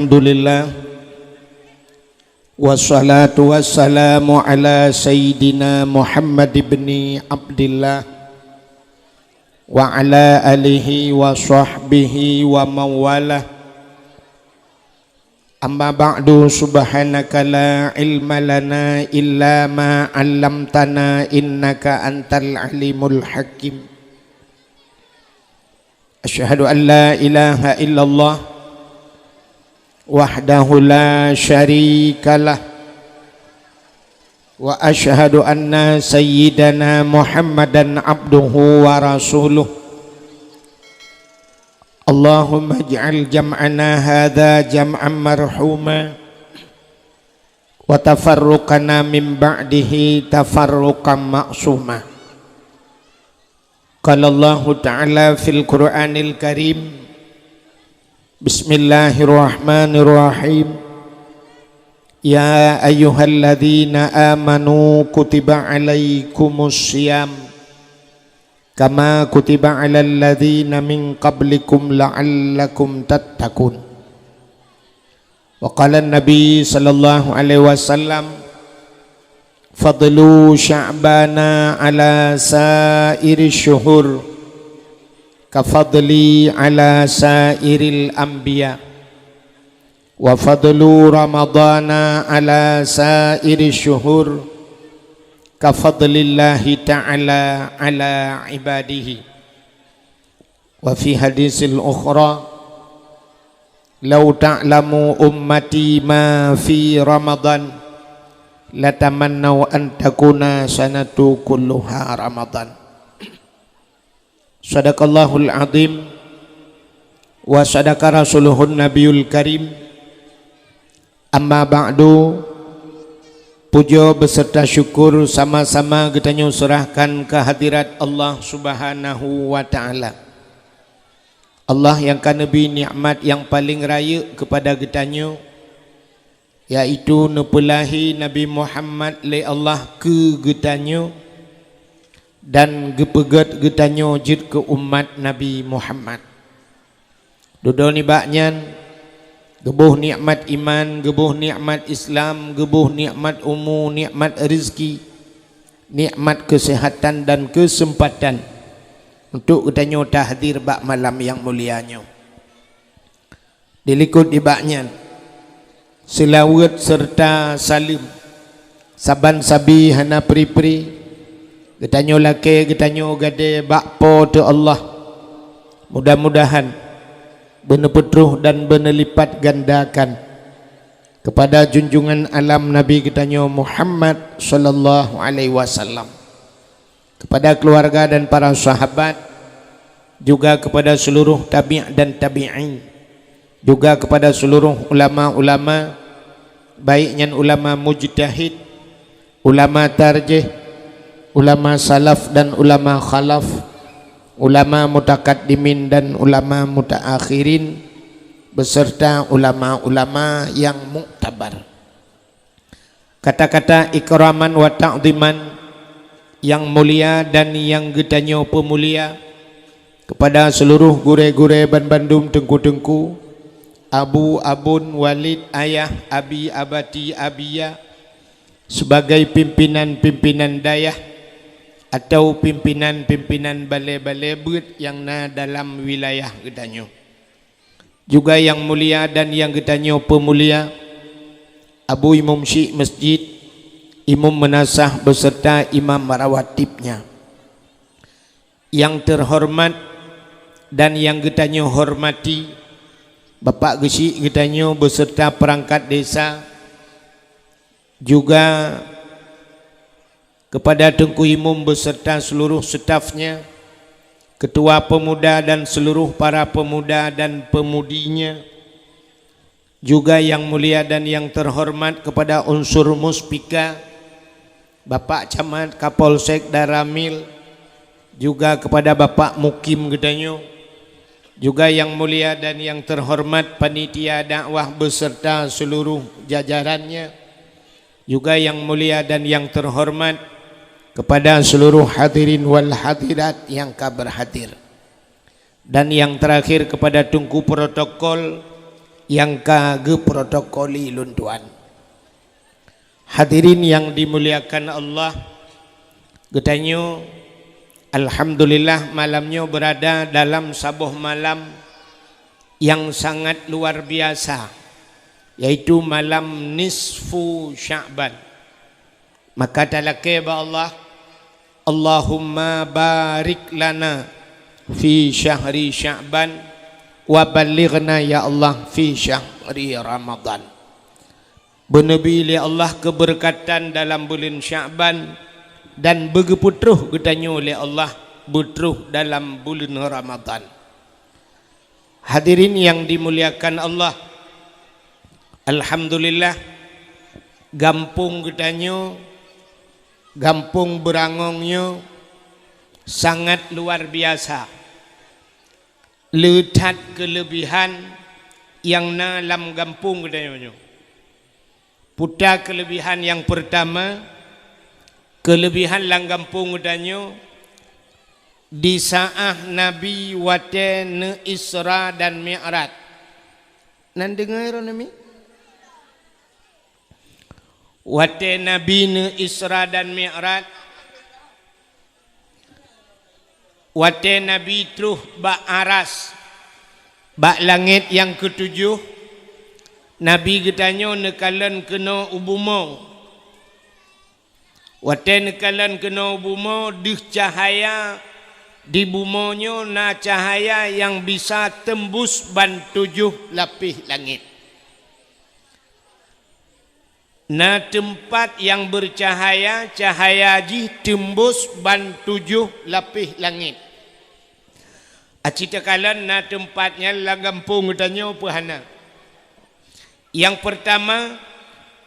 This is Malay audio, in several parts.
Alhamdulillah wassalatu wassalamu ala sayyidina Muhammad ibn Abdillah wa ala alihi wa sahbihi wa mawalah. Amma ba'du, subhanaka la ilma lana illa ma 'allamtana innaka antal alimul hakim. Asyhadu an la ilaha illallah wahdahu la syarikalah wa asyhadu anna sayyidana Muhammadan abduhu wa rasuluh. Allahumma ij'al jam'ana hadha jam'an marhuma wa tafarruqana min ba'dihi tafarruqan ma'suma. Qala Allah ta'ala fil Qur'anil Karim, Bismillahirrahmanirrahim. Ya ayyuhalladzina amanu kutiba alaikumus syiyam kama kutiba alal ladzina min qablikum la'allakum tattaqun. Wa qala an-nabi sallallahu alaihi wasallam, fadlu sya'bana ala sa'iri syuhur kafadli ala sairil anbiya wa fadlu ramadana ala sairi syuhur kafadlillahi ta'ala ala ibadihi. Wa fi hadisil ukhra, law ta'lamu ummati ma fi ramadan latamannaw an takuna sanatu kulluha ramadan. Sadaqallahul azim wa sadaqa rasuluhun nabiyul karim. Amma ba'du, puja beserta syukur sama-sama kita serahkan ke hadirat Allah subhanahu wa ta'ala. Allah yang kan nabi nikmat yang paling raya kepada kita, yaitu nepelahi Nabi Muhammad le Allah ke kita dan gepegat getanyo jid ke umat Nabi Muhammad. Dodo ni baknyan gebuh nikmat iman, gebuh nikmat Islam, gebuh nikmat umur, nikmat rezeki, nikmat kesehatan dan kesempatan untuk getanyo tahdir bak malam yang mulianya. Dilikut di baknyan selawat serta salim saban sabi hana pri-pri getanyo laki, getanyo gade bakpo tu Allah. Mudah-mudahan benar petruh dan benar lipat gandakan kepada junjungan alam Nabi getanyo Muhammad sallallahu alaihi wasallam, kepada keluarga dan para sahabat, juga kepada seluruh tabi' dan tabi'in, juga kepada seluruh ulama-ulama, baiknya ulama mujtahid, ulama tarjih, ulama salaf dan ulama khalaf, ulama mutakaddimin dan ulama mutaakhirin, beserta ulama-ulama yang muktabar. Kata-kata ikraman wa ta'ziman yang mulia dan yang getanyo pemulia kepada seluruh gure-gure ban Bandung, tengku-tengku, abu, abun, walid, ayah, abi, abati, abiya, sebagai pimpinan-pimpinan dayah atau pimpinan-pimpinan balai-balai bet yang na dalam wilayah getanyo, juga yang mulia dan yang getanyo pemulia, Abu Imam Syekh Masjid, Imam Menasah beserta imam marawatibnya, yang terhormat dan yang getanyo hormati Bapak Gesik getanyo beserta perangkat desa, juga kepada Tengku Imam beserta seluruh stafnya, ketua pemuda dan seluruh para pemuda dan pemudinya, juga yang mulia dan yang terhormat kepada unsur muspika, Bapak Camat, Kapolsek Daramil, juga kepada Bapak Mukim getanyo, juga yang mulia dan yang terhormat panitia dakwah beserta seluruh jajarannya, juga yang mulia dan yang terhormat kepada seluruh hadirin wal hadirat yang kabar hadir, dan yang terakhir kepada tungku protokol yang kage protokoli luntuan. Hadirin yang dimuliakan Allah, getanyo alhamdulillah malamnya berada dalam sabuh malam yang sangat luar biasa, yaitu malam nisfu Sya'ban. Maka talake ba Allah, Allahumma barik lana fi syahri Sya'ban wa balighna ya Allah fi syahri Ramadan. Benabi li Allah keberkatan dalam bulan Sya'ban dan begeputruh getanyo li Allah butruh dalam bulan Ramadan. Hadirin yang dimuliakan Allah, alhamdulillah gampung getanyo, gampung berangongnya sangat luar biasa. Letat kelebihan yang dalam gampung getanyo. Putar kelebihan yang pertama, kelebihan lang gampung getanyo di saat Nabi wate ne Isra dan Mi'raj. Nan dengar nami? Wate Nabi ne Isra dan Mi'raj. Wate Nabi truh ba aras, ba langit yang ketujuh. Nabi getanyo nekalan kena ubumo. Wate nekalan kena ubumo dih cahaya di bumonyo na cahaya yang bisa tembus ban 7 lapis langit. Na tempat yang bercahaya, cahaya ji tembus ban 7 lapis langit. Acita kalan na tempatnya lagampung getanyo pahana. Yang pertama,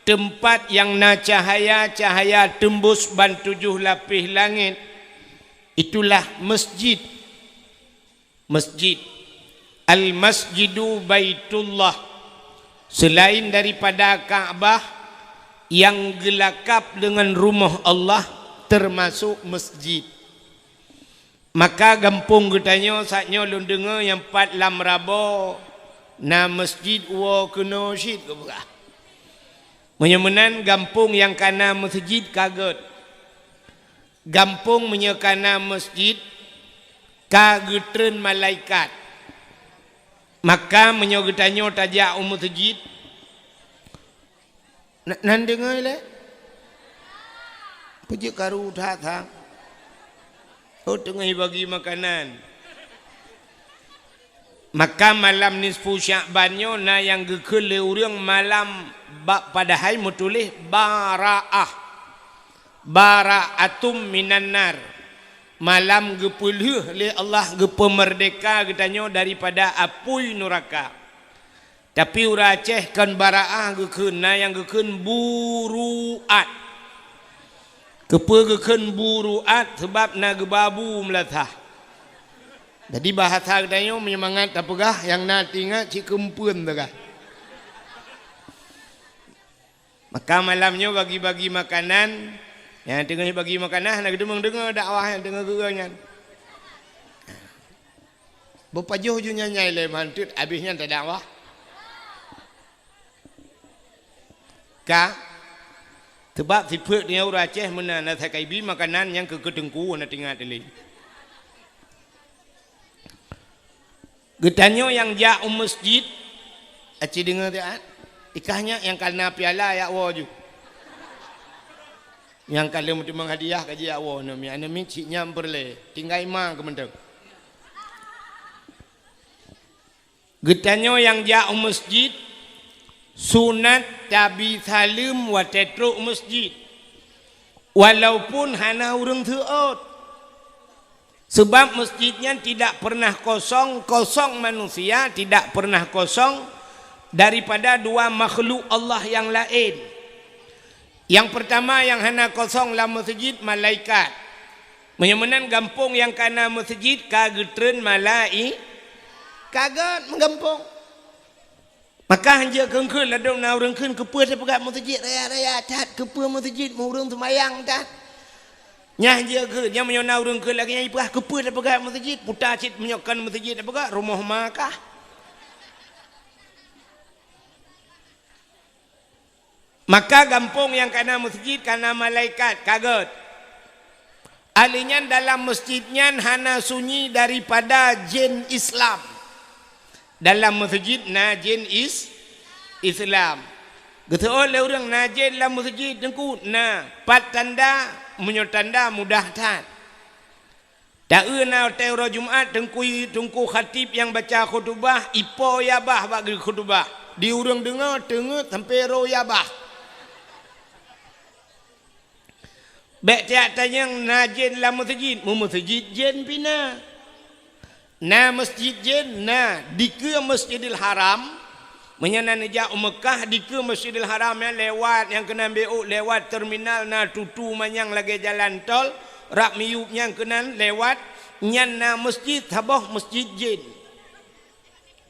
tempat yang na cahaya tembus ban 7 lapis langit, itulah masjid. Masjid Al-Masjidu Baitullah. Selain daripada Ka'bah yang gelakap dengan rumah Allah, termasuk masjid. Maka gampung getanyo saknyo lun dengar yang 4 lam rabo na masjid wa kena syid ke buka. Menyemenan gampung yang kana masjid kaget. Gampung menyekana masjid kagetren malaikat. Maka menyogetanyo tajak masjid. Nan dengar le? Puji karu tak. Oh tengah bagi makanan. Maka malam nisfu Sya'banyo na yang gekele urang malam pada hai mutulih bara'ah. Bara'atum minan nar. Malam gepuluh li Allah gepemerdeka getanyo daripada apui neraka. Tapi ura Aceh kan bara'ah geken na yang geken buruat. Kepa geken buruat sebab na gebabu melatah. Jadi bahasa getanyo menyemangat apakah yang nanti ingat cik kempun takah. Maka malamnya bagi-bagi makanan. Yang tengah bagi makanan nak dengar dakwah yang tengah gerangan. Bepajuh je nyai le mantut habisnya tak dakwah. Ka sebab sifat dia orang Aceh mana nak sakaibi makanan yang kedengku nak tinggal teli. Getanyo yang jauh masjid, aci dengar tak? Ikahnya yang kalna piala ya waju. Yang kalau mesti menghadiah kaji awo nami anami ciknya berle tinggal imang kementeng. Getanyo yang jauh masjid sunat tabi salim wa tetruk masjid. Walaupun hana urang teot. Sebab masjidnya tidak pernah kosong manusia, tidak pernah kosong daripada dua makhluk Allah yang lain. Yang pertama yang hana kosong dalam masjid malaikat. Menyemenan gampung yang kana masjid kagetren malai kaget menggampung. Maka hanja kengkul ladong na urang keun kepa pegat masjid raya-raya tat kepa masjid mu urang semayang tat. Nyah je ke yang menyona urang ke lagi nyai pah kepa dah pegat masjid putar cit menyokan masjid dah pegat rumah makah. Maka gampung yang kena masjid kena malaikat kaget. Alinya dalam masjidnya hana sunyi daripada jin Islam. Dalam masjid na jin Islam. Gitu oleh orang na jin dalam masjid tengku na pat tanda menyotanda mudah tat. Tak na teora Jumaat tengku khatib yang baca khutbah ipo yabah bagi khutbah. Di orang dengar tengah sampai ro yabah. Baik tiap tanya na jin dalam masjid, masjid jin pina. Na masjid jin na dika Masjidil Haram, menyana nejak Mekah dika Masjidil Haram yang lewat yang kena ambil lewat terminal na tutu manyang lagi jalan tol, rak miup yang kena lewat nyan na masjid habah masjid jin.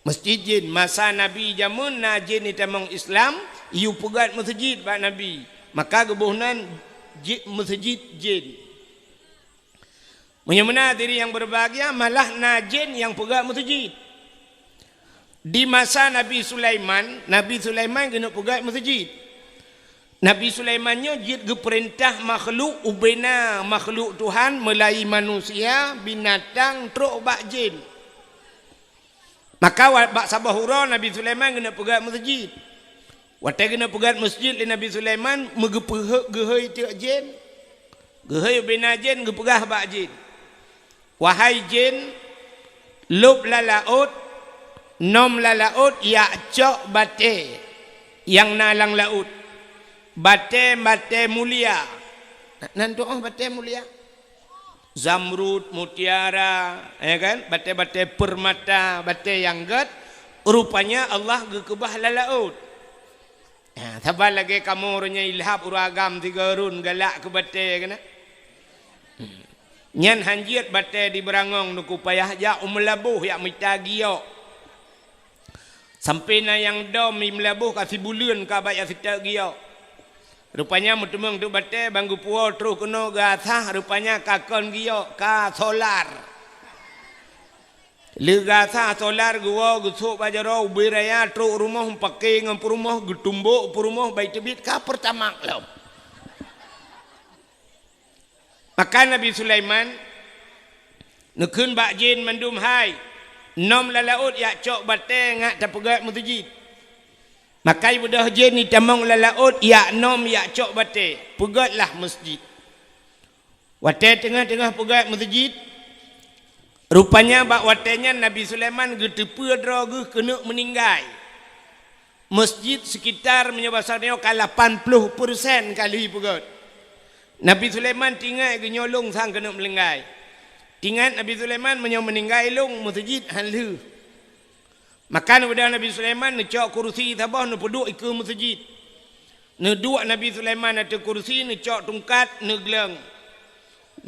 Masjid jin masa Nabi jamun na jin ni tamang Islam, iu pegat masjid bak Nabi. Maka gebuhnan masjid jin. Menyemena diri yang berbahagia malah najin yang pegang masjid. Di masa Nabi Sulaiman kena pegang masjid. Nabi Sulaimannya jid geperintah makhluk ubena makhluk Tuhan mulai manusia, binatang, truk bak jin. Maka bak sabahura Nabi Sulaiman kena pegang masjid. Watai kena pegat masjid di Nabi Sulaiman megepehek gehoi tiak jin. Gehoi bina jin gepegah bak jin. Wahai jin, lub lalaut, nom lalaut ya cok bate yang nalang laut. Bate mulia. Nanti bate mulia. Zamrud, mutiara, ya kan? Bate permata, bate yang gad. Rupanya Allah gekebah lalaut. Sabar lagi kamu orangnya ilhab uragam tiga run galak ke bate kena. Nyan hanjit bate di berangong nuku payah ja umlabuh yak mitagio. Sampai na yang dom imlabuh kasih bulan ka baya sita gio. Rupanya mutemeng tu bate banggu puau terus kena gasah rupanya kakon gio ka solar. Legasa solar gua gusuk bajaro ubiraya truk rumah pakai ngam rumah getumbuk rumah baik tebit ka pertama lo. Maka Nabi Sulaiman nekun bak jin mandum hai nom lalaut ya cok bate ngak tapegat masjid. Maka ibu dah jin ni tamang lalaut ya nom ya cok bate pegatlah masjid. Wate tengah-tengah pegat masjid. Rupanya bak watenya Nabi Sulaiman getepe droge kena meninggal. Masjid sekitar menyebasarnya kalah 80% kali pegat. Nabi Sulaiman tinggal genyolong sang kena melenggai. Tinggal Nabi Sulaiman meninggal long masjid halu. Maka pada Nabi Sulaiman necok kursi tabah ne peduk ke masjid. Ne dua Nabi Sulaiman ada kursi necok tungkat negleng.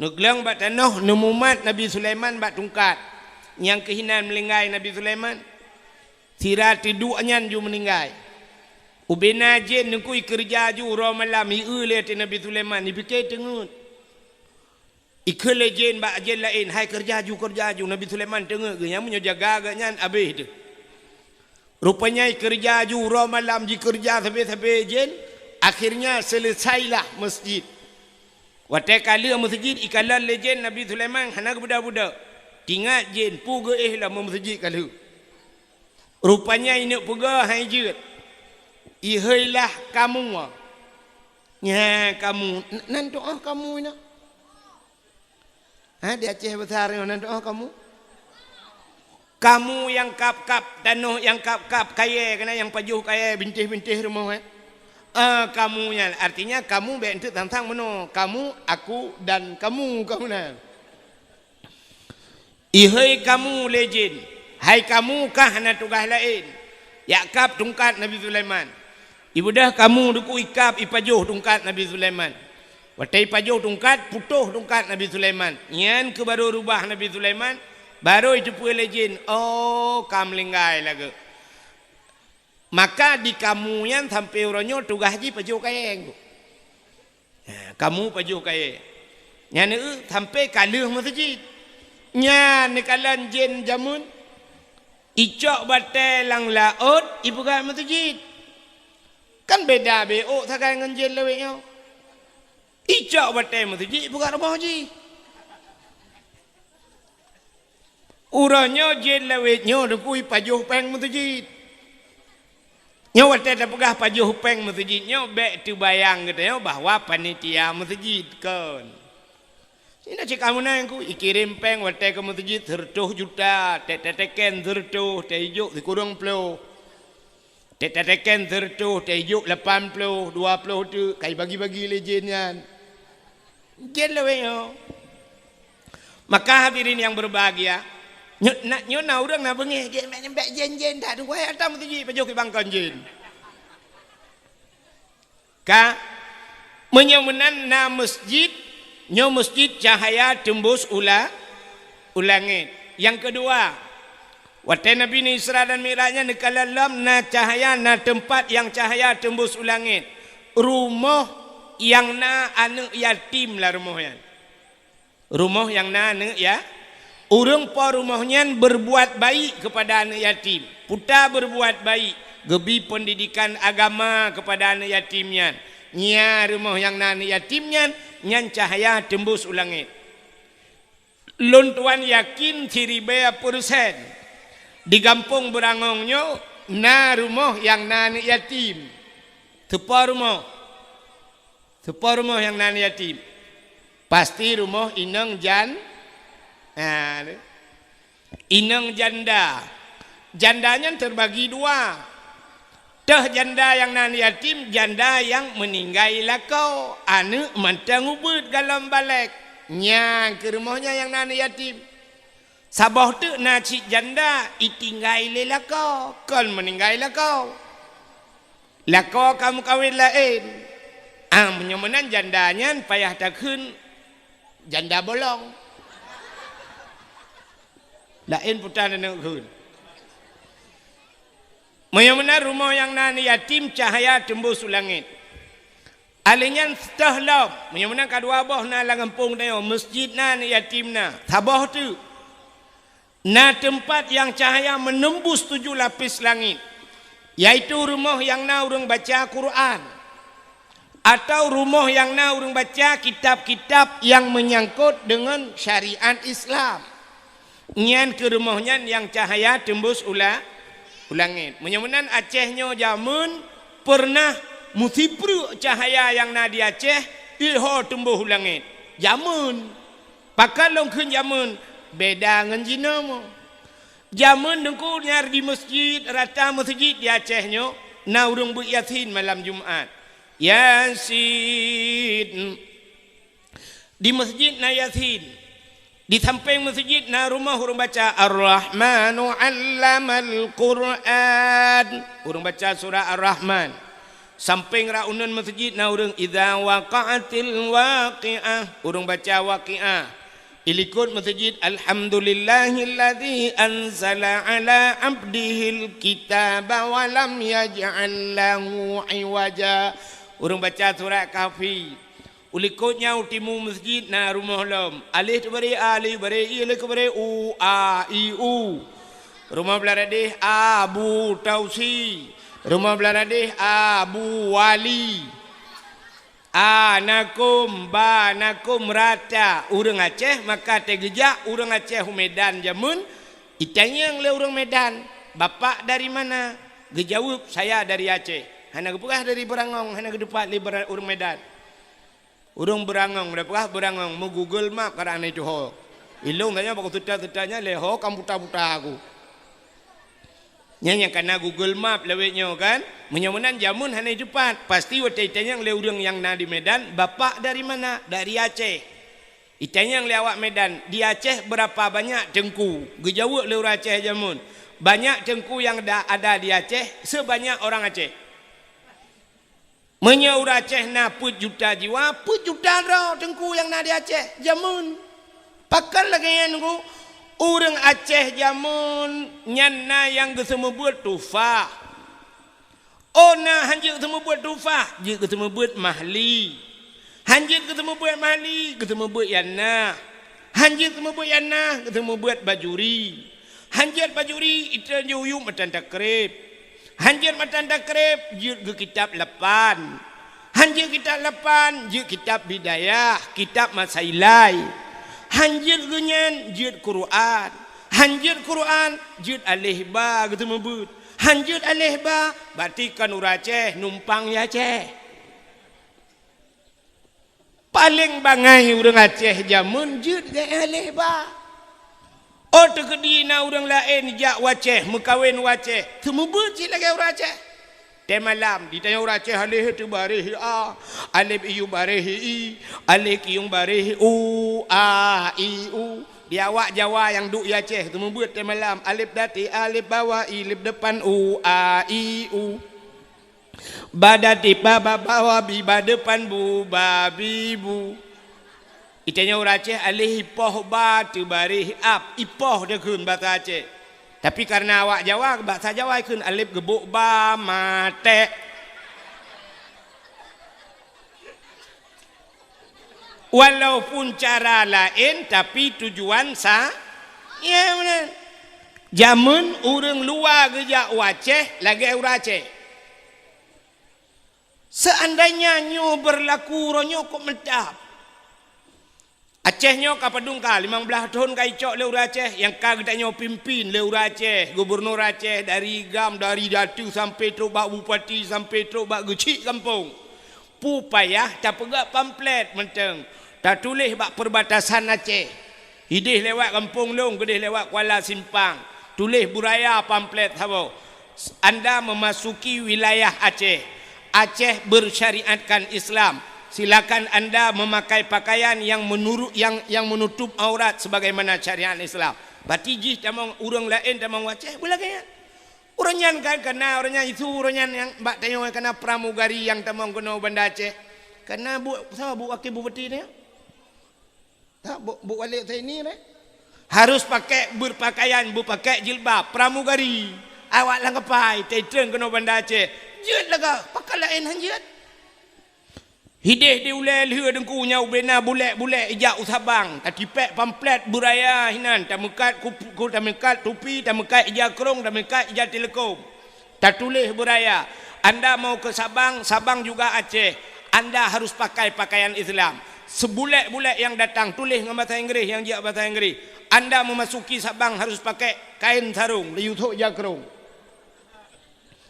Negleng bat tanah nemumat Nabi Sulaiman bat tungkat. Yang kehinan melenggai Nabi Sulaiman. Sirat tiduknya ju meninggal. Ubena jin nengku kerja ju ro malam iule ti Nabi Sulaiman ni fikir tengut. Ikele jin bak jin lain hai kerja ju Nabi Sulaiman tengok ge yang punya jaga agaknya habis tu. Rupanya kerja ju ro malam ji kerja sampai jin akhirnya selesailah masjid. Watai kala masjid ikalan legend Nabi Sulaiman hana budak-budak. Tinggal jin puga lah masjid kala. Rupanya ini puga hai jut. Ihailah kamu. Ya kamu nan doa kamu ina. Di Aceh besar nan doa kamu. Kamu yang kap-kap tanah yang kap-kap kaya kena yang pajuh kaya bintih-bintih rumah. Kamunya artinya kamu bentuk tentang meno kamu aku dan kamu nah. Ihai kamu legend. Hai kamu kah hana tugas lain. Yakap tungkat Nabi Sulaiman. Ibu dah kamu duku ikap ipajuh tungkat Nabi Sulaiman. Watai pajuh tungkat putuh tungkat Nabi Sulaiman. Nyan ke baru rubah Nabi Sulaiman. Baru itu pun legend. Oh kam linggai lagi. Maka di kamu yang sampai orangnya tugas haji pajuh kaya. Kamu pajuh kaya. Yang sampai kaluh masjid. Yang kalan jin jamun. Icok batai lang laut ibu kat masjid. Kan beda beok sakai dengan jen leweknya. Icak batai masjid bukan rumah haji. Uranya jen leweknya dekui pajuh peng masjid. Nyawa tak pegah pajuh peng masjidnya bek tu bayang katanya bahwa panitia masjid kan. Ini cik kamu nangku ikirim peng watai ke masjid 100 juta, teken 100, tejuk dikurang puluh. Teken 100, tejuk 80, 20 tu kai bagi-bagi lejennya. Jen leweknya. Maka hadirin yang berbahagia, nak orang nak bengih jen tak ada kuai atam masjid pajuh ke bangkan jen. Ka menyemenan na masjid nyo masjid cahaya tembus ulangit. Yang kedua, waktu Nabi ni Isra dan Mi'rajnya nekalalam na cahaya na tempat yang cahaya tembus ulangit. Rumah yang na anak yatim lah rumahnya. Rumah yang na anak ya. Urang pa rumahnya berbuat baik kepada anak yatim. Puta berbuat baik. Gebi pendidikan agama kepada anak yatimnya. Nya rumah yang na anak yatimnya. Nyan cahaya tembus ulangit. Luntuan yakin ciribaya persen. Di kampung berangongnya na rumah yang na anak yatim. Tepa rumah yang na anak yatim. Pasti rumah inang inang janda. Jandanya terbagi dua. Dah janda yang nan yatim, janda yang meninggal lakau. Anak mantang ubud dalam balik. Nyang ke rumahnya yang nan yatim. Sabah tu na cik janda itinggal lakau. Kan meninggal lakau. Lakau kamu kawin lain. Menyemenan jandanya payah takun janda bolong. Lain putan dan kun. Menyemenan rumah yang nan yatim cahaya tembus langit. Alinyan setahlau. Menyemenan kadua boh na langampung dayo masjid nan yatim na. Sabah tu. Na tempat yang cahaya menembus 7 lapis langit. Yaitu rumah yang na urang baca Quran. Atau rumah yang na urang baca kitab-kitab yang menyangkut dengan syariat Islam. Nyan ke rumahnya yang cahaya tembus ulangit. Menyemenan Acehnya zaman pernah musibru cahaya yang na di Aceh ilho tembus ulangit. Zaman pakai longkeun zaman beda dengan Cina mo. Zaman dengku nyar di masjid rata masjid di Acehnya na urang bu Yasin malam Jumat. Yasin di masjid na Yasin. Di samping masjid na rumah urang baca Ar-Rahmanu 'allamal Qur'an. Urang baca surah Ar-Rahman. Samping raunan masjid na urang idza waqa'atil waqi'ah. Urang baca Waqi'ah. Ilikut masjid alhamdulillahilladzi anzala ala abdihil kitaba wa lam yaj'al lahu 'iwaja. Urang baca surah Kahfi. Ulikutnya utimu masjid na rumah lom. Alih tu beri alih beri alih ke beri u a i u. Rumah beladih Abu Tausi. Rumah beladih Abu Wali. Anakum banakum rata. Urang Aceh maka tegejak urang Aceh Medan jamun. Itanya yang le urang Medan. Bapak dari mana? Gejawab saya dari Aceh. Hana kepukah dari Berangong. Hana kedepat li urang Medan. Urang Berangong, berapa Berangong mau Google Map karena itu ho. Ilung tanya baku tuta-tutanya leho kamu buta-buta aku. Nyanya karena Google Map lewetnya kan. Menyemenan jamun hana cepat. Pasti waktu itanya yang le urang yang na di Medan, bapak dari mana? Dari Aceh. Itanya yang le awak Medan, di Aceh berapa banyak tengku? Gejawab le urang Aceh jamun. Banyak tengku yang ada di Aceh sebanyak orang Aceh. Menyaur Aceh na put juta jiwa, put juta rau tengku yang na di Aceh jamun. Pakan lagi yang ku orang Aceh jamun nyana yang kesemu buat tufah. Oh na hanjir kesemu buat tufah, je kesemu buat mahli. Hanjir kesemu buat mahli, kesemu buat yana. Hanjir kesemu buat yana, kesemu buat bajuri. Hanjir bajuri itu juyum matan takrib. Hanjir matanda krep jut ke kitab 8. Hanjir kitab 8 jut kitab bidayah, kitab masailai. Hanjir genyen jut Quran. Hanjir Quran jut alih ba gitu membut. Hanjir alih ba berarti kan uraceh numpang ya Aceh. Paling bangai urang Aceh jamun jut gaya alih ba. Oh terkedina orang lain jak waceh, mekawin waceh. Temubut je lagi orang Aceh. Dan malam ditanya orang Aceh alih tu barih a, alif iu barih i, alif iung barih u, a i u. Dia awak Jawa yang duk ya Aceh temubut dan malam alif dati alif bawah i, alif depan u, a i u. Badati baba bawah bi ba depan bu, babi bu. Itanya orang Aceh alih ipoh ba tu barih ap, ipoh dia kun bahasa Aceh. Tapi karena awak Jawa bahasa Jawa kun alif gebuk ba mate. Walaupun cara lain tapi tujuan ya benar. Jamun orang luar gejak Aceh lagi orang Aceh. Seandainya nyo berlaku ronyo kok medap. Aceh nyo kapadung ka 15 tahun kai cok le urang Aceh yang ka kita nyo pimpin le urang Aceh, gubernur Aceh dari Gam dari Datu sampai teruk bak bupati sampai teruk bak gecik kampung. Pu payah tak pegak pamflet menteng. Tak tulis bak perbatasan Aceh. Hidih lewat kampung long, gedih lewat Kuala Simpang. Tulis buraya pamflet habo. Anda memasuki wilayah Aceh. Aceh bersyariatkan Islam. Silakan anda memakai pakaian yang menurut yang menutup aurat sebagaimana syariat Islam. Berarti jih tamang urang lain tamang Aceh boleh kan? Uranyan kan kena orangnya itu uranyan yang bak tanya kena pramugari yang tamang kena banda Aceh. Kena bu sama bu wakil bupati ni. Tak bu wali saya ni ni. Harus pakai berpakaian, pakai jilbab pramugari. Awak lang kepai, teteng kena banda Aceh. Jut laga pakai lain hanjat. Hidih diulai liha dengkunya ubena bulek ijak usabang. Tatipek pamflet buraya hinan. Tamekat kupu tamekat tupi, tamekat ijak kerong, tamekat ijak telekom. Tatulis buraya. Anda mau ke Sabang, Sabang juga Aceh. Anda harus pakai pakaian Islam. Sebulek-bulek yang datang tulis dengan bahasa Inggeris, yang ijak bahasa Inggeris. Anda memasuki Sabang harus pakai kain sarung, liu tok ijak kerong.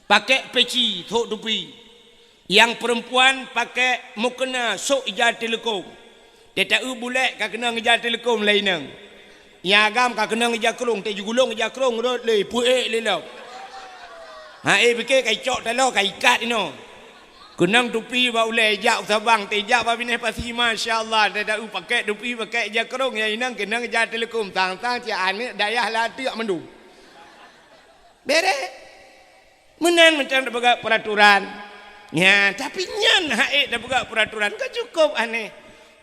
Pakai peci, tok tupi. Yang perempuan pakai mukena sok ijal telekom. Dia tak bulek ka kena ngejar telekom lain nang. Yang agam ka kena ngejar kerong, tak jugulong ngejar kerong rot le puek le lo. Ha fikir kai cok talo kai ikat ino. Kenang tupi ba ulai jak Sabang, tejak ba bineh pasi masya-Allah dia tak pakai tupi pakai ijal kerong yang inang kena ngejar telekom tang-tang cia ane dayah la tiak mendu. Bere. Menan macam ada peraturan. Ya, tapi nyan haik dah buka peraturan kan cukup aneh.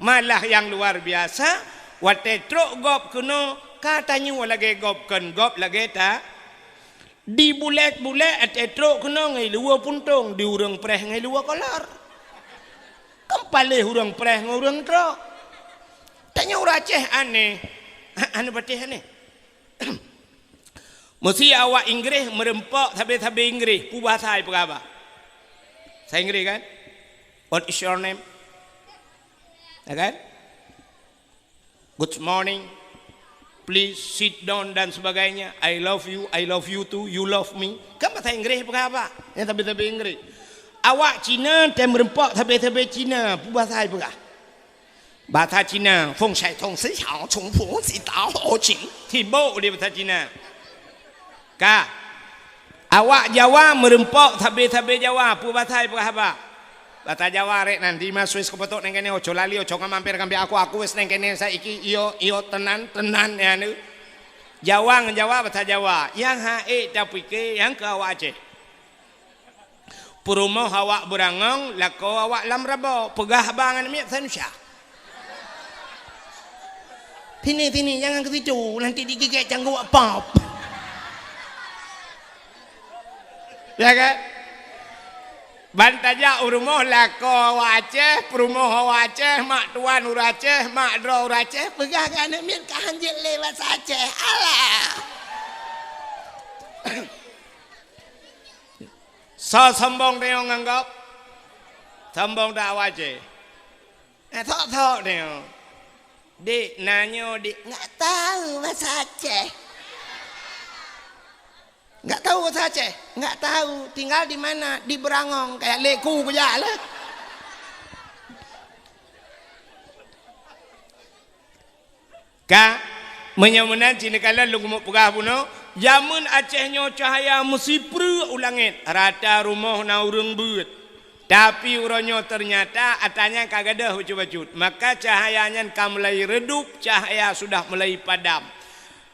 Malah yang luar biasa, wate truk gop kena katanya lagi gop lagi tak. Di bulet-bulet ate truk kena ngai luar puntung, di urang preh ngai luar kolor. Kempalih urang preh ngai urang truk. Tanya urang Aceh aneh. Anu patih aneh. Mesti awak Inggeris merempok sampai Inggeris, pu bahasa ai apa? Saya Inggeris kan? What is your name? Ya kan? Good morning. Please sit down dan sebagainya. I love you too, you love me. Kan bahasa Inggeris apa? Yang tapi Inggeris. Awak Cina tem merempok tapi Cina, bahasa apa? Bahasa Cina, Feng Shai Tong Si Xiao Chong Fu Si Dao Ho Qing. Tibo dia bahasa Cina. Ka awak Jawa merempok tabe-tabe Jawa pu bahasa apa? Bahasa Jawa rek nanti mas wis kepetok neng kene ojo lali ojo ngamampir kambe aku wis neng kene saiki iyo tenan ya nu. Jawa bahasa Jawa. Yang hae tapi ke yang ke awak Aceh. Perumoh awak berangong lako awak lam rabo pegah bangan mi Indonesia. Tini jangan ke situ nanti digigit janggut pop. Ya kan? Bantaja urumoh lako Aceh, perumoh Aceh, mak tuan ur Aceh, mak dro ur Aceh, pegah kan min kahanjil lewat Aceh. Alah. sombong dia nganggap sombong dah wajib thok dia dik nanya dik nggak tahu bahasa Aceh nggak tahu bahasa Aceh nggak tahu tinggal di mana di Berangong kayak leku aja lah ka menyamunan cina kala lu mau pegah puno jamun Acehnya cahaya musipru ulangit rata rumah na urang beut tapi uronyo ternyata atanya kagada hucu-bacut maka cahayanya mulai redup cahaya sudah mulai padam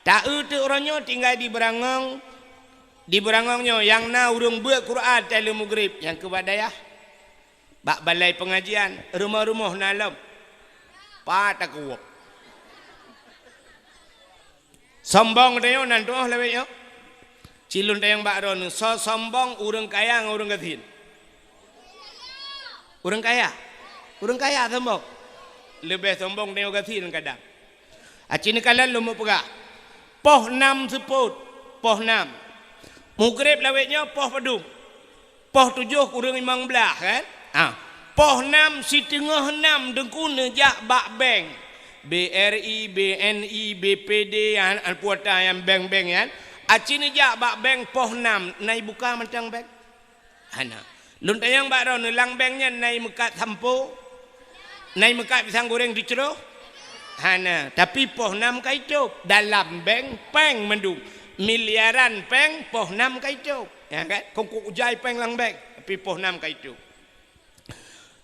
tak tu uronyo tinggal di Berangongnya yang na urang beut Quran telu maghrib yang kebadayah bak balai pengajian rumah-rumah nalam patakuwak sombong dia nanti lebih yo cilun yang bakron so sombong urang kaya ngurang gatin urang kaya sombong lebih sombong dia gatin kadang acini kalian lu mau pegah poh 6 seput poh 6 mugrib lawetnya poh pedung poh 7 kurang 15 kan poh 6 si tengah 6 dengkuna jak bak bank BRI, BNI, BPD yang puata yang bank-bank kan acini jak bak bank poh 6 nai buka macam bank hana luntayang bak ron lang banknya nai mekat sampo nai mekat pisang goreng diceroh hana tapi poh 6 kaicup dalam bank peng mendung miliaran peng poh 6 kaicup ya kan kongkuk ujai peng lang bank tapi poh 6 kaicup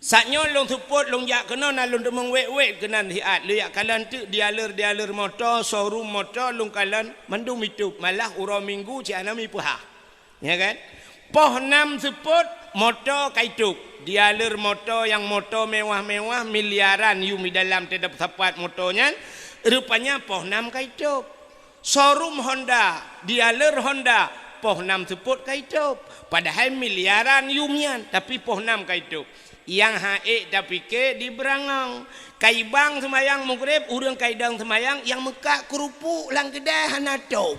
saknya long support long jak kena na long demeng wek kenan hiat lu yak kalan tu dialer motor showroom motor long kalan mandum itu malah uro minggu ci anami puha ya kan poh 6 support motor kaituk dialer motor yang motor mewah-mewah miliaran yu mi dalam tidak tepat motornya rupanya poh 6 kaituk showroom Honda dialer Honda poh 6 support kaituk padahal miliaran yumian tapi poh 6 kaituk yang haik tapi ke di Berangong kaibang semayang maghrib urang kaidang semayang yang mekak kerupuk lang kedai hanato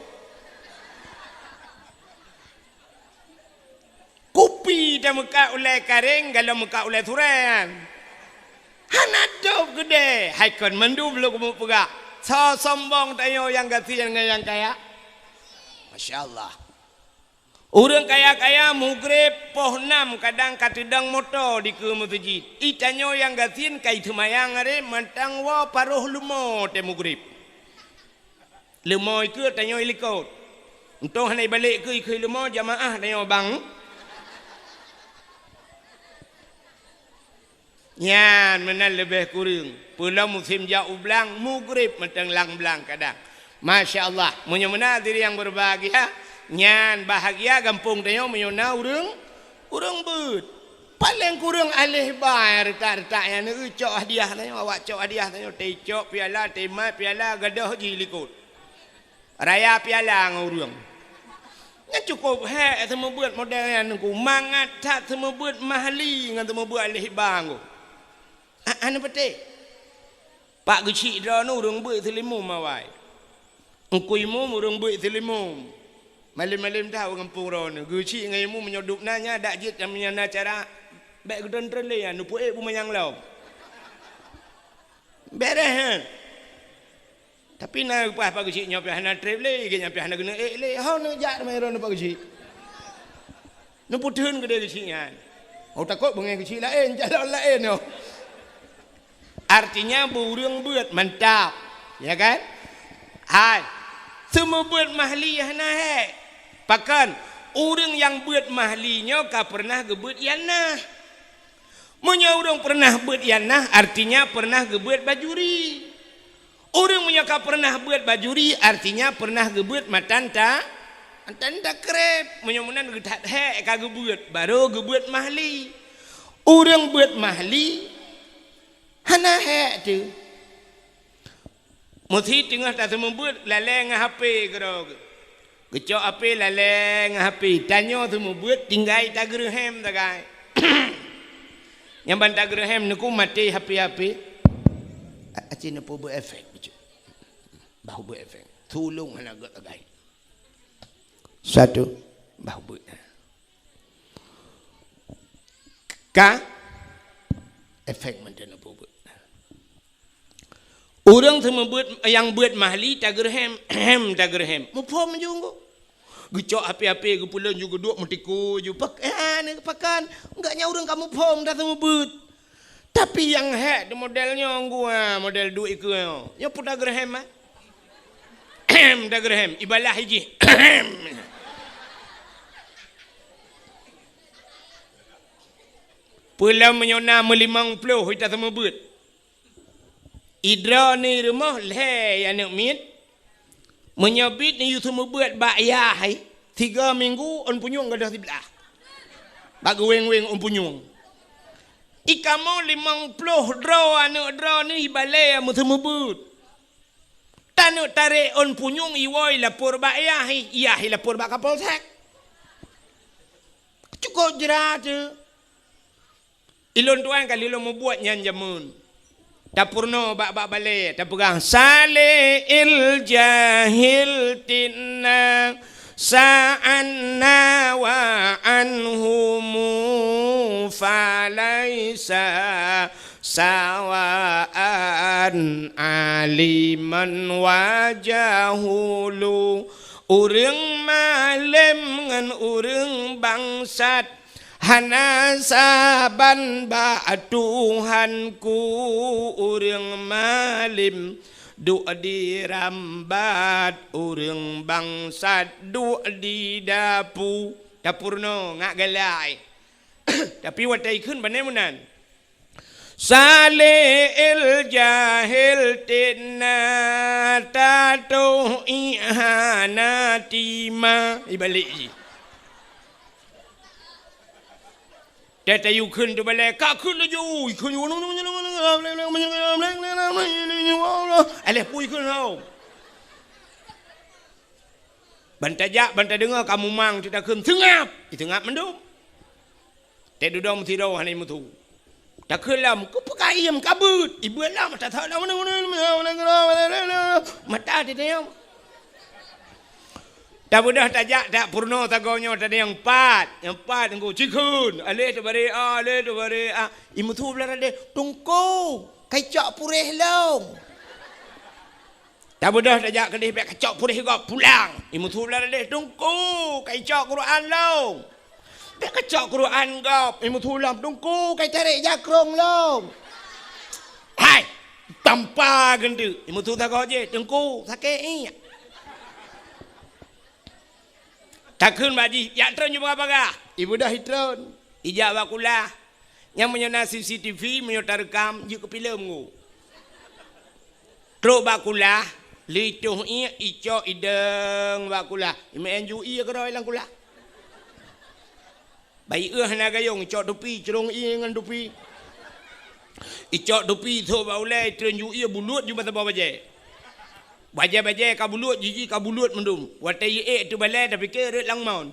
kopi dah mekak ulai karing kalau mekak ulai turan hanato kedai haikon mendu belum kamu pegak so sombong tayo yang gati yang kaya Masya Allah urang kaya-kaya mugrib poh 6 kadang katedang motor di ke masjid itanyo yang gatin kai temayang are mentang wa paruh lumo te mugrib lumo iku tanyo ilikot untung hanai balik ke ikut lumo jamaah tanyo bang nyan menal lebih kurang pula musim jauh belang mugrib mentang lang belang kadang Masya Allah menyemena diri yang berbahagia nyan bahagia gampung tayo menyona urang beut paling kurang alih bayar retak yang ni cok hadiah tayo awak cok hadiah tayo teh cok piala teh mai piala gadah ji likut raya piala ngurang ngan cukup hek semua buat model yang ku mangat tak semua buat mahli ngan semua buat alih bang anu pete pak geci dah nu urang beut selimum mawai engkuimu urang beut selimum malim-malim tahu kampung ron guci ngaimu menyodup nanya dak jit yang menyana cara baik gedon trele ya nupu bu menyang law beres tapi na pas pagi ci nyopi hana trele ge nyopi hana guna le ha nu jak mai ron pagi ci nu puteun gede guci nya oh takut bengai guci lain jalan lain no artinya burung beut mantap ya kan hai semua buat mahli hana he pakan orang yang buat mahlinya ka pernah gebuat yanah munya orang pernah buat yanah artinya pernah gebuat bajuri orang munya ka pernah buat bajuri artinya pernah gebuat matanta antanda krep munya munan getat he ka gebuat baru gebuat mahli orang buat mahli hana he tu mesti tengah tak semua buat laleng HP kerok kecok HP laleng HP tanya semua buat tinggal tagerhem tagai yang ban tagerhem nuku mati HP aci nepo buat efek bahu buat efek tulung hana agak tagai satu bahu buat Ka efek macam apa buat. Orang tu membuat yang buat mahli tagerhem tagerhem. Mupom juga. Gecok api-api ke pulang juga duk metiku ju pakan enggaknya orang kamu pom dah temu but. Tapi yang hak modelnya gua model duit ke yo pun tagerhem tagerhem ibalah hiji. Pulang menyona melimang puluh kita temu but. Idra ni rumah leh anak mit menyabit ni you semua buat bayar 3 minggu on punyung gadah sebelah bagi weng-weng on punyung ikamo 50 draw anak draw ni balai mu semua but tanuk tarik on punyung iwoi lapor bayar iya lapor bak kapolsek cukup jerat je ilon tuan kali lo mau buat nyan jamun Dapurno bak balik dapegang sale il jahil tinna sa'anna wa anhumu falaisa sawaan aliman wajahulu urang malam ngan urang bangsat hana saban ba Tuhanku urang malim du dirambat urang bangsat du di dapurno ngak galai tapi watai kun banemunan sale il jahil tinna tato ihana tima ibalik Data you couldn't do ballet, couldn't you? Couldn't you? I left you couldn't know. Bantajak, bantah dengar kamu mang kita kun tengap, tengap mendung. Tak duduk mesti dah hari mutu. Tak kelam, kau pakai ayam kabut, ibu lah mata tak dah mata dia. Tak mudah tajak tak purno tagonya tadi yang empat engkau cikun ale tu bare imu tu belar ade tungku kacak purih long tak mudah tajak kedih pek kacak purih kau pulang imu tu belar ade tungku kacak Quran long pek kacak Quran kau imu tu lam tungku kai tarik jakrong long hai tanpa gendu imu tu tago je tungku sakit Takun baji, ya tron juga apa? Ibu dah hitron, ijak bakulah. Yang menyana CCTV menyota rekam, juga film ngu. Truk bakulah, lituh ia icok ideng bakulah. Ime enju ia keroi lang kulah. Bayi na gayong icok dupi, cerong ia dengan dupi. Icok dupi tu baulai tron ia bulut juga tak bawa Baja-baja kabulut, jiji kabulut mendum. Watai tu balai tapi ke red lang maun.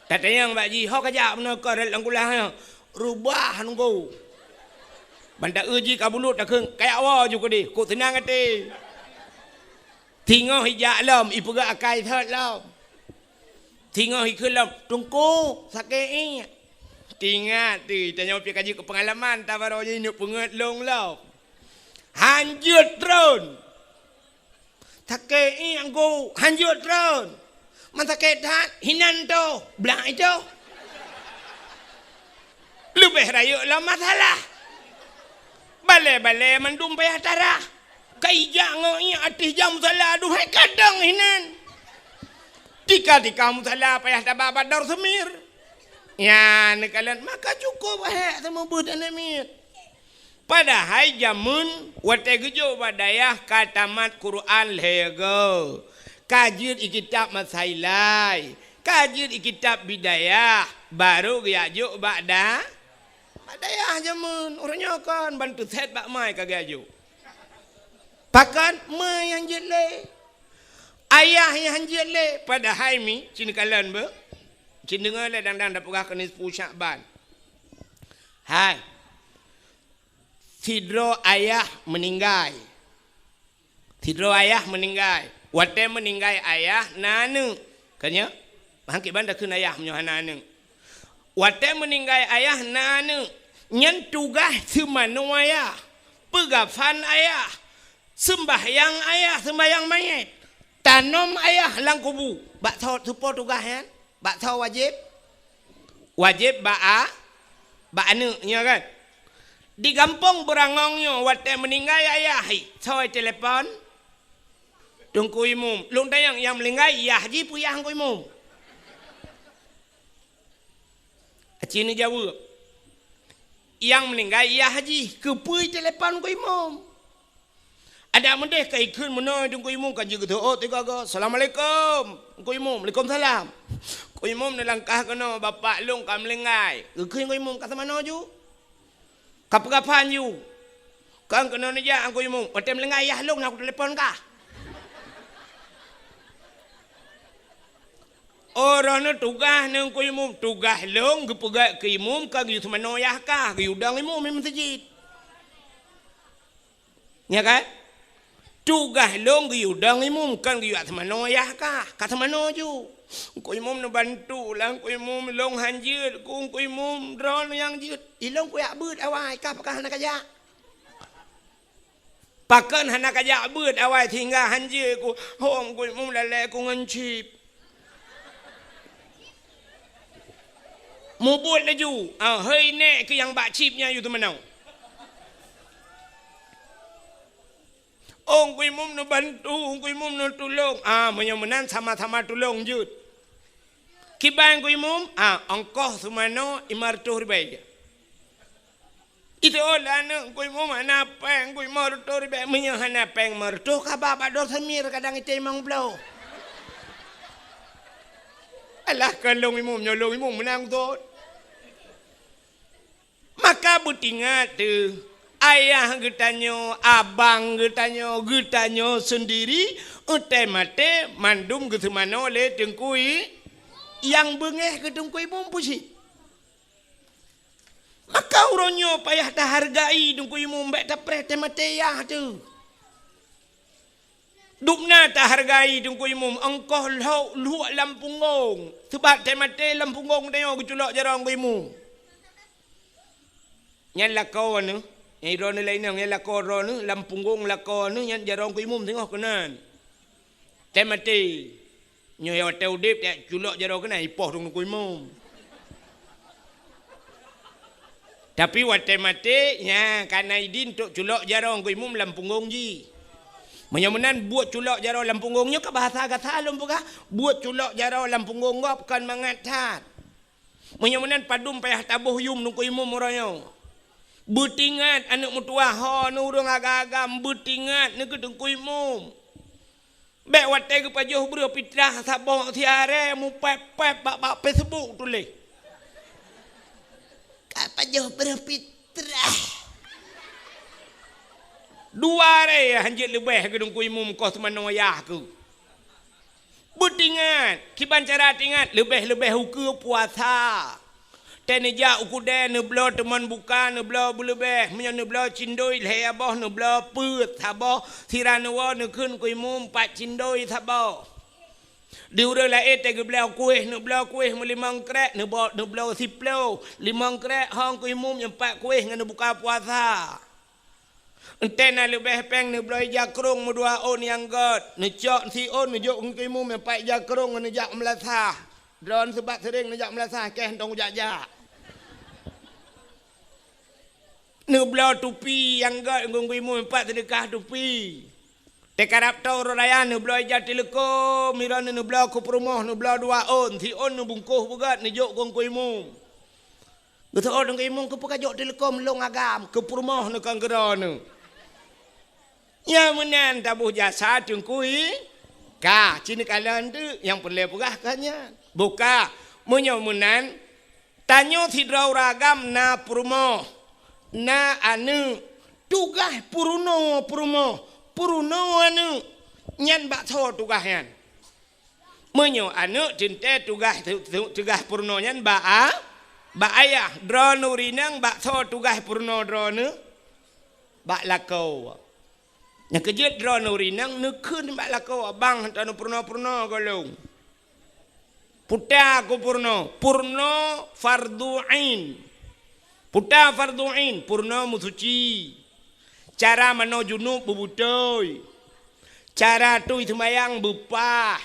Tatayang baji, hok aja mana ke red lang kulah. Rubah nunggu. Banda uji kabulut tak keng kayak awak juga deh. Kau tenang hati. Tinggal hijak lam, ibu gak akai thot lam. Tinggal hikul lam, tungku sakit. Tinggal tu, tanya pergi kaji ke pengalaman. Tak baru je nak pengat long lam. Hanjut drone. Take yang go hanjut drone. Man take dat hinan tu, belang itu. Lebih raya lah masalah. Bale-bale mendum payah tarah. Kaijak ngoi atis jam salah duhai kadang hinan. Tika-tika musala payah tabak badar semir. Ya nekalan maka cukup hak sama budan amit. Padahal jamun watai gejo badayah katamat Quran lego. Kajir kitab masailai. Kajir kitab bidayah. Baru gajuk bada. Badayah jamun. Orangnya kan bantu set bak mai kagajuk. Pakan mai yang jele. Ayah yang jele. Padahal mi. Cina kalan ber. Cina dengar le dan dapat kenis pusak ban. Hai. Tidro ayah meninggal. Tidro ayah meninggal. Wate meninggal ayah nanu. Kanya, bangkit banda kun ayah menyohan nanu. Wate meninggal ayah nana nyen tugas semano ayah, pegafan ayah, sembahyang ayah, sembahyang mayat, tanam ayah lang kubu. Bak tahu tupo tugas kan? Bak tahu wajib? Wajib ba anu nya kan? Di kampung berangongnya wate meninggal ayah, soi telepon. Tungku imum, lung tayang yang meninggal ayah ji puyah ku imum. Cina jawab, yang meninggal ia haji kepui telepon ku imam. Ada mendeh kai kun menoi dengan ku imam kan juga tu. Oh tiga go. Assalamualaikum. Ku imam, Waalaikumsalam. Ku imam nak langkah kena bapak long kam lengai. Ku imam kat mana ju? Kapan ju? Kan kena naja ku imam. Otem lengai ya long nak telefon kah? Orang ni tugas nang ku imum tugas long gepegat ke imum ka gitu manoyah kah ke udang imum memang masjid. Ya kan? Tugas long ke udang imum kan ke at manoyah kah kata mano ju. Ku imum nak bantu lah ku imum long hanjir ku imum dron yang jut. Ilong ku yak beut awai kah pakah nak kajak. Pakan hanak kajak beut awai tinggal hanjir ku hom ku imum lalai ku ngancip. Mubut laju. Hei nek ke yang bak chipnya you tu mana? Ong kui mum nu bantu, kui mum nu tolong. Menyemenan sama-sama tolong jut. Kibang kui mum, ongkoh tu mana 500 ribu. Itu olah nu kui mum ana peng kui 500 ribu. Menyehana peng 500 ka baba dor semir kadang itu emang blow. Alah kalau imum nyolong imum menang tu. Maka butingat tu ayah getanyo, abang getanyo sendiri utai mate mandum gitu mana oleh tengkui yang bengeh ke tengkui mumpusi. Maka uronyo payah dah hargai tengkui mumbek tapre temate ya tu. Dupna tak hargai tengkui mum engkau luak lampungong sebab temate lampungong tengok keculok jarang kui mum. Yang lakau ni, yang iron lain yang lakau ni, lampungong lakau ni yang jarang kui mum tengok kenan. Temate nyo yang teu dip tak culok jarang kena ipoh dong kui mum. Tapi wate mate nya kana idin tok culok jarang kui mum lampungong ji. Menyemenan buat culok jarang lampungongnya ke bahasa kata alum buka buat culok jarang lampungong ngop kan mangatat. Menyemenan padum payah tabuh yum nungku imum orangnya. Butingat anak mutua ho nu urang agak-agak butingat ni kedengku imum. Bek wate ke pajuh bro pitrah sabong tiare mu pep bak Facebook tulis. Ka pajuh bro pitrah. Dua re hanjit lebih kedengku imum kos manoyah ku. Butingat kiban cara tingat lebih hukum puasa. Teneja ukude ne blo teman buka ne blo bulebeh menya ne blo cindoi le aboh ne blo put sabo siranawa ne kun kui mum pat cindoi sabo diure la ete ge blo kuih ne blo kuih melimang krek ne blo siplo limang krek hong kui mum yang pat kuih ngan buka puasa entena lebih peng ne blo jakrung medua on yang god ne cok si on ne jok kui mum yang pat jakrung ne jak melasah drone sebab sering ne jak melasah keh tong jak Nublau tupi yang gak ngungui mu empat sedekah tupi. Tekarap tau raya nublau ija teleko miran nublau ku perumah nublau dua on si on nubungkuh bugat nejok ngungui mu. Gata on ngungui mu ku pakajok teleko melong agam ke perumah nu kanggeran. Ya menan tabuh jasa tungkui ka cini kalian tu yang perlu pegahkannya. Buka menyomunan tanyo sidrau ragam na perumah. Na anu tugas puruno anu nyan bak tho tugas yan menyo anu jente tugas puruno nyan ba ayah drone rinang bak tho tugas puruno drone bak lakau nya kejet drone rinang nekeun bak lakau abang tanu puruno golong Puta ku purno. Purno fardu ain. Puta fardu ain. Purno musuci. Cara mano junub bubutoi. Cara tu semayang bupah.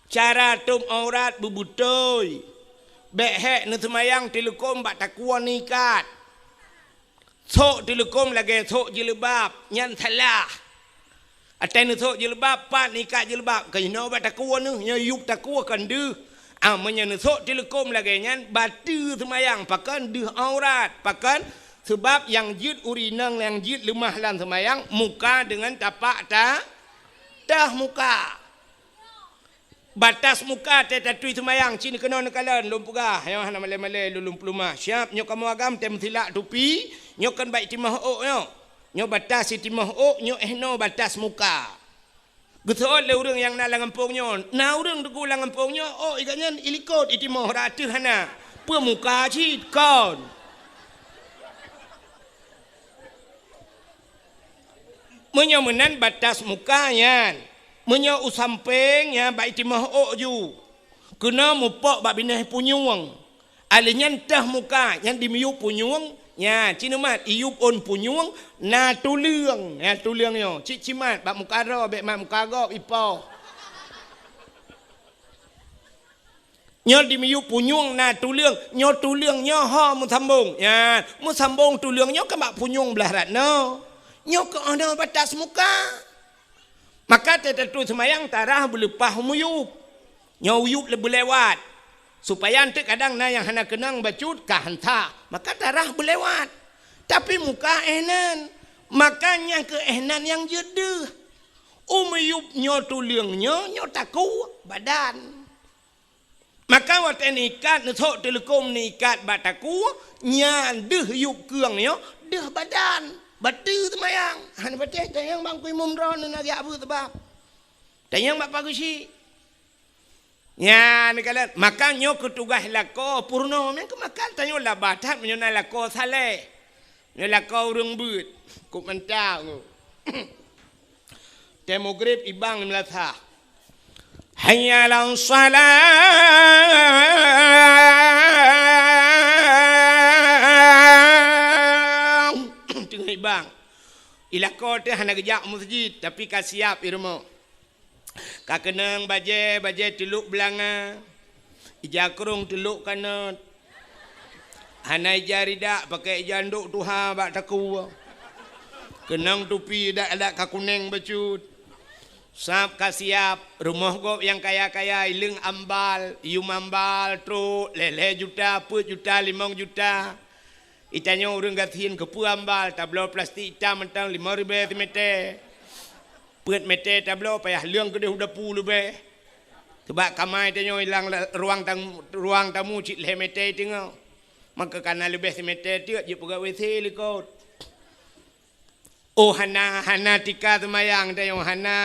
Cara tu aurat bubutoi. Behek nu semayang telekom bak takwa nikat. Sok telekom lagi sok jilbab. Nyan salah. Atai nu sok jilbab pat nikat jilbab. Kena bak takwa nu. Nya yuk takwa kan deh. Amanya nu sok telekom lagi nyan batu semayang. Pakan deh aurat. Pakan sebab yang jid urinang yang jid lemah lan semayang. Muka dengan tapak dah muka. Batas muka tetatu semayang. Cini kena nekalan. Lumpugah. Yang hana malai-malai lulum pelumah. Siap. Nyok kamu agam. Tem silak tupi. Nyok kan baik timah ok. Nyok batas si timah ok. Nyok ehno batas muka. Betul le orang yang nak langampungnya. Na orang tu langampungnya. Oh ikatnya ilikot. Itimah ratu hana. Pemuka cid kon. Menyomenan batas mukanya. Menyo usamping ya baik timah ok ju. Kena mupok bak binah punyung. Alinya entah muka yang dimiuk punyung. Ya, cina mat iup on punyung na tuliang. Ya tuliangnya. Cik cimat bak muka ro bek mat muka gop ipau. Nyo dimiuk punyung na tuliang. Nyo tuliang nyo ha mu sambung. Ya, mu sambung tuliang nyo kan bak punyung belah rat no. Nyo ke ada batas muka. Maka tetatu semayang tarah berlepah muyup. Nyuyup lebih lewat. Supaya nanti kadang na yang hana kenang bacut kah hanta. Maka tarah berlewat. Tapi muka ehnan. Makanya ke ehnan yang jedeh. Umuyup nyo tuliang nyo taku badan. Maka waktu nikat nesok telekom nikat bataku. Nyan deh yup keang nyo deh badan. Batu semayang. Hanya betul. Tayang bang kui mumron nak apa sebab. Tayang bapa kusi. Ya, ni kalian. Makanya ketugas lako purno. Mereka makan tayang lah batat. Menyona lako saleh. Menyona lako urung but. Kuk mentang. Demogrip ibang melata. Hayya lan salah. Bang, ilako teh hana gejak masjid tapi kasiap irmo. Kakenang baje teluk belanga. Ija kerung teluk kanat. Hana ija ridak pakai ija nduk tuha bak taku. Kenang tupi dak ada kakuneng bacut. Sap kasiap rumah gop yang kaya-kaya ileng ambal, ium ambal, truk, lele juta, 4 juta, 5 juta. Itanya orang gatiin ke ambal, tablo plastik hitam mentang 5,000 meter. Pet meter tablo payah leung ke dia udah 10 lebih. Sebab kamai tanya hilang ruang tamu cik leh meter tengok. Maka karena lebih meter tu je pegawai WC likot. Oh hana tika semayang tanya hana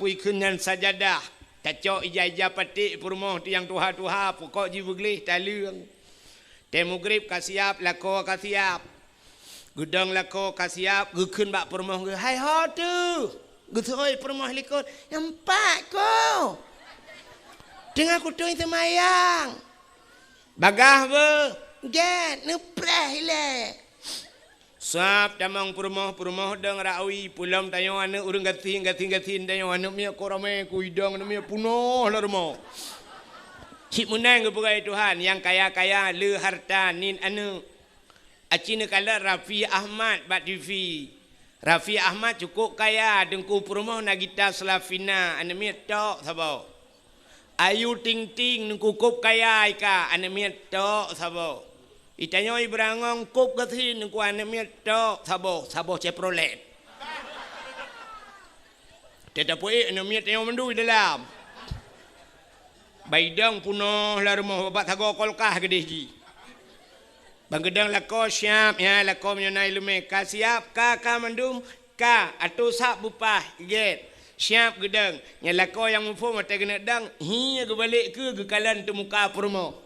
pui kunyan sajadah. Cacok ija patik purmoh tiang tuha pokok ji beglih talung. Demogrip kasiap lako kasiap. Gudang lako kasiap gukun bak permoh ge hai ho tu. Gutoi permoh likot empat ko. Dengar kutoi semayang. Bagah be get nepreh le. Sap damang permoh deng rawi pulam tayo ane urang gatin tayo ane mia korame kuidang ane mia punoh la remo. Cik menang kepada Tuhan yang kaya-kaya le harta nin anu. Acina kala Rafi Ahmad bat TV. Rafi Ahmad cukup kaya dengku perumahan Nagita Slavina anemi tok sabo. Ayu Ting Ting dengku kup kaya ika anemi tok sabo. Itanya Ibrangong kup gatin dengku anemi tok sabo Chevrolet. Tetapi anemi tanya mendu dalam. Baidang punoh lah rumah bapak thago kolkah gedeh ji. Bang gedang lako siap ya lako menyonai lume ka siap ka mandum ka atu sak bupah get. Siap gedang nya lako yang mufo mata kena dang hi ke balik ke kalan tu muka purmo.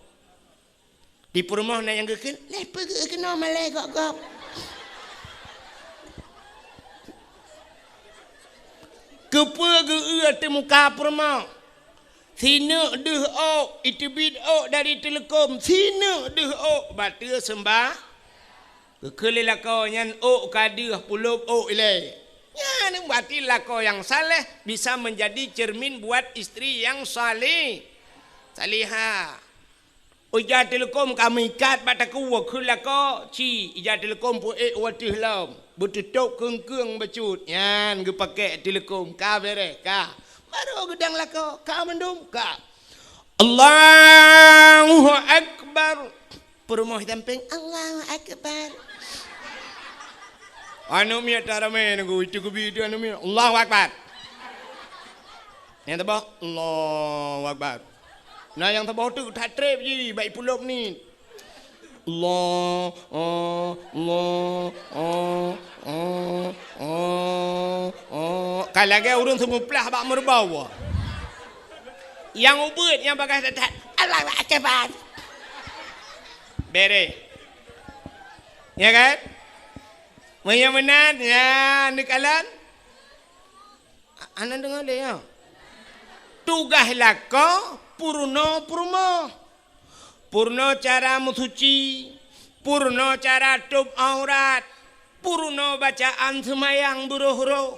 Di purmo na yang gekeun lepe ke kena malai gok. Kepe ge te muka purmo. Sina deh ok, itu bid ok dari Telekom. Sina deh ok, batu sembah. Kekelilah kau yang ok kadah puluh ok ilai. Ya, ni buatilah kau yang saleh bisa menjadi cermin buat istri yang saleh. Salihah. Ija Telekom kami ikat bataku wakulah kau. Ci, Ija Telekom pun watih lam. Bertutup keng-keng bacut. Yan, gue pakai Telekom. Ka bere, ka. Baru gedang lah kau mendung kau. Allahu Akbar. Perumah tamping Allahu Akbar. Anu miat tarame nunggu itu kubidu anu miat Allahu Akbar. Yang tabah Allahu Akbar. Nah yang tabah tu tak trip je baik puluk ni. Allah kalau lagi urun semua pelah bak merbau. Yang ubud yang bagai tak Allahu Akbar. Bere. Ya kan? Maya menat ya nikalan. Anak dengar le ya. Tugaslah kau purno purmo. Purno cara mensuci, purno cara tutup aurat, purno bacaan semayang buruh-buruh.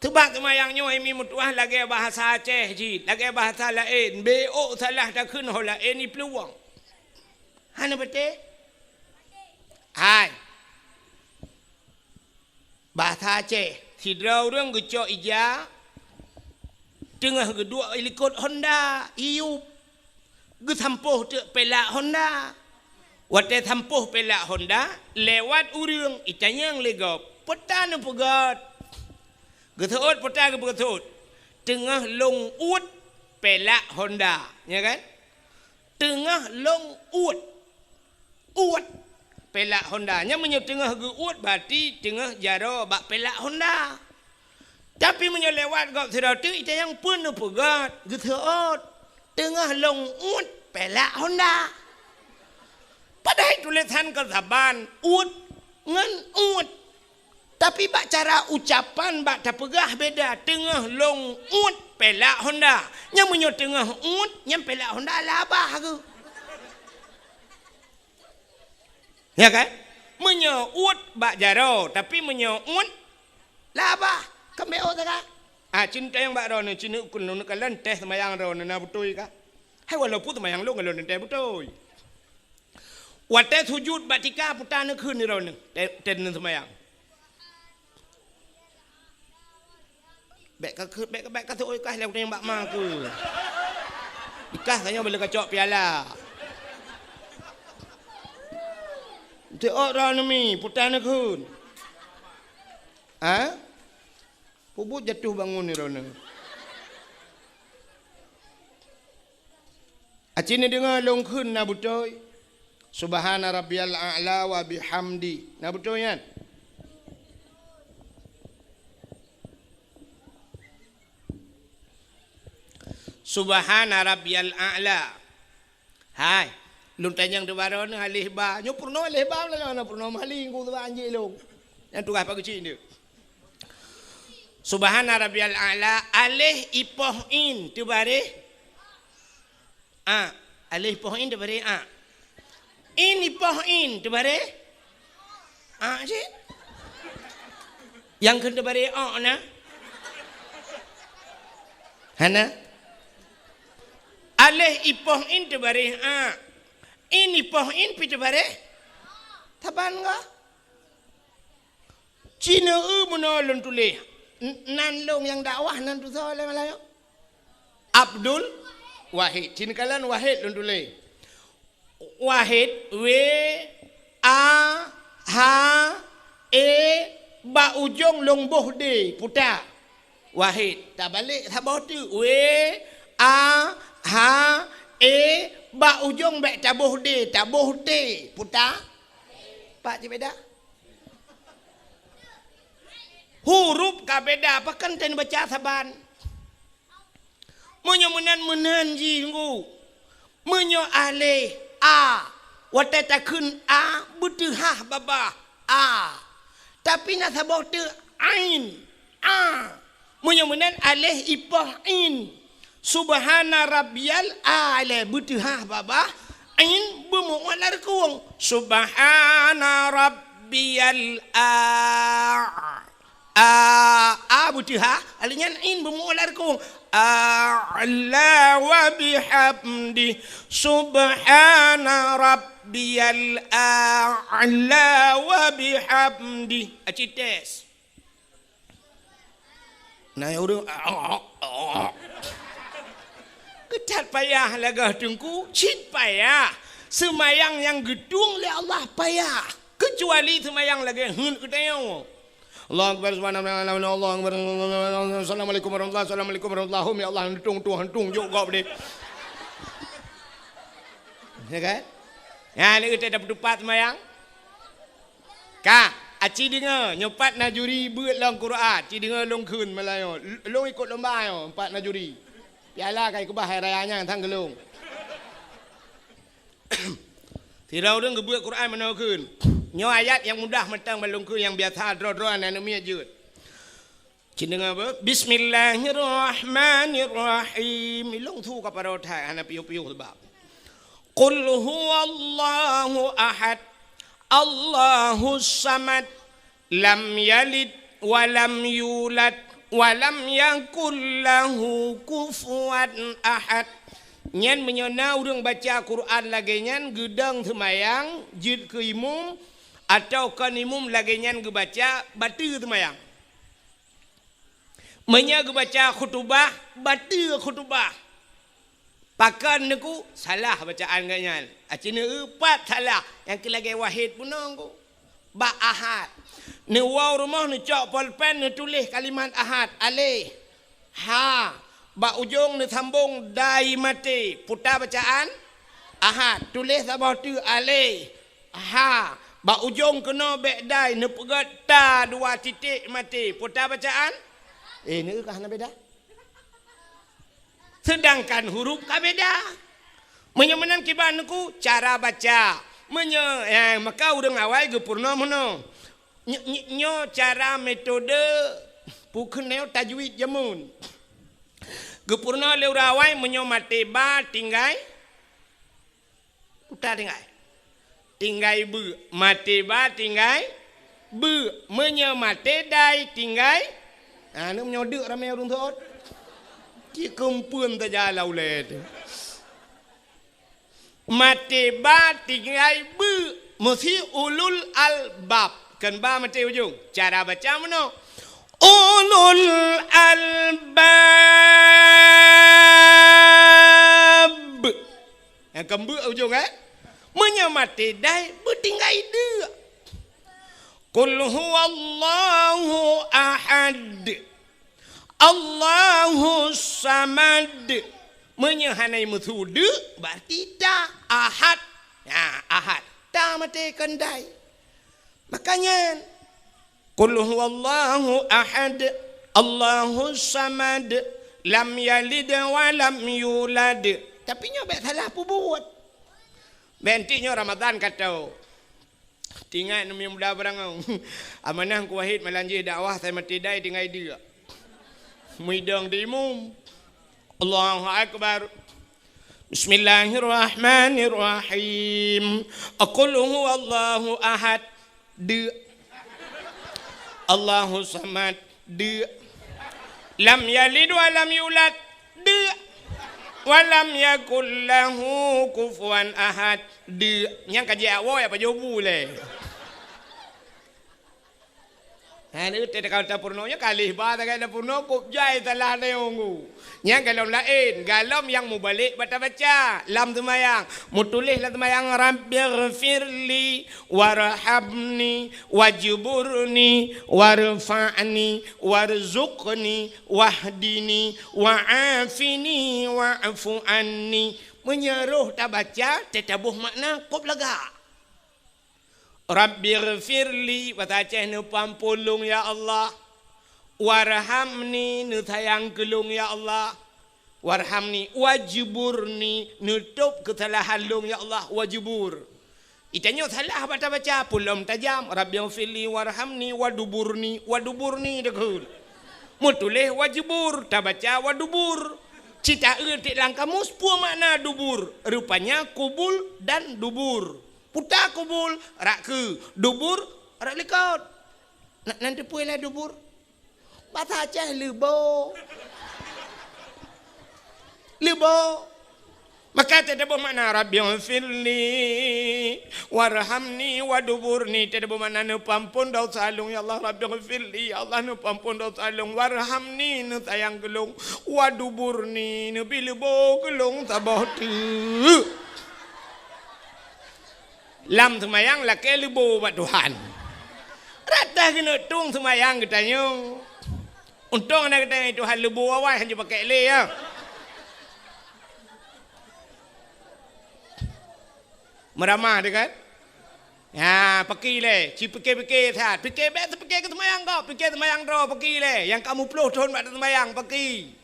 Tebak semayang nyo imi mutuah lagi bahasa Aceh ji, lagi bahasa lain. BO salah tak kun hola ini peluang. Hana betul? Hai. Bahasa Aceh, sidra orang gecok ija. Tengah kedua ikut Honda, iup. Gue tampuh tu pelak Honda. Waktu tampuh pelak Honda, lewat urang, itanya yang legap. Petan pegat. Getut, petan getut. Tengah long ut pelak Honda. Ya kan? Tengah long ut. Ut pelak Honda. Nya menyo tengah ge ut berarti tengah jaro bak pelak Honda. Tapi menyo lewat gap sedar tu, itanya yang pun pegat. Getut. Tengah long ut pelak Honda. Padahal tulisan kesaban ut ngan ut. Tapi bak cara ucapan bak tak pegah beda. Tengah long ut pelak Honda. Yang menyo tengah ut yang pelak Honda labah ke. Ya kan? Menyo ut bak jaro tapi menyo ut labah. Kembeo tak kan? Cinta yang bak ron cina ukun nun kalan teh semayang ron na betul ka. Hai walaupun semayang lu ngalon teh betul. Wate sujud batika putan keun ni ron ten semayang. Bek ka tu oi kah lek yang bak ma ke. Ikah kanya boleh kacok piala. Te ron mi putan keun. Ha? Pubut jatuh bangun ni Rona. Acini dengar long khun na butoy. Subhana rabbiyal a'la wa bihamdi. Na butoy yan. Subhana rabbiyal a'la. Hai, lung tanyang tu baron alih ba. Nyo purno alih ba la purno maling ku tu anjing long. Yang tugas pagi cini. Subhana rabbiyal a'la alih ipohin tu bare alih ipohin tu bare ini ipohin tu bare je yang kena bare na hana alih ipohin tu bare ini ipohin pi tu bare taban ga Cina menolong tulis nan long yang dakwah nan tu soal Melayu. Abdul Wahid. Cina kalan Wahid lon tule. Wahid W A H E ba ujung long boh de puta. Wahid. Tak balik tak bawah tu W A H E ba ujung bek tabuh de tabuh te puta. Pak je beda. Huruf ka beda apa kan ten baca saban. Menyo menan ji nggu. Menyo alih a. Wate takun a butuh ha baba a. Tapi nak sabah tu ain a. Menyo menan alih ipah in. Subhana rabbiyal a'la butuhah baba ain bermualar kuang subhana rabbiyal butuhah alinya ain bermualar kuang a'la wa bihamdi subhana rabbiyal a'la wa bihamdi acites nah udah ketat payah lagah tungku cit payah semayang yang gedung le Allah payah kecuali semayang lagi hun ketayang Allah akbar subhanallah Allah akbar assalamualaikum warahmatullahi assalamualaikum warahmatullahi ya Allah hentung juga boleh ya kan ya ni kita dapat tupat semayang ka aci dengar nyopat najuri buat dalam Quran aci dengar long kun Melayu long ikut lomba yo empat najuri piala kai kubah hari rayanya thang gelung tirau deng gebuat Quran mana kun nyo ayat yang mudah mentang balung kun yang biasa dro-dro anami ajut cindengar apa bismillahirrahmanirrahim ilung thu ka parothai ana piu-piu sebab qul huwallahu ahad Allahus samad lam yalid wa lam yulad walam yakul lahu kufuwan ahad nyen menyona urang baca Quran lagi nyen gedang semayang jid ke imum atau kan imum lagi nyen ge baca batu semayang menya ge baca khutbah batu khutbah pakan niku salah bacaan ganyan acina empat salah yang lagi wahid punang ku ba ahad ni waw rumah ni cok pulpen ni tulis kalimat ahad alih ha ba ujung ni sambung dai mati putar bacaan ahad tulis sabah tu alih ha ba ujung kena bek dai ni pegat ta dua titik mati putar bacaan ni kah na beda sedangkan huruf ka beda menyamanan kiban ku cara baca maka urang awal ge purna mono nyo cara metode bukan neo tajwid jamun gepurna le urawai menyo mateba tinggai putar tinggai bu mateba tinggai bu menyo matedai tinggai nu menyo deuk ramai urang thot ki kempuan ta jalau le mateba tinggai bu mesti ulul albab kan ba mati ujung cara baca mana ulul albab yang kembu ujung menyamati dai bertinggai dia qul huwallahu ahad Allahus samad menyahanai musudu berarti dah ahad ahad dah mati kendai makanya qul huwallahu ahad Allahus samad lam yalid wa lam yulad tapi nyo bet salah pu buat bentinyo Ramadan kata tinggal nami muda barang amanah ku wahid melanjih dakwah saya mati dai tinggal dia muidang di imum Allahu akbar Bismillahirrahmanirrahim qul huwallahu ahad de Allahu samad de lam yalid wa lam yulad de wa lam yakul lahu kufuwan ahad de nyang kaji awo ya pajobu le ni te kau ta purnonya kali ba ta kala purno kup jai salah neongu nyang kalau lain galam yang mubalik baca lam semayang mutulis lam semayang rabbighfirli warhamni wajburni warfa'ni warzuqni wahdini wa'afini wa'fu anni menyeruh tak baca tetabuh makna kup lega Rabbighfirli wataceh nu pampulung ya Allah warhamni nu sayang kelung ya Allah warhamni wajburni nutup kesalahan lung ya Allah wajbur itanya salah baca pulum tajam Rabbighfirli warhamni waduburni dekul mutulih wajbur tak baca wadubur Cita erti lang kamus pua makna dubur. Rupanya kubul dan dubur. Putar kubul rak ke, dubur rak lekot. Nanti puilah dubur. Bahasa Aceh lebo. Lebo. Maka tidak bermakna Rabbi ghfirli warhamni waduburni, tidak bermakna nu pampun dosa alung ya Allah. Rabbi ghfirli ya Allah nu pampun dosa alung, warhamni nu sayang gelung, waduburni nu bilbo gelung tabah tu. Lam semayang lah ke libo buat Tuhan. Rata kena tung semayang katanya. Untung nak kata Tuhan libo awal hanya pakai le ya. Meramah dia kan? Ya, pergi le. Fikir-fikir saat. Fikir baik fikir ke semayang kau. Fikir semayang roh pergi le. Yang kamu 10 tahun buat semayang pergi.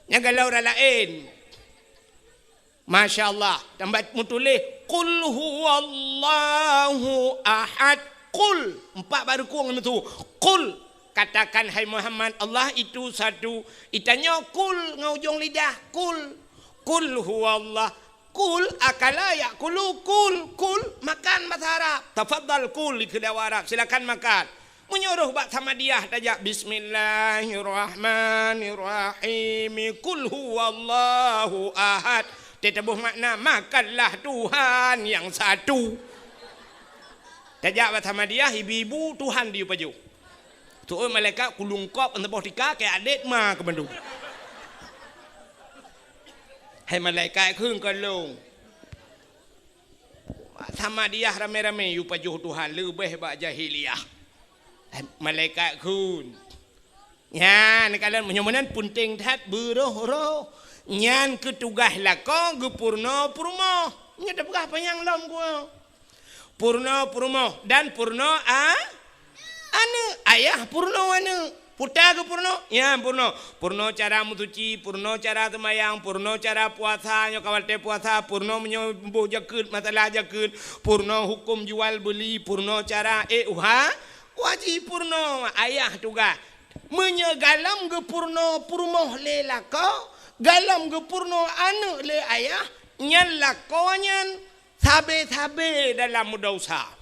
Yang galau dah lain. Masya Allah. Tambah mutulis. Qul huwallahu ahad. Qul. 4 baru kurang itu. Qul. Katakan hai Muhammad, Allah itu satu. Itanya qul ngaujung lidah. Qul. Qul huwallah. Kul akala yakulu kul makan bahasa Arab. Tafadhal kul di kedai Arab, silakan makan. Menyuruh bak sama dia tajak bismillahirrahmanirrahim. Kul huwallahu ahad. Tetabuh makna makanlah Tuhan yang satu. Tajak bak sama dia ibu-ibu Tuhan dia paju. Tu malaikat kulungkop antara tika ke adik ma ke bandu. Hai malaikat khương kan long. Sama dia rame-rame yu pajuh Tuhan lebih bak jahiliyah. Hai malaikat khương. Ya, ni kalian menyomanan punting that beroh-roh. Nyan ketugas lako gepurno purmo. Nya dah berah panjang lom gua. Purno purmo dan purno anu ayah purno anu. Putar ke purno? Ya purno. Purno cara mutuci, purno cara semayang, purno cara puasa, nyokawal te puasa, purno menyembuh jakut, masalah jakut, purno hukum jual beli, purno cara wajib purno ayah tugas. Menyegalam ke purno purmoh le lako, galam ke purno anu le ayah, nyan lako nyan sabe-sabe dalam dosa.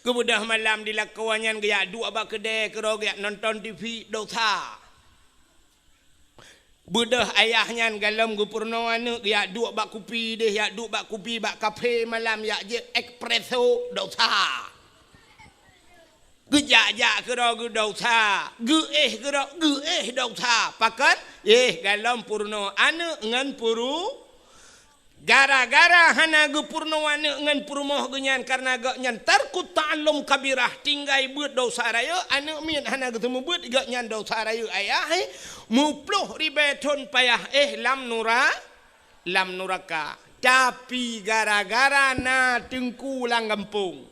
Kemudian malam dilakuannya gaya dua abang kedai kero gaya nonton TV dosa. Budah ayahnya galam gupurno anu gaya dua bak kopi deh ya dua bak kopi bak kafe malam ya je espresso dosa. Gejak kero ge dosa. Kero dosa. Pakat galam purno anu ngan puru. Gara-gara hana ge purno anu ngan purmoh genyan karena ge nyan tarku ta'allum kabirah tinggai beut dosa raya anu mian hana ge temu beut ge nyan dosa raya ayah mupluh ribeton payah lam nuraka tapi gara-gara na tengku lang kampung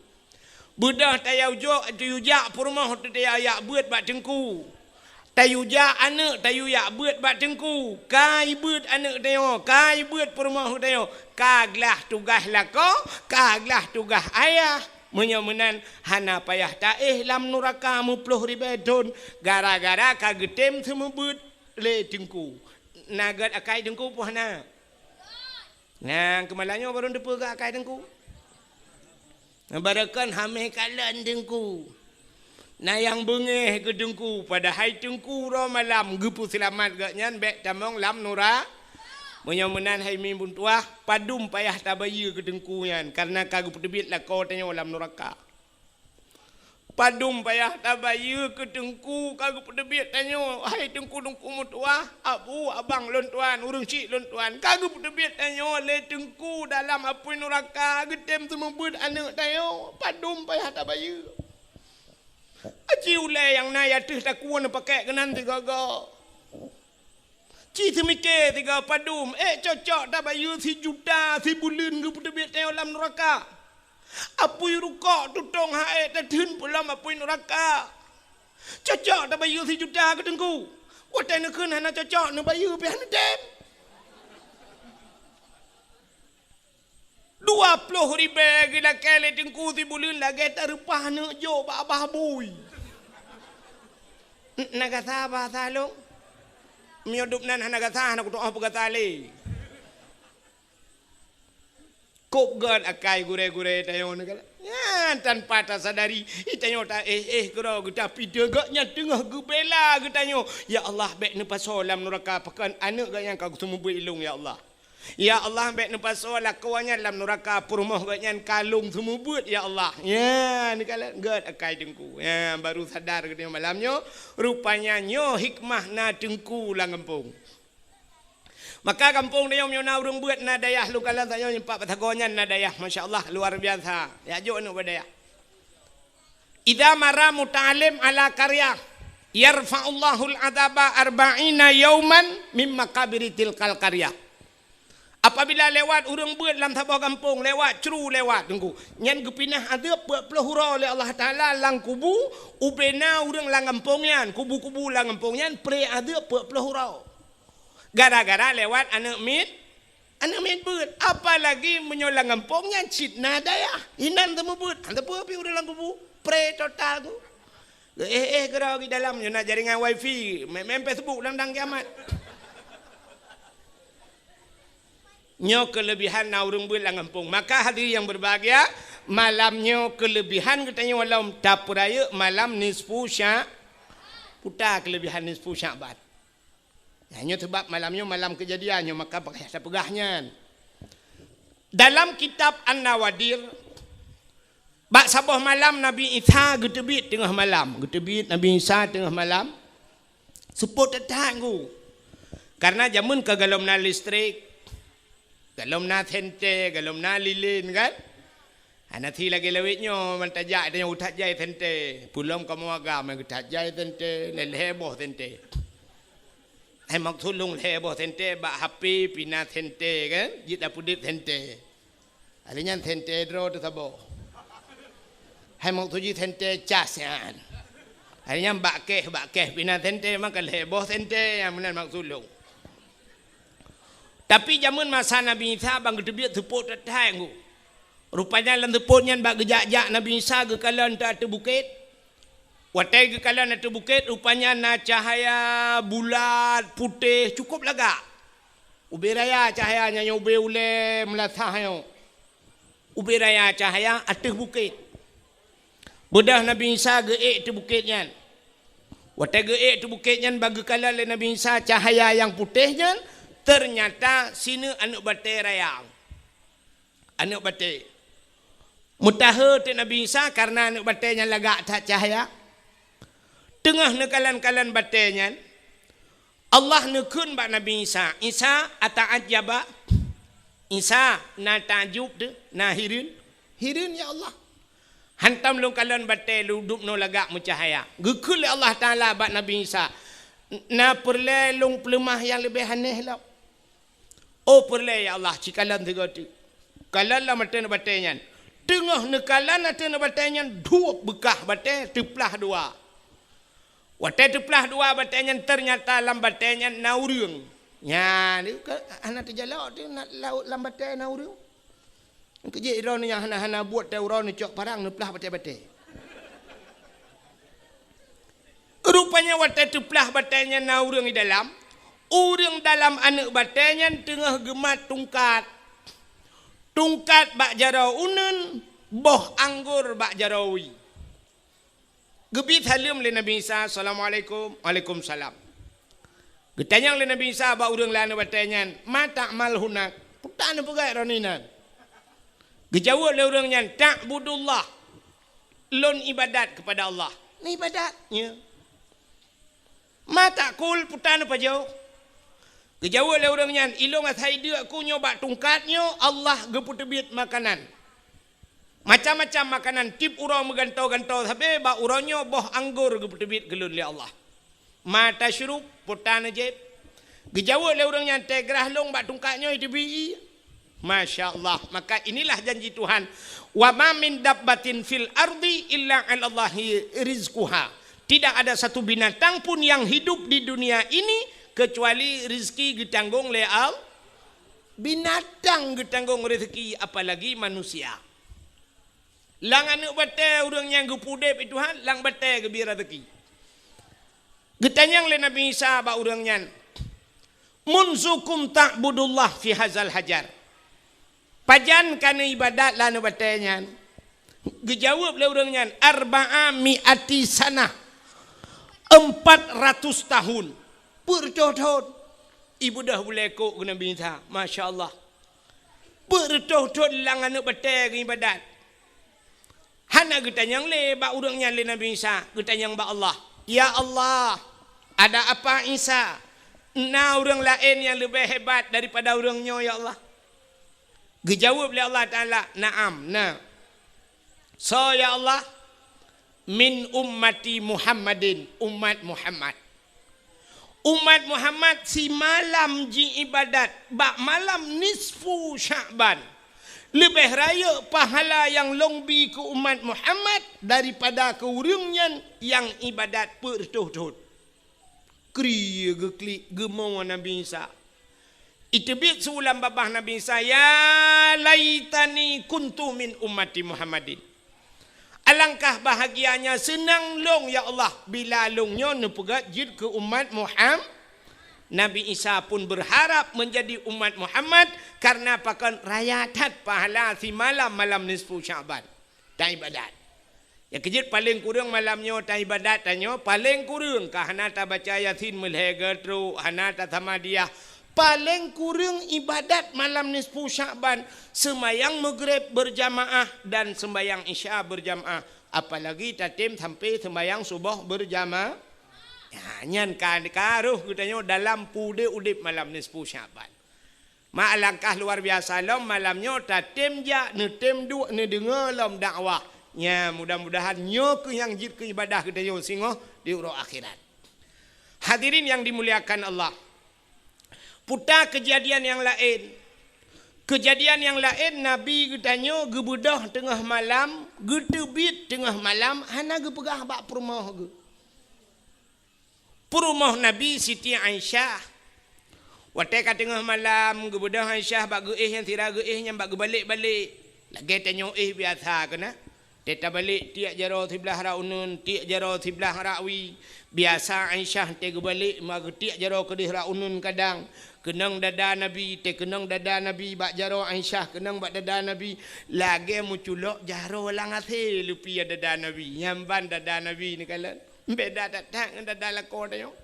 budah tayau jo tayujak purmoh tayau beut bak tengku tayuja anak tayu ya beut bak tengku kai beut anak tayo kai beut perumah tayo kaglah tugas lako kaglah tugas ayah menyomenan hana payah ta lam nuraka mupluh ribedon gara-gara kagetem semua beut le tengku nagat akai tengku puhna nah kemalanya baru depa gak akai tengku barakan hameh kalan tengku. Nah yang bengeh ke tengku pada hai tengku ro malam gepu selamat gak nyan bek tamong lam nura menyomenan hai mimbun tuah padum payah tabaya ke tengku nyan karena kagu pedebit lah kau tanya lam nuraka padum payah tabaya ke tengku kagu pedebit tanya hai tengku mutuah abu abang lon tuan urang cik lon tuan kagu pedebit tanya le tengku dalam apui nuraka getem semua beut anak tanya padum payah tabaya. Aci ulai yang naya tuh tak kuat pakai kenan tiga go. Ci semikir tiga padum. Cocok tak bayu si juta si bulan ke pedebit teo lam neraka. Apui rukok tutong hae tertun pulam apui neraka. Cocok tak bayu si juta ke tengku. Watai nak kena nak cocok nak bayu pian dem. 20,000 gila kele tengku si bulan lagi tak rupah nak jo abah bui. Nak kata apa salong? miodupnan hana gatah hana kutu apa gatali. Kok gan akai gure-gure tayo negala. Ya tanpa tak sadari itanyo ta gero kita pide gaknya tengah gebela getanyo. Ya Allah baik ne pasolam neraka pakan anak gak yang kau semua ilung ya Allah. Ya Allah baik ne pasola kawanya dalam neraka purmoh gaknya kalung semua buat ya Allah. Ya ni kala gad akai dengku. Ya baru sadar getanyo malamnya rupanya nyo hikmah na dengku lang kampung. Maka kampung dia menyona urang buat na dayah lu kala tanya nyempak patagonyan na dayah masya-Allah luar biasa. Ya jo nu badaya. Idza mara muta'alim ala qarya yarfa'ullahu al-adaba 40 yauman mimma kabiri tilkal qarya. Apabila lewat urang buat dalam tabah kampung lewat ceru lewat tunggu. Nyan gepinah ada pelahura oleh Allah Taala lang kubu ubena urang lang kampung yan kubu-kubu lang kampung yan pre ada pelahura. Gara-gara lewat anak mit buat. Apalagi menyolang kampungnya citna daya. Inan temu buat. Anda pun api udah lang kubu. Pre total tu. Gerau di dalam. Nak jaringan wifi. Main Facebook lang kiamat. Nyo kelebihan na urang buat lang kampung. Maka hadirin yang berbahagia. Malamnya kelebihan katanya walau tapuraya malam nisfu syak. Putar kelebihan nisfu syakbat. Hanya sebab malamnya malam kejadiannya maka pakai hasa pegahnya. Dalam kitab An-Nawadir bak sabah malam Nabi Isa getebit tengah malam. Getebit Nabi Isa tengah malam. Seput tetanggu. Karena jamun ke galom na listrik, galom na tente, galom na lilin kan. Nanti lagi lewitnya mentajak dia utat jai tente. Pulang kamu agama utat jai tente, leleboh tente. Hai maksud lung heboh tente bak HP pina tente kan jita pudip tente alinya tente dro tu sabo hai maksud ji tente cas kan alinya bak keh pina tente maka heboh tente yang benar maksud lung tapi zaman masa Nabi Isa bang gedebit tepuk tetanggu rupanya lan tepuknya bak gejak-jak Nabi Isa ke kalan tak ada bukit. Watai ke kalan ada bukit rupanya na cahaya bulat putih cukup lega. Ubi raya cahayanya yang ubi ule melatah yang. Ubi raya cahaya atas bukit. Bedah Nabi Isa geek tu bukitnya. Watai geek tu bukitnya bagi kalan Nabi Isa cahaya yang putihnya ternyata sini anak batai raya. Anak batai. Mutaha tu Nabi Isa karena anak batainya lega tak cahaya. Tengah nekalan-kalan batenya Allah nekun bak Nabi Isa. Isa ata'ajaba. Isa na ta'jub tu, na hirin. Hirin ya Allah. Hantam lu kalan batai lu duduk no lagak mucahaya. Gekul Allah Ta'ala bak Nabi Isa. Na perle lung pelemah yang lebih aneh lah. Oh perle ya Allah cikalan tiga tu. Kalan lah mata na batenya. Tengah nekalan mata na batenya dua bekah batai teplah dua. Watai teplah dua batenya ternyata lam batenya naurung. Ya, ni anak terjalak tu nak laut lam batai naurung. Kerja iron yang hana-hana buat tauran ni cok parang neplah batai-batai. Rupanya watai teplah batenya naurung di dalam. Urang dalam anak batenya tengah gemat tungkat. Tungkat bak jarau unun, boh anggur bak jarawi. Gebit halim le Nabi Isa assalamualaikum waalaikumsalam. Getanyang le Nabi Isa ba urang lana batanya mata mal hunak putan pegai roninan. Gejawab le urangnya ta'budullah lon ibadat kepada Allah. Ni ibadatnya. Mata kul putan apa jauh. Gejawab le urangnya ilong athai dia ku nyoba tungkatnya Allah geputebit makanan. Macam-macam makanan tip urang megantau-gantau tapi ba urangnya boh anggur geputebit gelun li Allah. Mata syurub putan ajaib. Gejawab le urangnya tegrah long ba tungkatnya dibi. Masya-Allah. Maka inilah janji Tuhan. Wa ma min dabbatin fil ardi illa 'ala Allahi rizquha. Tidak ada satu binatang pun yang hidup di dunia ini kecuali rezeki ditanggung oleh Allah. Binatang ditanggung rezeki apalagi manusia. Lang anak batai orang yang gepudep itu han lang batai gebira rezeki. Getanyang le Nabi Isa ba urangnya. munzukum ta'budullah fi hazal hajar. Pajan kana ibadat lah nu batanyan. Gejawab le urang nyan arba'a mi'ati sanah. 400 tahun. Bertahun-tahun. Ibu dah boleh kok kena Nabi Isa. Masya Allah. Bertahun-tahun lang anak batai ke ibadat. Hana getanyang le ba urang nyan le Nabi Isa. Getanyang ba Allah. Ya Allah. Ada apa Isa? Na orang lain yang lebih hebat daripada orangnya ya Allah. Gejawab oleh Allah Ta'ala. Naam. Nah. So ya Allah. Min ummati Muhammadin. Umat Muhammad. Umat Muhammad si malam ji ibadat. Bak malam nisfu Sya'ban. Lebih raya pahala yang longbi ke umat Muhammad daripada ke orangnya yang ibadat bertuh-tuh. Kriya geklik gemau Nabi Isa. Itu biar sulam babah Nabi Isa. Ya laitani kuntu min ummati Muhammadin. Alangkah bahagianya senang long ya Allah. Bila longnya nepegat jid ke umat Muhammad. Nabi Isa pun berharap menjadi umat Muhammad. Karena pakan rayatat pahala si malam nisfu Sya'ban. Dan ibadat. Ya kejut paling kurang malamnya ta ibadat tanya paling kurang kahana ta baca Yasin melhega tru hana ta Samadiyah paling kurang ibadat malam nisfu Sya'ban sembayang maghrib berjamaah dan sembayang isya berjamaah apalagi tatim sampai sembayang subuh berjamaah ya nyan kan karuh katanya dalam pude udip malam nisfu Sya'ban ma alangkah luar biasa lom malamnya tatim ja netem du ne dengar lom dakwah. Ya mudah-mudahan nyok yang jid ke ibadah kita yo singo di urang akhirat. Hadirin yang dimuliakan Allah. Putar kejadian yang lain. Kejadian yang lain Nabi getanyo gebedah tengah malam, getebit tengah malam hana gepegah bak perumah ge. Perumah Nabi Siti Aisyah. Watai ka tengah malam gebedah Aisyah bak geih yang tira geih yang bak gebalik-balik. Lagi tanyo biasa kena. Teta balik tiak jaro sebelah raunun, tiak jaro sebelah rawi. Biasa Aisyah tega balik mag tiak jaro kedih raunun kadang. Kenang dada Nabi, te kenang dada Nabi bak jaro Aisyah, kenang bak dada Nabi. Lagi muculok jaro lang ase lupi dada Nabi. Nyamban dada Nabi ni kalian. Beda datang dengan dada lako tayo.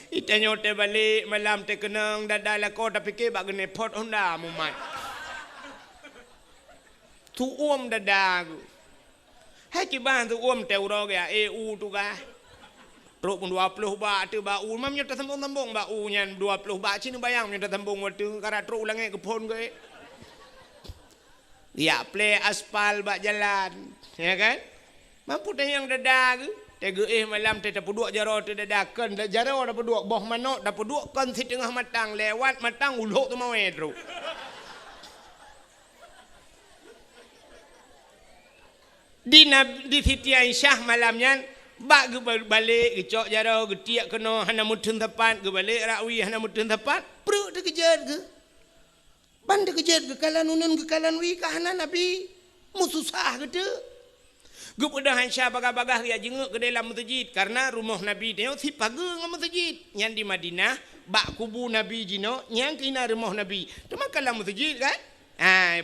Itanyo te balik malam te kenang dada lako tapi ke bak gene pot Honda mumat. Tu dada aku. Hai kiban tu te uro ga EU tu ga. Truk 20 ba tu ba u mam nyota sambung-sambung ba u nyan 20 ba cini bayang nyota sambung waktu kara truk ulange ke pon ge. Ya play aspal ba jalan, ya kan? Mampu tanya yang dada aku. Tega malam te tapuduk jaro te dadakan jaro tapuduk boh manok tapuduk kan si tengah matang lewat matang uluk tu mau truk. Di Siti Aisyah malamnya bak balik gecok jaro getiak kena hana mutun tepat balik rawi hana mutun tepat perut dia kejar ke ban dia kejar ke kalan unun ke kalan wi ka hana Nabi mususah gitu gepedah Aisyah bagah-bagah dia jenguk ke dalam masjid karena rumah Nabi dia si pagang masjid yang di Madinah bak kubu Nabi jino yang kena rumah Nabi tu kalam masjid kan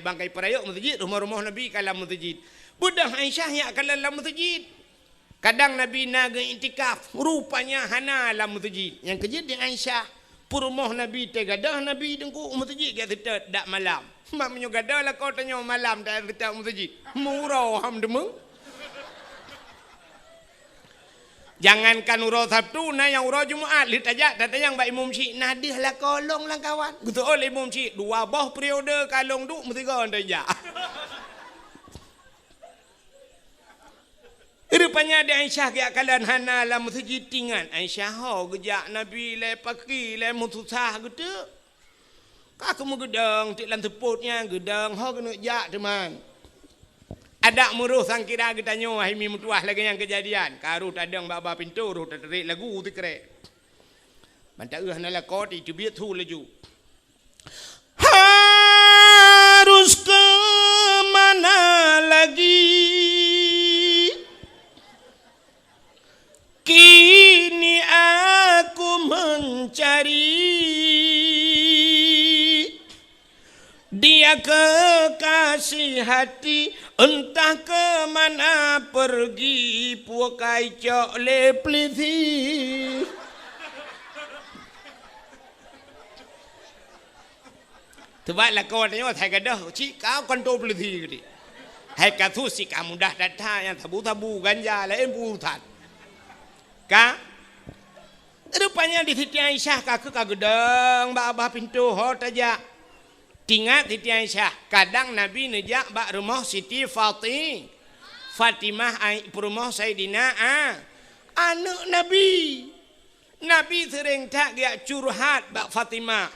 bangkai perayok masjid rumah-rumah Nabi kalam masjid. Budak Aisyah yang akan dalam masjid. Kadang Nabi naga intikaf. Rupanya hana dalam masjid. Yang kerja di Aisyah. Purumah Nabi tegadah Nabi dengku masjid. Dia tetap dak malam. Mak menyugadah lah kau tanya malam. Tak tetap masjid. Murau hamdemu. Jangankan urau Sabtu. Nah yang urau Jumaat. Lihat aja. Tata yang Mbak Imam Syik. Nadih lah kolong lah kawan. Betul oleh Imam Syik. 2 boh periode kalong tu. Mesti kau aja. Rupanya ada Aisyah ke akalan hana lah masjid tingan. Aisyah ho gejak Nabi le paki le mutusah gitu. Kak kamu gedang tik lan teputnya gedang ho kena jak teman. Ada muruh sang kira kita nyo himi mutuah lagi yang kejadian. Karu tadang baba pintu ruh terik lagu tu kere. Mantak hana la kot itu biat tu laju. Harus ke mana lagi? Kini aku Ya kekasih hati, entah ke mana pergi, puakai cok le pliti. Tebaklah kau tanya Thai kadah, cik kau kontrol pliti ke? Hai katu si kamu dah datang yang tabu-tabu ganja lain burutan. Ka? Rupanya di Siti Aisyah kakek kagedeng bah pintu hot aja. Tingat Siti Aisyah, kadang Nabi nejak bak rumah Siti Fatimah rumah Sayyidina anak Nabi. Nabi sering tak dia curhat bak Fatimah.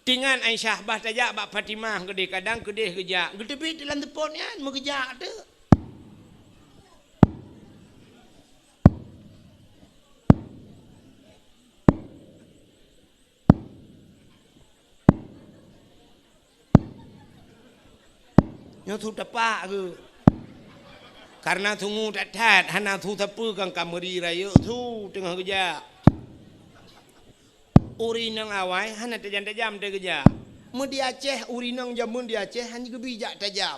Tingat Aisyah bah tajak bak Fatimah gede kadang kedeh kejak. Gede bit dalam tepon kan mau kejak tu. Nyo thu tepak ke. Karena tunggu tat hana thu tepu kang kameri raya thu tengah kerja. Urinang awai hana tajam-tajam de kerja. Mu di Aceh urinang jamun di Aceh hanya gebijak tajam.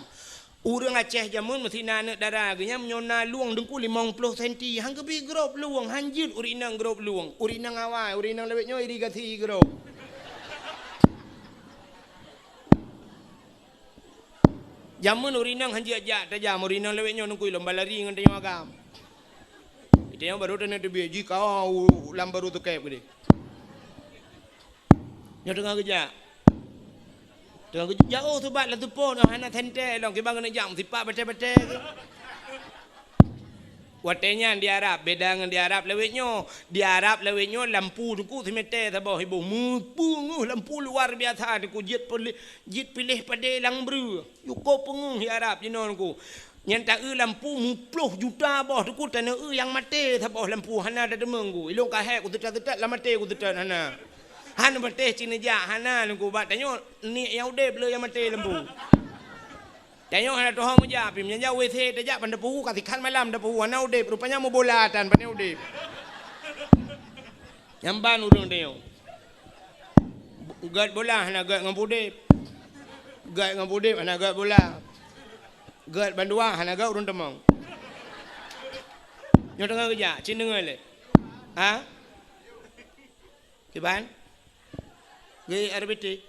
Urang Aceh jamun mesti nanak darah genya menyona luang dengku 50 cm hang gebi grop luang hanjir urinang grop luang. Urinang awai urinang lewetnyo irigasi grop. Jamun urinang hanji aja tajam urinang lewetnya nungkui lomba lari dengan tanya agam. Itu yang baru tanya tu biji kau lambaru tu kayak gede. Nyo tengah kerja. Tengah kerja jauh tu bat lah tu pun hana tente long kibang kena jam tipak bete-bete. Watenya di Arab beda dengan di Arab lewetnya. Di Arab lewetnya lampu tu semete tabah ibu mupu lampu luar biasa ku jit pilih pada lang bru. Yuko pengung di Arab jinon ku. Nyanta lampu 10 juta bah tu tanah yang mati tabah lampu hana ada demeng ku. Ilong kahek ku tetat la mati ku tetat hana. Hana mati Cina ja hana ku bat tanyo ni yang udep le yang mati lampu. Tengok ada Tuhan muja, pi menjauh WC tajak pada puhu katikan malam dah puhu ana udip rupanya mau bolatan pada udip. Nyamban urang tengok. Gat bola ana gat dengan udip. Gat dengan udip ana gat bola. Gat bandua ana gat urang temang. Nyo tengah kerja, cin dengar le. Ha? Kiban? Ge RBT.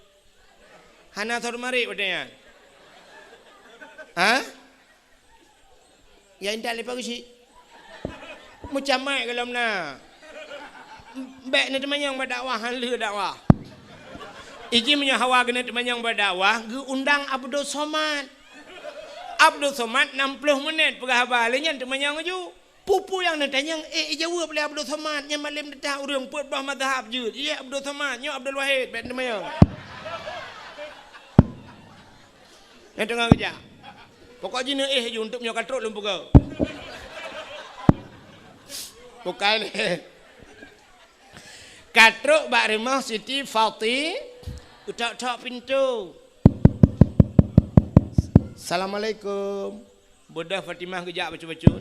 Hana thor mari padanya. Ha? Ya indah lepas kusi. Macam mai kalau na. Baik ni teman yang berdakwah halu dakwah. Iji punya hawa kena teman yang berdakwah, ge undang Abdul Somad. Abdul Somad 60 minit pegah balenya teman yang aju. Pupu yang nak tanya jawab boleh Abdul Somad yang malam datang urang puat bah mazhab je. Ya Abdul Somad, nyo Abdul Wahid baik teman yang. Yang tengah kerja. Pokoknya je untuk punya katrok lumpuh kau. Bukan katrok bak rumah Siti Fatimah. Utak-utak pintu. Assalamualaikum. Bodah Fatimah kejap bacun-bacun.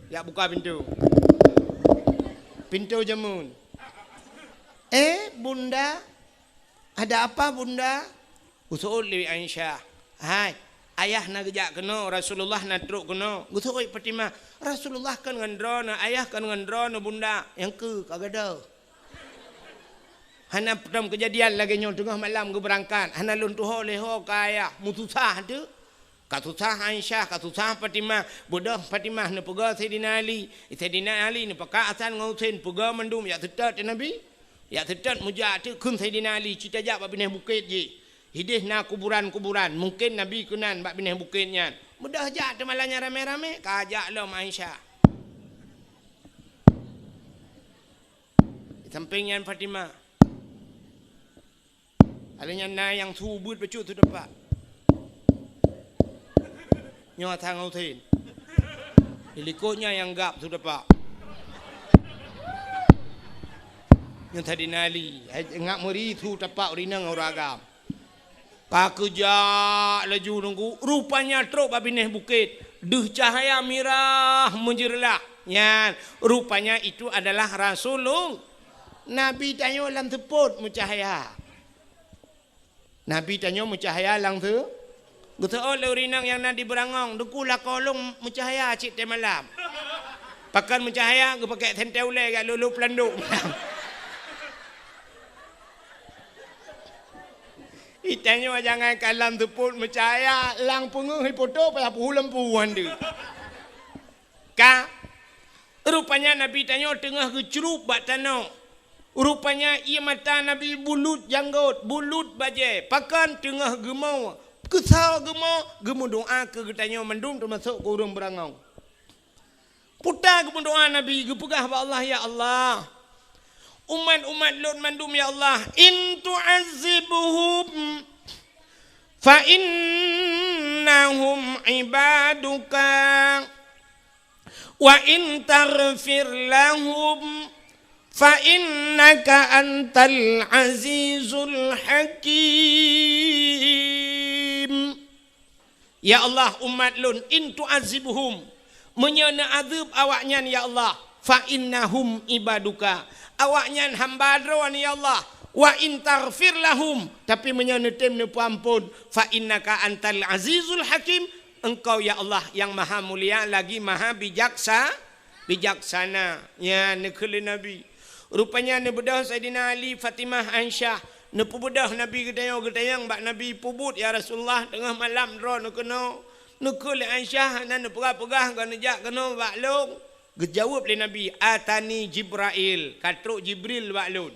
Ya buka pintu. Pintu jamun. Bunda. Ada apa bunda? Usul li Aisyah. Hai. Ayah nak kejak kena, Rasulullah nak teruk kena. Gusoi Fatimah, Rasulullah kan ngendrona, ayah kan ngendrona bunda. Yang ke kagada. Hana pertama kejadian lagi nyo tengah malam ke berangkat. Hana luntuh leho ka ayah, mutusah tu. Katusah Aisyah, katusah Fatimah. Bodoh Fatimah ni pega Sayyidina Ali. Sayyidina Ali ni peka asan ngausin pega mendum ya tetat Nabi. Ya tetat mujak tu kun Sayyidina Ali cita jak babineh bukit je. Hidih na kuburan-kuburan. Mungkin Nabi kunan bak bineh bukitnya. Mudah jak tu malahnya rame-rame. Kajak lo Aisyah. Di sampingnya Fatimah. Alanya na yang subut becut tu dapat. Nyawa tang utin. Ilikutnya yang gap tu dapat. Yang tadi nali. Ngak meri tu dapat urinang uragam. Pak kejak laju nunggu. Rupanya truk babineh bukit. Duh cahaya mirah menjerlah. Ya, rupanya itu adalah Rasulullah. Nabi tanya dalam teput mencahaya. Nabi tanya mencahaya lang tu. Kata oh leurinang yang nadi berangong, dekulah kolong mencahaya cik teh malam. Pakan mencahaya ke pakai tentele kat lulu pelanduk. Itanya jangan kalam teput mencahaya lang pengung hipoto pada lempuan dia. Ka rupanya Nabi tanya tengah kecerup bak tanah. Rupanya ia mata Nabi bulut janggut, bulut bajai. Pakan tengah gemau. Kesal gemau doa ke tanya mendung termasuk ke urang berangau. Putar ke doa Nabi, gepegah ba Allah ya Allah. Umat-umat Lut mandum ya Allah, in tu'azzibuhum fa innahum ibaduka wa in taghfir lahum fa innaka antal azizul hakim. Ya Allah umat Lut, in tu'azzibuhum, menyana azab awaknya ya Allah, fa innahum ibaduka, awaknya hamba dron ya Allah, wa in taghfir lahum, tapi menyenetem ne ampun, fa innaka antal azizul hakim, engkau ya Allah yang maha mulia lagi maha bijaksana. Ya nekele Nabi. Rupanya ne bedah Saidina Ali, Fatimah, Aisyah, ne pubedah Nabi gedayang bak Nabi pubut ya Rasulullah tengah malam dron kena nekele Aisyah nan pegah-pegah kan nejak kena bak long. Gejawab oleh Nabi, atani Jibril, katruk Jibril baklun.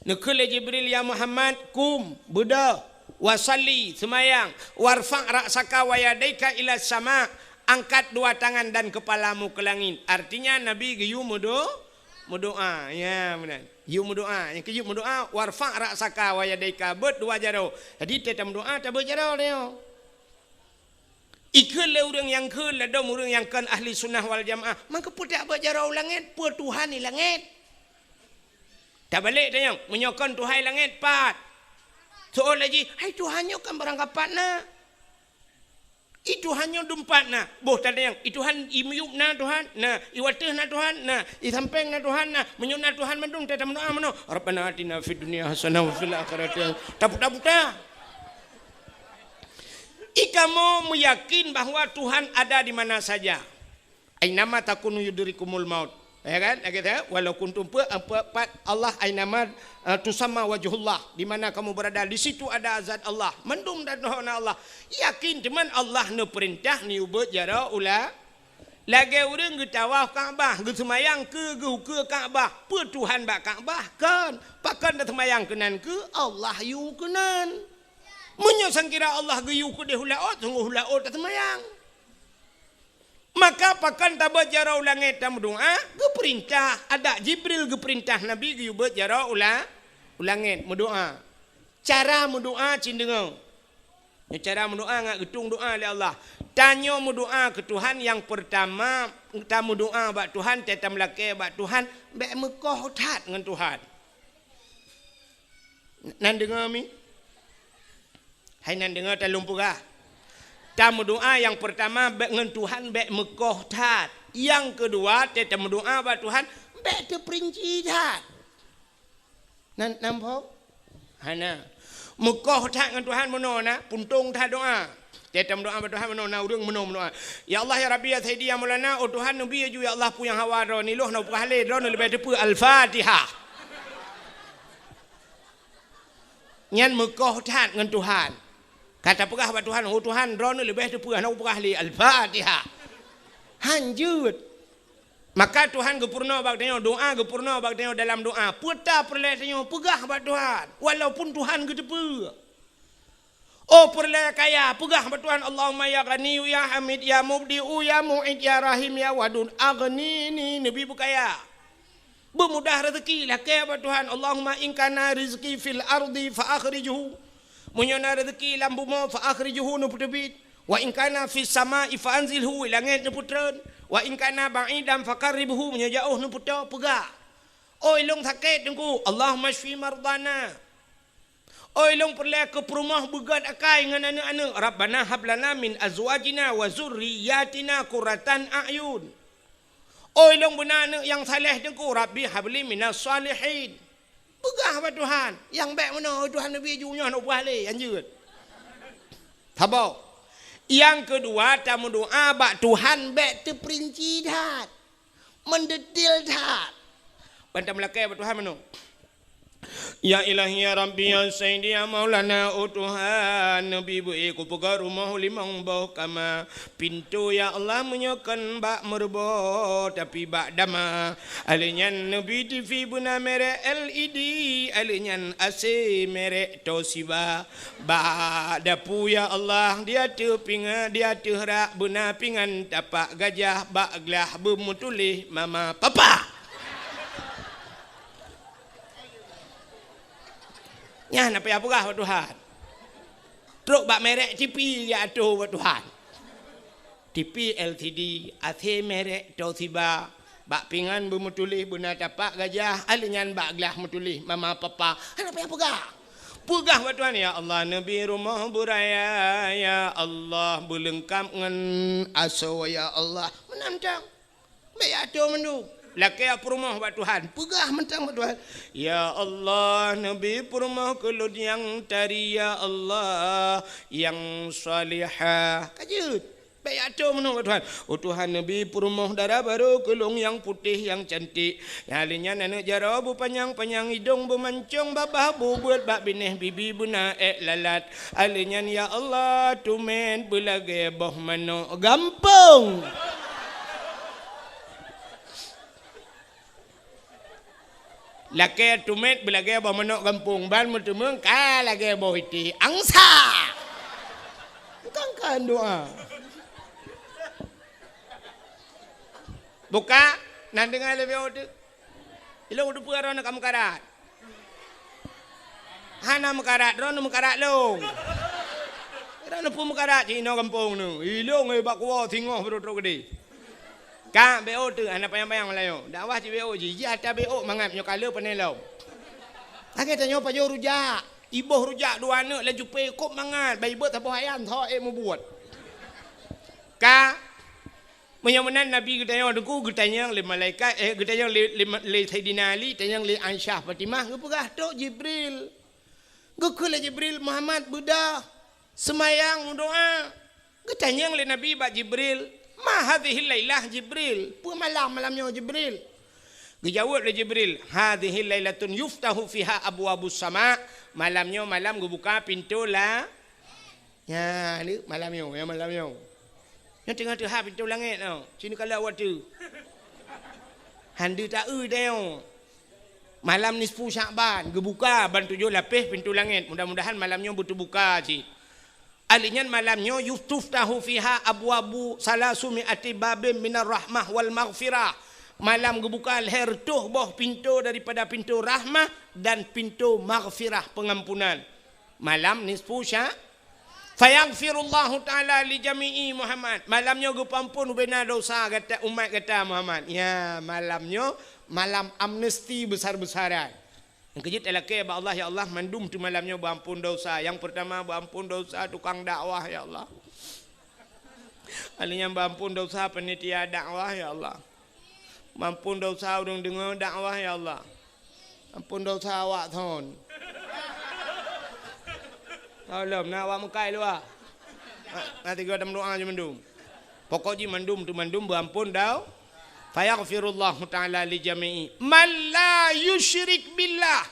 Nekele Jibril ya Muhammad, kum buda wasalli semayang, warfa' ra'saka wa yadaika ila sama', angkat dua tangan dan kepalamu ke langit. Artinya Nabi geyu berdoa. Ya benar. You berdoa. Yang keju berdoa, warfa' ra'saka wa yadaika, berdua jaro. Jadi tetap doa tak berjaro dia. Ikut le orang yang ke ladom orang yang kan ahli sunnah wal jamaah, maka pudak berjarau langit, pu Tuhan di langit. Tak balik dia yang menyokon Tuhan langit pat. Soal lagi, hai Tuhannya kan berangkapan na. Itu hanya dumpat na. Boh tak ada yang itu han imyuk na Tuhan, na iwateh na Tuhan, na isampeng na Tuhan, na menyuk na Tuhan mendung tetap doa mano. Rabbana atina fid dunya hasanah wa fil akhirati tak. Ikamu meyakin bahawa Tuhan ada di mana saja. Ainama takunu yudrikumul maut. Ya kan? Walau kuntum pat Allah ainama tusamma wajhullah. Di mana kamu berada, di situ ada zat Allah. Mendum dan dohona Allah. Yakin teman Allah ne perintah ni ubet jara ula. Lagi orang ge tawaf Kaabah, ge semayang ke Kaabah. Pe Tuhan bak Kaabah kan. Pakan dah semayang kenan ke Allah yu kenan. Menyosang kira Allah geyu ku deh hulaot, sungguh hulaot tak semayang. Maka pakan tabat jarau langit dan berdoa, geperintah. Ada Jibril geperintah Nabi geyu bet jarau langit berdoa. Cara berdoa cindengau. Cara berdoa ngak getung doa oleh Allah. Tanya berdoa ke Tuhan yang pertama, tamu doa bak Tuhan, tetam laki bak Tuhan, bak Mekah tat dengan Tuhan. Nan dengar mi? Hai nan dengar tak lumpurah. Tamu doa yang pertama dengan Tuhan bek Mekah tat. Yang kedua tamu doa bak Tuhan bek terperinci tat. Nan nampak? Hana. Mekah tat dengan Tuhan menona puntung tat doa. Tamu doa bak Tuhan menona urang menona. Ya Allah ya Rabbi ya Sayyidi ya Maulana, oh Tuhan nabi ya Allah pu yang hawa ro ni loh na pahle ro lebih depu Al-Fatihah. Nyan Mekah tat dengan Tuhan. Kata pegah buat Tuhan, oh Tuhan, drone lebih tu pegah, nak pegah li Al-Fatihah. Hanjut. Maka Tuhan gepurna bak tanya doa, gepurna bak tanya dalam doa. Puta perle tanya pegah buat Tuhan, walaupun Tuhan getepu. Oh perle kaya, pegah buat Tuhan. Allahumma ya Ghani ya Hamid ya Mubdi'u ya Mu'id ya Rahim ya Wadud. Aghnini Nabi bukaya. Bermudah rezeki lah kaya buat Tuhan. Allahumma in kana rizqi fil ardi fa akhrijhu. Menyana rezeki lambu mo fa akhrijuhu nu putebit, wa in kana fis sama'i fa anzilhu, langit nu putren, wa in kana ba'idan fa qarribhu, menyajauh nu puto pegah. Oi long sakit dengku, Allahumma shfi mardana. Oi long perle ke perumah begat akai dengan anak-anak. Rabbana hab lana min azwajina wa zurriyyatina qurratan a'yun. Oi long benar anak yang saleh dengku, Rabbi habli minas salihin. Pegah pada Tuhan. Yang baik mana Tuhan Nabi junya nak buah le anjut. Tabau. Yang kedua tamu doa bak Tuhan baik terperinci dah. Mendetil dah. Bantam lakai pada Tuhan mana? Ya ilahi ya rabbi ya sayyidi ya maulana o Tuhan nabi bu ku pegar rumah limang bau kama pintu ya Allah menyokan bak merbo tapi bak dama alinyan nabi TV buna merek LED alinyan AC merek Toshiba bak dapu ya Allah dia tu pinga dia tu rak buna pingan tapak gajah bak gelah bermutulih mama papa. Ya, nak payah pegah buat Tuhan. Truk bak merek TV dia atur buat Tuhan. TV LCD, AC merek Toshiba, bak pingan bermutulih buna tapak gajah, alinyan bak gelah mutulih mama papa. Nak payah pegah. Pegah buat Tuhan ya Allah nabi rumah buraya ya Allah berlengkap dengan aso ya Allah menantang. Baik atur mendu. Laki apa rumah buat Tuhan. Pegah mentang buat Tuhan. Ya Allah, Nabi rumah kelud yang tari ya Allah. Yang salihah. Kajut. Baik atur menang buat Tuhan. Oh Tuhan Nabi rumah darah baru kelung yang putih yang cantik. Yang alinya anak jara bu panjang-panjang hidung bermancung babah bu buat bak bineh bibi buna lalat. Alinya ya Allah tumen belage boh mano. Gampang. Laki tumet belagi abah menok kampung ban mutemeng ka lagi abah iti angsa. Bukan doa. Buka nan dengar lebih ode. Ilo udah puara nak kamu karat. Hana mekarat, ron mekarat lo. Ron pun mekarat cino kampung nu. Ilo ngai bak kuah tingoh bro gede. Kak BO tu anak payang-payang Melayu. Dakwah di BO je. Ya ada BO mangap nyo kala penelau. Lagi tanya apa jo rujak. Ibuh rujak dua anak la jupe kop mangat. Bai bet apa hayan tho mu buat. Kak menyamunan Nabi getanya deku getanya le malaikat getanya le Sayyidina Ali tanya le Aisyah Fatimah ngepegah tok Jibril. Gekul Jibril Muhammad Buddha semayang doa. Getanya le Nabi bak Jibril. Ma hadhihi lailah Jibril. Pu malamnya Jibril. Dijawab oleh Jibril, hadhihi lailatun yuftahu fiha abwabus sama. Malamnya malam buka pintu lah. Ya, ni malamnya, ya malamnya. Yang tengah-tengah pintu langit tau. Sini kalau waktu. Handu tak tau. Malam nisfu Sya'ban, gebuka ban 7 lapis pintu langit. Mudah-mudahan malamnya betul buka cik. Alinyan malamnya yuftahu fiha abwabu salasumi'ati babim minar rahmah wal maghfirah. Malam gebuka leher tuh boh pintu daripada pintu rahmah dan pintu maghfirah pengampunan. Malam nisfu Sya'ban. Fayaghfirullahu ta'ala li jami'i Muhammad. Malamnya gepampun bena dosa kata umat kata Muhammad. Ya, malamnya malam amnesti besar-besaran. Yang kejut adalah ke Allah ya Allah mandum tu malamnya berampun dosa. Yang pertama berampun dosa tukang dakwah ya Allah. Alinya berampun dosa penitia dakwah ya Allah. Mampun dosa orang dengar dakwah ya Allah. Ampun dosa awak thon. Tolong nak awak mukai luar. Nanti gua ada doa je mandum. Pokoknya mandum tu mandum berampun dau. Fayaghfirullahu ta'ala li jami'i man la yusyrik billah.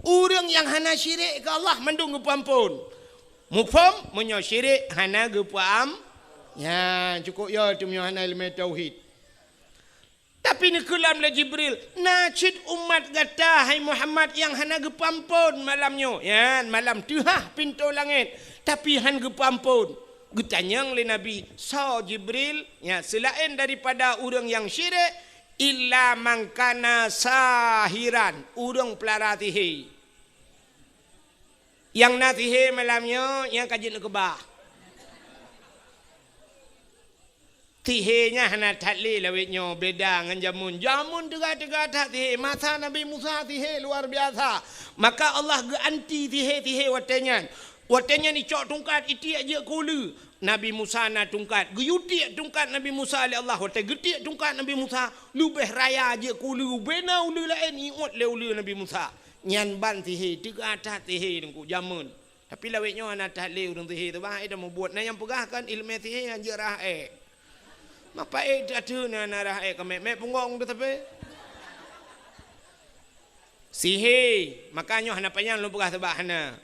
Orang yang hana syirik ke Allah mandung gepampun. Mufham menyo syirik hana gepam. Ya, cukup ya tu menyo hana ilmu tauhid. Tapi ni kelam la Jibril, najid umat gata hai Muhammad yang hana gepampun malamnya. Ya, malam tuhah pintu langit tapi han gepampun. Getanyang le Nabi sa Jibril ya selain daripada orang yang syirik illa mangkana sahiran orang pelara tihe yang natihe malamnya yang kajin kebah tihenya hana tatli lawitnya beda dengan jamun tega-tega tak tihe masa Nabi Musa tihe luar biasa maka Allah ganti tihe watenya. Watenya ni cok tungkat iti aja kulu. Nabi Musa na tungkat. Guyuti tungkat Nabi Musa oleh Allah. Wate getik tungkat Nabi Musa. Lubeh raya aja kulu. Bena ulu lain iut le ulu Nabi Musa. nyan ban tihe tiga atas tihe dengku jamun. Tapi lawetnya anak tak lew deng tihe tu bah ida mau buat na yang pegahkan ilmu tihe anjir rahe. Mapa ida tu na rahe kame me pungong tu tapi. Sihe makanya hana panjang lu pegah tebah hana.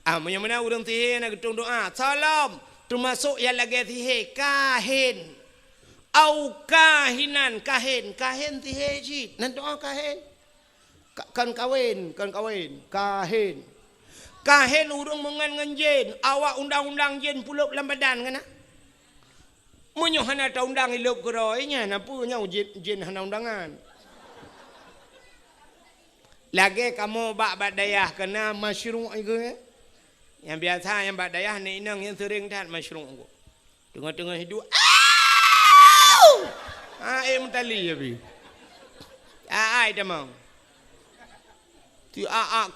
Mana urang tihe na getung doa. Salam termasuk yang lagi tihe kahin. Au kahinan kahin tihe ji. Nan doa kahin. Kan kawin kahin. Kahin urang mengan jen. Awak undang-undang jen pulup dalam badan kana. Munyo hana ta undang hilup keroinya napa nya jen hana undangan. Lagi kamu bak dayah kena masyru' itu yang biasa yang bak dayah ni inang yang sering dah masyru' aku. Tengah-tengah hidup. Mentali ya bi. Ai demang. Ti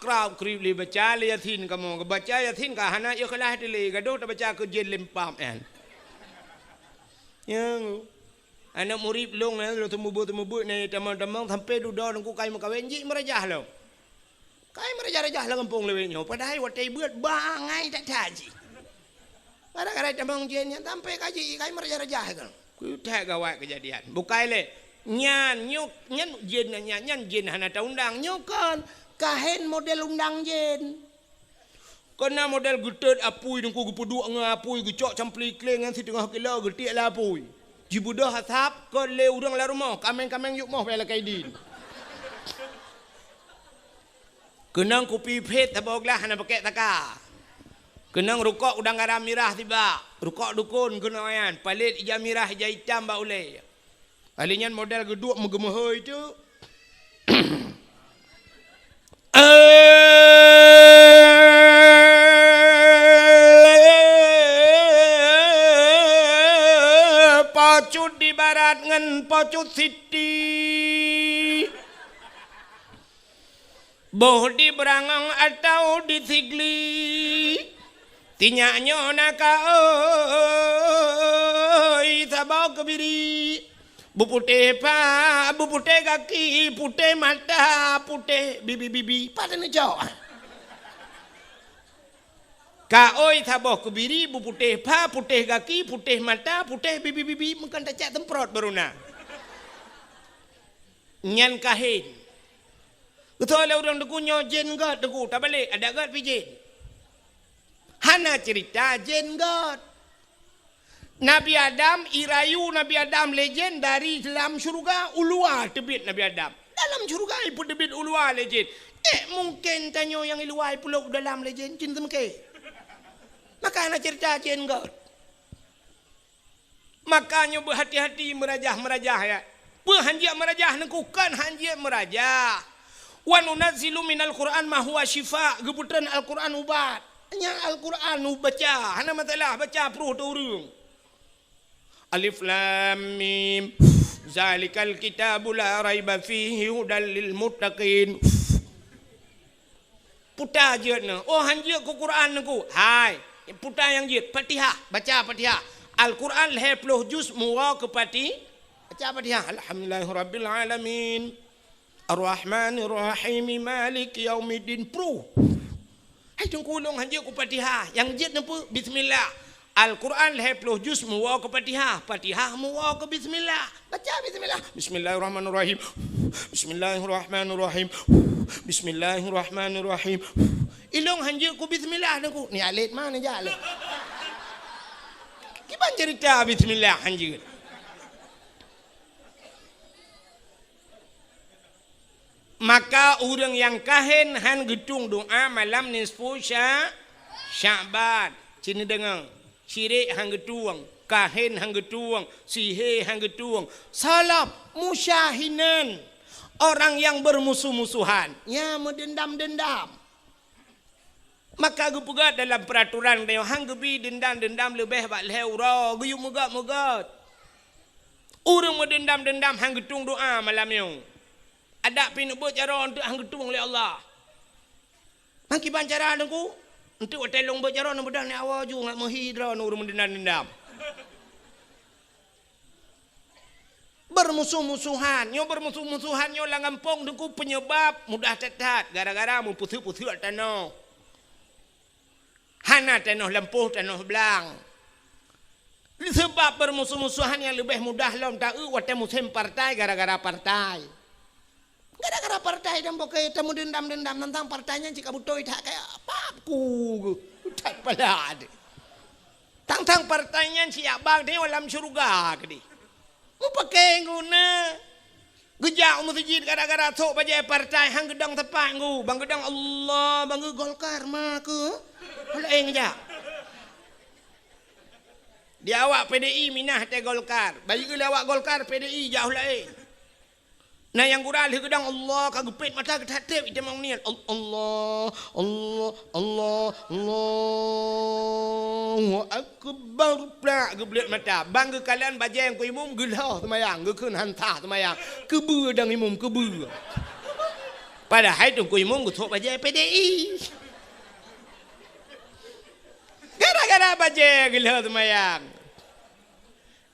krab krib li baca yatin kamu baca yatin ka hana ya kalah dili gaduh ta baca ke jen lempam kan. Yang anak murid long na lo temu-temu ni tamang-tamang sampai duduk nunggu kai makawin ji merajah lo. Kai merajah-rajah lah kampung lewenya. Padahal watai buat bangai tak taji. Kadang-kadang tamang jennya sampai kaji kai merajah-rajah kan. Ku tak gawat kejadian. Bukai le nyan jen hana ta undang nyokon kahen model undang jen. Kena model getet apui nunggu gepuduk ngapui gecok campli kleng ngan si tengah kilo getik lah apui. Jibudah hasap ke le urang la rumah kameng-kameng yuk moh bela kaidin. Kenang kopi pet taboglah hana pakai taka. Kenang rukok udang garam mirah tiba. Rukok dukun kenayan palit ija mirah ija hitam ba ulai. Alinyan model geduk megemehoi tu. Pacut di barat ngan pacut siti. Boh di berangang atau di sigli. Tinyaknya naka oi sabau kebiri. Bupute kaki, putih mata, putih bibi. Pada ni jauh. Kaoi sabau kebiri, bupute putih kaki, putih mata, putih bibi. Mungkin tak cak temprot beruna. Nyan kahin. Betul lah orang degunya jen god degu. Tak balik, ada god pijin. Hana cerita jen god. Nabi Adam, irayu Nabi Adam legend dari dalam syurga ulua tebit Nabi Adam. Dalam syurga pun tebit ulua legend. Mungkin tanya yang iluai pulau dalam legend cinta mungkin. Maka nak cerita jen god. Makanya berhati-hati merajah ya. Berhanjia merajah nengkukan hanjia merajah. Wa nunazzilu minal Qur'an ma huwa syifa. Geputan Al-Quran ubat. Hanya Al-Quran baca. Hana masalah baca peruh tu urung. Alif lam mim. Zalikal kitabu la raiba fihi hudal lil muttaqin. Putar je na. Oh hanjia ku Quran ku. Hai, putar yang je Fatihah, baca Fatihah. Al-Quran 20 juz muwa ke pati. Baca Fatihah. Alhamdulillahirabbil alamin. Ar-Rahmanir Rahim Maliki Yaumiddin Pro. Hai tungkulong hanjia ku Fatihah. Yang je nampu bismillah. Al-Quran 20 juz muwa ke Fatihah. Fatihah muwa ke bismillah. Baca bismillah. Bismillahirrahmanirrahim. Bismillahirrahmanirrahim. Bismillahirrahmanirrahim. Ilong hanjir ku bismillah nangku. Ni alit mana je alit. Kiban cerita bismillah hanjir. Maka orang yang kahin han gedung doa malam nisfu Sya'ban. Cina dengar. Syirik hang getuang, kahin hang getuang, sihir hang getuang, salap musyahinan, orang yang bermusuh-musuhan, ya mendendam-dendam. Maka gupegat dalam peraturan dia hang gebi dendam-dendam lebih bak leura, guyuk megat-megat. Orang mendendam-dendam hang getung doa malam ni. Ada pinu buat cara untuk hang getung oleh Allah. Hang kiban cara nangku untuk telong berjalan nak bedah ni awal ju ngak menghidra nur mendendam-dendam. bermusuh-musuhan. Nyo bermusuh-musuhan nyo lang ngampong dengku penyebab mudah tetat gara-gara mu putu-putu tanah. Hana tanah lempuh tanah belang. Sebab bermusuh-musuhan yang lebih mudah lom tahu wate musim partai gara-gara partai. Gara-gara partai dan pakai temu dendam-dendam tentang partainya jika butuh tak kayak apa ku tak pelad. Tentang partainya siap bang dia dalam syurga kedi. Mu pakai guna gejak masjid gara-gara tok bajai partai hang gedang tepat ngu bang gedang Allah bang Golkar mah ke lain gejak. Dia awak PDI minah te Golkar. Bagi ke awak Golkar PDI jauh lain. Nah yang gural gedang Allah kagupit mata ketatip itu mang niat Allah Allah Allah Allahu akbar plak geblet mata bang ke kalian bajai yang ku imum gelah semayang ke keun hanta semayang kebeu dang imum kebeu padahal tu ku imum ku tok bajai PDI gara-gara bajai gelah semayang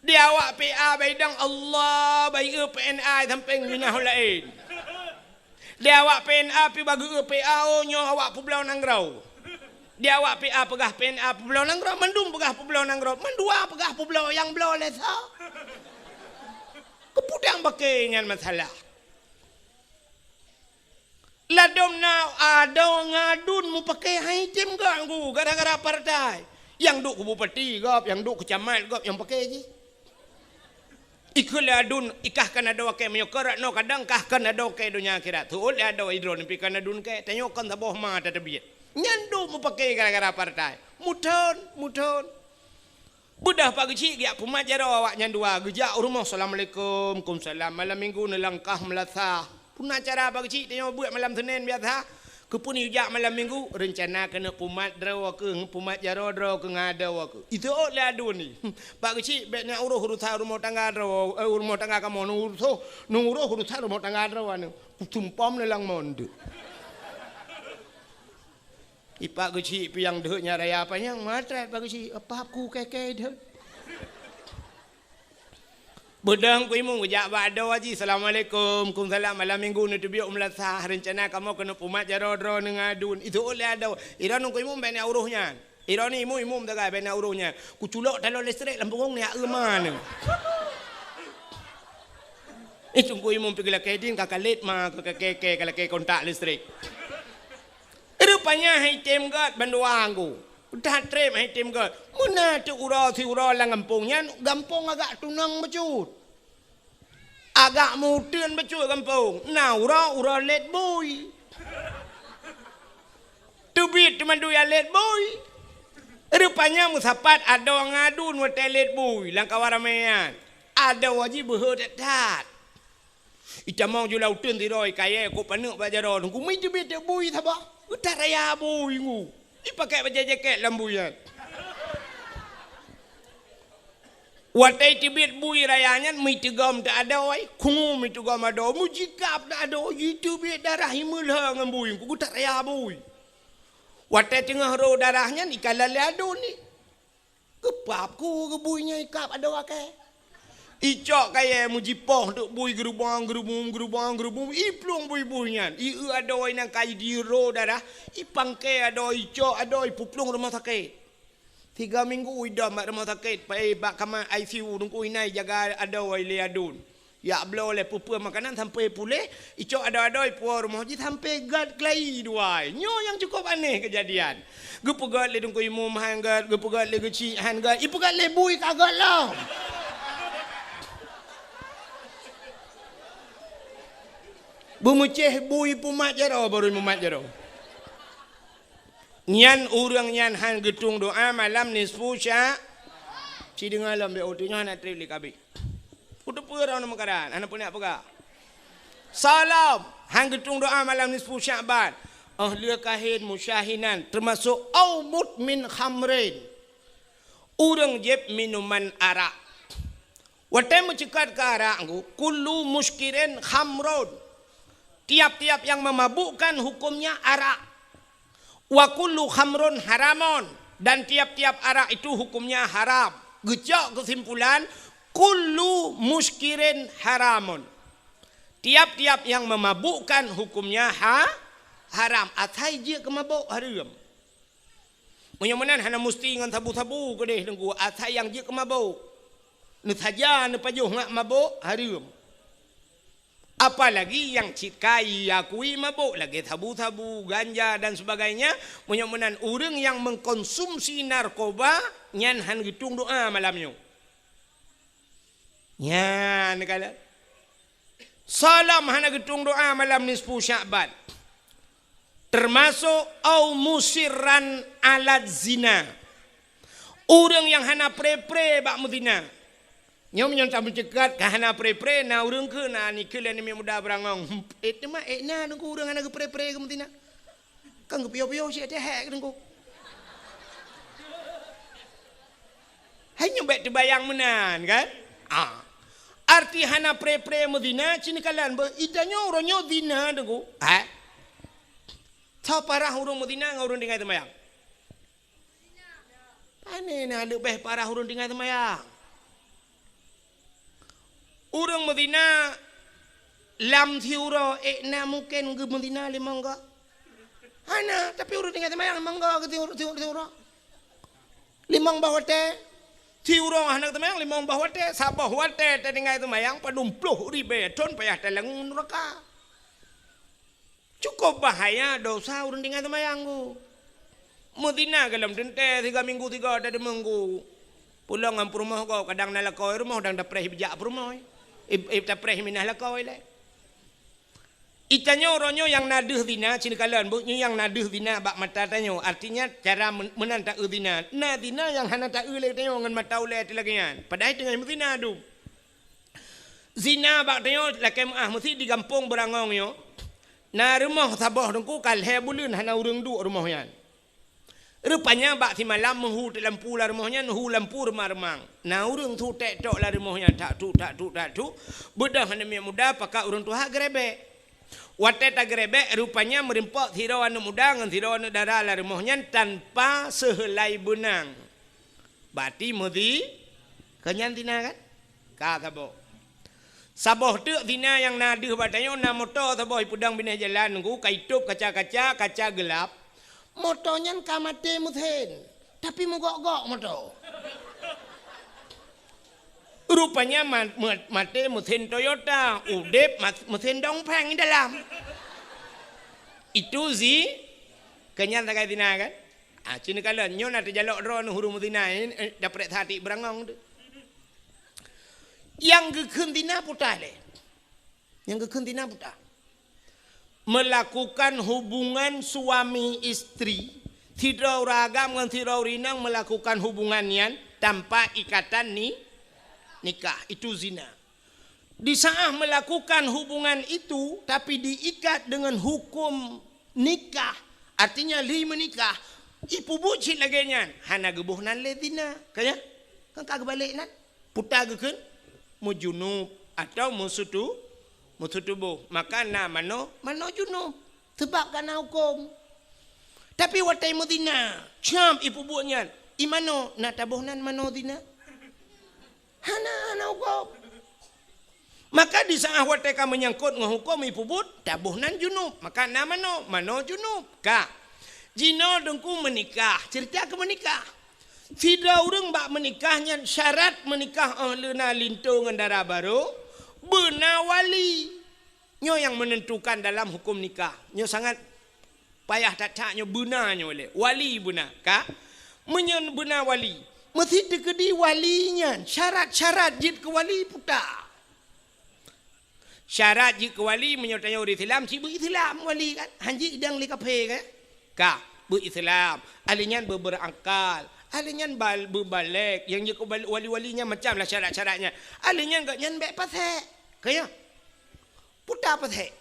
dia awak PA baidang Allah bayi PNA samping minah lain. Dia awak PNA pi bagi PA nyo awak Pulau Nangrau. Dia awak PA pegah PNA Pulau Nangrau mendum pegah Pulau Nangrau mendua pegah Pulau yang belau lesa. Kepudang pakai ngan masalah. Ladom na ada ngadun mu pakai haitim ganggu gara-gara partai. Yang duk ku bupati gop, yang duk ku camat gop yang pakai je. Ikulah adun ikah kan ada wakai menyokor no kadang kah kan ada wakai dunia akhirat tu oleh ada idron pi kan adun ke tanyokan taboh ma ada biat nyandu mu pakai gara-gara partai muton budah pagi cik dia pemajaro awak nyandua gejak rumah assalamualaikum kumsalam malam minggu nelangkah melasah pun acara pagi cik tanyo buat malam Senin biasa kepun ujak malam minggu rencana kena pumat draw ke pumat jaro draw ke ngada ke itu oleh adun ni pak kecil beknya uruh urusan rumah tangga draw rumah tangga kamu nuruh urusan rumah tangga draw anu kutumpam lelang monde ipak kecil piang dehnya raya apa yang matret pak kecil apa aku keke deh Bedang ku imung gejak bado haji assalamualaikum kumsalam malam minggu ni tu biok melasah rencana kamu kena pumat jaro-jaro nengadun itu oleh ada ira nu ku imung bena uruhnya ira ni imum tagai bena uruhnya ku culok talo listrik lampung ni mana itu ku imum pergi kedin kakalit mah keke kalau ke kontak listrik rupanya hitem gat banduang ku udah trem hitem gat mana tu urau si urau lang gampungnya gampung agak tunang becut agak mudun becut gampung nah urau let boy tubit cuma dua let boy rupanya musapat ada ngadun wate let boy lang kawaramean ada wajib berhormat ita mau jual utun tiroi kaya ko panuk bajaro ku mai tubit boy thaba utar raya boy ngu dipakai baju jaket lambuyan watai tibit bui rayanya mi tegam tak ada oi kungu mi tegam ada mu jikap tak ada itu bit darah himul ha ngambui ku tak raya bui watai tengah ro darahnya ni kalale ado ni kepap ku ke buinya ikap ada wakai icok kaya mu jipoh duk bui gerubang iplung bui-buinya i ada oi nang kai di ro darah ipangke ada icok ada puplung rumah sakit 3 minggu udah mak rumah sakit pai bak kamar ICU nunggu inai jaga ada oi liadun ya belo le pupur makanan sampai pulih icok ada puar rumah haji sampai gad klai duai nyo yang cukup aneh kejadian gepegat le nunggu imum hanggat gepegat le geci hanggat ipegat le bui kagak lah Bumuceh bui pumat jaro baru pumat jaro. Nyan urang nyan han getung doa malam nisfu sya. Si dengar lam dia otunya nak trip kabi. Udah pura nama karan, anak punya apa? Salam han getung doa malam nisfu Sya'ban. Ahli kahin musyahinan termasuk au mutmin khamrin. Urang jeb minuman arak. Watai mencekat ke arak kullu muskirin khamrun. Tiap-tiap yang memabukkan hukumnya arak. Wa kullu khamrun haramun dan tiap-tiap arak itu hukumnya haram. Gejak kesimpulan kullu muskirin haramun. Tiap-tiap yang memabukkan hukumnya haram. Atai je ke mabuk haram. Menyamunan hana mesti dengan tabu-tabu ke deh dengku. Atai yang je ke mabuk. Ni saja ni pajuh ngak mabuk haram. Apalagi yang cikai akui mabuk lagi tabu-tabu, ganja dan sebagainya. Menyamunan orang yang mengkonsumsi narkoba nyan han gitung doa malamnya. Nyan kala. Salam hana gitung doa malam nisfu Sya'ban. Termasuk au musirran alat zina. Orang yang hana pre-pre bak muzina. Nyom tak mencegat ke hana pre-pre na orang ke na ni kelen ni muda berangong. Tema na nunggu orang hana ke pre-pre ke muzina. Kan ke pio-pio si ada hak nunggu. Hanya baik terbayang menan kan? Arti hana pre-pre muzina cini kalian itanya orangnya zina nunggu. Tahu parah orang muzina ngurun dengan temayang. Pane na lebih parah orang dengan temayang. Orang Medina lam thiuro na mungkin ke Medina limang ga. Hana tapi orang tinggal temayang limang ga ke thiuro. Limang bawate. Thiuro hana temayang limang bawate sabah wate tinggal temayang padumpluh ribe ton payah telangun neraka. Cukup bahaya dosa orang tinggal temayang ku. Medina dalam dente 3 minggu 3 ada minggu. Pulang ngam rumah kau kadang nalakoi rumah kadang dapreh bijak rumah. Ipta preh minah lakau ile. Itanya orangnya yang naduh zina cina kalian buknya yang naduh zina bak mata tanyo artinya cara menanta zina. Na zina yang hana ta ule tanyo ngan mata ule tilagian. Padahal dengan zina adu. Zina bak tanyo lakem mesti di kampung berangong yo. Na rumah sabah dengku kalhe bulun hana urang du rumahnya. Rupanya bak si malam menghu lampu lah rumahnya, menghu lampu remang-remang. Nah orang tu tek-tok lah rumahnya, tak tu. Budak hanya muda pakai orang tua gerebek. Wate tak gerebek rupanya merimpok thirau anu muda dengan thirau anu darah lah rumahnya tanpa sehelai benang. Bati mudi kenyan tina kan? Kata bo. Saboh tu tina yang nadih batanya na motor saboh pudang binah jalan nunggu kaitup kaca gelap. Motonya kamate muthen, tapi mogok-gok motor. Rupanya mate muthen Toyota, udep muthen dongpeng di dalam. Itu zi, kenyan tak kaya tina kan? Cina kalian nyon ada jalok ron huru mutina ini dapat hati berangong tu. Yang kekentina putah le, melakukan hubungan suami istri tidak ragam dengan tidak rinang melakukan hubungannya tanpa ikatan nikah itu zina. Di saat melakukan hubungan itu tapi diikat dengan hukum nikah artinya li menikah ipu bucin lagi nyan hana gebuh nan le zina kaya kan kagak balik nan putar gekeun mu junub atau musutu tubuh maka na mano junub sebab kana hukum tapi watai mudina cam ibu buatnya imano na tabuhnan mano dina hana hukum maka di saat watai ka menyangkut dengan hukum ibu buat tabuhnan junub maka na mano junub ka jino dengku menikah cerita ke menikah tidak orang bak menikahnya syarat menikah ahluna lintu dengan darah baru benar wali nyo yang menentukan dalam hukum nikah nyo sangat payah tak-taknya benarnya oleh wali benar kah menyen benar wali mesti dikedi walinya syarat-syarat jid ke wali putar syarat jid ke wali menyertanya orang Islam si berislam wali kan hanji idang li kape kan kah berislam alinyan berangkal alinyan berbalik yang jid wali-walinya macam lah syarat-syaratnya alinyan gak nyan baik pasal kaya putar pasal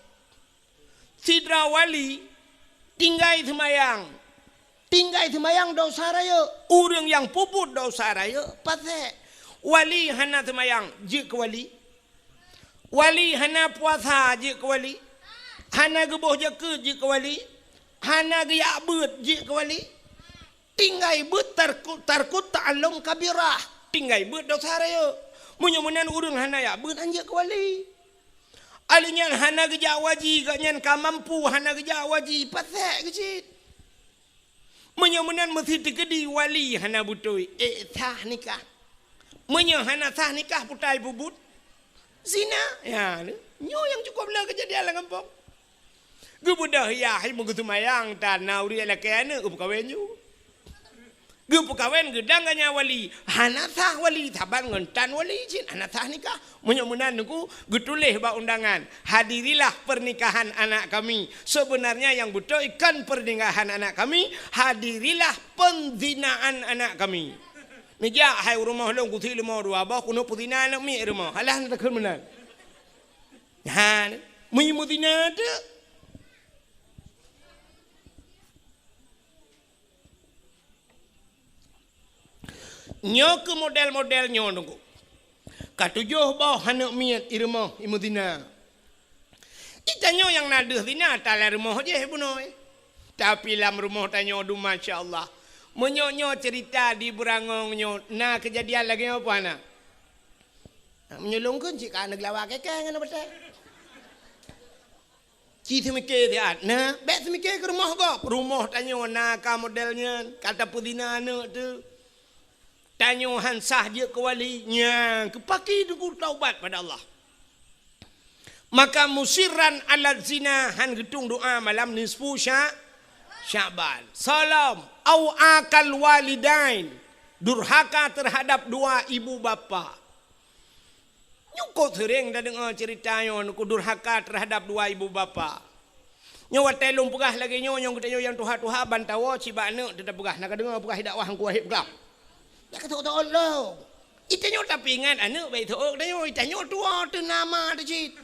sidra wali tinggai semayang dosa raya orang yang puput dosa raya pasal wali hana semayang je ke wali hana puasa je ke wali hana gebuh jaka je ke wali hana geyak bet je ke wali tinggai bet tarkut ta'allum kabirah tinggai bet dosa raya Munyo-munan urang hana ya beun anja ke wali. Alinya hana geja waji ganyan ka mampu hana geja waji patek kecil. Munyo-munan mesti tegedi wali hana butoi sah nikah. Munyo hana sah nikah putai bubut. Zina ya nyo yang cukup lah kejadian lah kampung. Gebudah ya hai mengutumayang tanah uri elakane upkawen ju. Gepukawen gedang ganya wali. Hana sah wali taban ngentan wali jin hana sah nikah. Munyo-munan ku getulih ba undangan. Hadirilah pernikahan anak kami. Sebenarnya yang betul ikan pernikahan anak kami, hadirilah penzinaan anak kami. Nija hai rumah long ku thi rumah dua bah kuno putina nak mi rumah. Halah nak kemenan. Ha, mi mutina tu. Nyo ke model-model nyo nunggu. Katujuh bawah hanak miat irmah imudina. Itanyo yang naduh dina tala rumah je bunoy. Tapi lam rumah tanyo du masya-Allah. Menyo cerita di Burangong nyo. Nah kejadian lagi apa nak? Menyolongkan cik kan gelawak kekeh ngana betul. Cik semike dia. Nah, bet semike ke rumah kau. Rumah tanyo nak modelnya kata pudina anak tu. Tanyo hansah dia ke walinya, kepaki dengan taubat pada Allah. Maka musiran ala zina han gedung doa malam nisfu Syaban. Salam au akal walidain, durhaka terhadap dua ibu bapa. Nyukut sering dah dengar ceritanya nuku durhaka terhadap dua ibu bapa. Nyawa telung pegah lagi nyong kita yang tuha-tuha bantawa ciba anak tidak pegah nak dengar pegah dakwah ku wahib pegah. Tak kata Allah. Itanyo tapi ingat anak baik tu. Itanyo tua tu nama tu cik.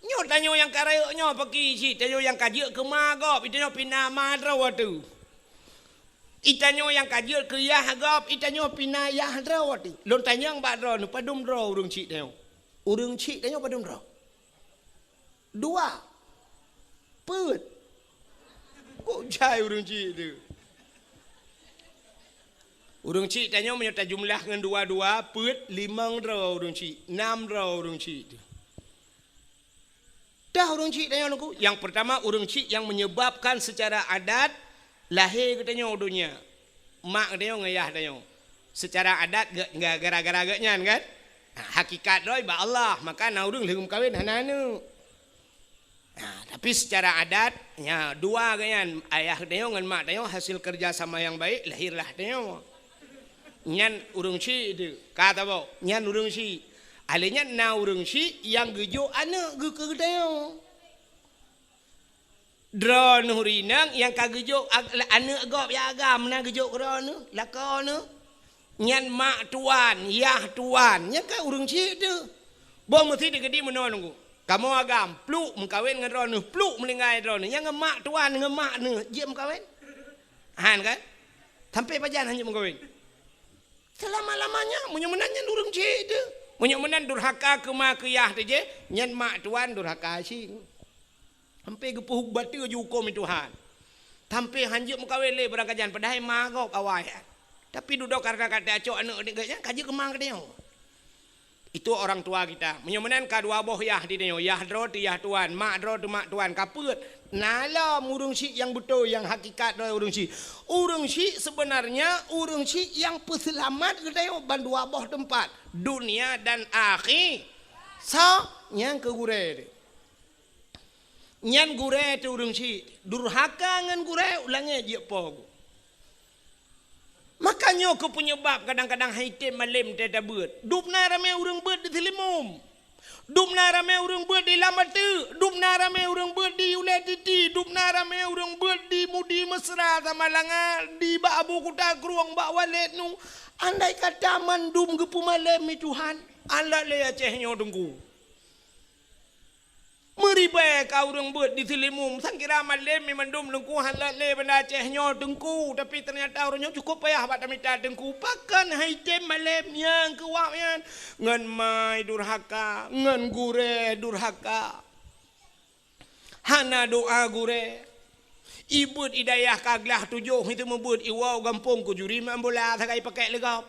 Nyo tanyo yang karaya nyo pergi cik. Tanyo yang kajiak ke magop. Itanyo pinama draw tu. Itanyo yang kajiak ke yah gop. Itanyo pinayah draw tu. Lon tanyang bak draw nu padum draw urung cik tanyo. Urung cik tanyo padum draw. Dua. Put. Kok jai urung cik tu. Urung cik tanya menyerta jumlah dengan dua-dua, put 5 draw urung cik, 6 draw urung cik. Dah urung cik tanya aku. Yang pertama urung cik yang menyebabkan secara adat lahir katanya udunya. Mak katanya ngayah tanya. Secara adat enggak gara-gara gaknya kan? Hakikat doi ba Allah, maka na urung lehum kawin hananu. Nah, tapi secara adat ya dua kan ayah tanya dengan mak tanya hasil kerja sama yang baik lahirlah tanya. Nyan urung si itu kata bau nyan urung si alenya na urung si yang gejo anak ge kedayong dron hurinang yang kagejo anak gop ya agam na gejo kron lakon nyan mak tuan yah tuan nya ka urung si itu bo mesti digedi menon kamu agam pluk mengkawin dengan ron pluk melingai ron yang mak tuan dengan mak ne je mengkawin han kan sampai pajan hanya mengkawin selama-lamanya menyemenannya durung cik tu. Menyemenan durhaka ke mak ke yah tu je. Nyan mak tuan durhaka sing. Sampai gepuh batu je hukum Tuhan. Sampai hanjuk mengkawin le barang kajian. Padahal magok awal. Tapi duduk karena kata acok anak dia kaji kemang ke dia. Itu orang tua kita. Menyemenan kadua boh yah di dia. Yah dro tu yah tuan. Mak dro tu mak tuan. Kaput. Nala urung si yang betul. Yang hakikat dro urung si. Urung si sebenarnya urung si yang peselamat ke dia. Bandua boh tempat. Dunia dan akhir. So, yang ke gure. Nyan gure tu urung si. Durhaka ngan gure. Ulangnya je pogo. Makanya ke penyebab kadang-kadang haitim malim tiada buat. Dupna ramai orang buat di Selimum. Dupna ramai orang buat di Lamatu. Dupna ramai orang buat di Uletiti. Dupna ramai orang buat di Mudi Mesra sama Langar. Di Bak Abu Kuta Keruang Bak Walet nu. Andai kata mandum ke pemalim Tuhan. Allah le acehnya tunggu. Meribai kau orang buat di Selimum. Sangkira malam mandum lengku halal le benda acehnya tengku. Tapi ternyata orangnya cukup payah buat minta tengku. Pakan haitem malam yang kewaknya. Ngan mai durhaka. Ngan gure durhaka. Hana doa gure. Ibut idayah kaglah tujuh. Itu membuat iwau gampung ku juri. Mambola sakai pakai legap.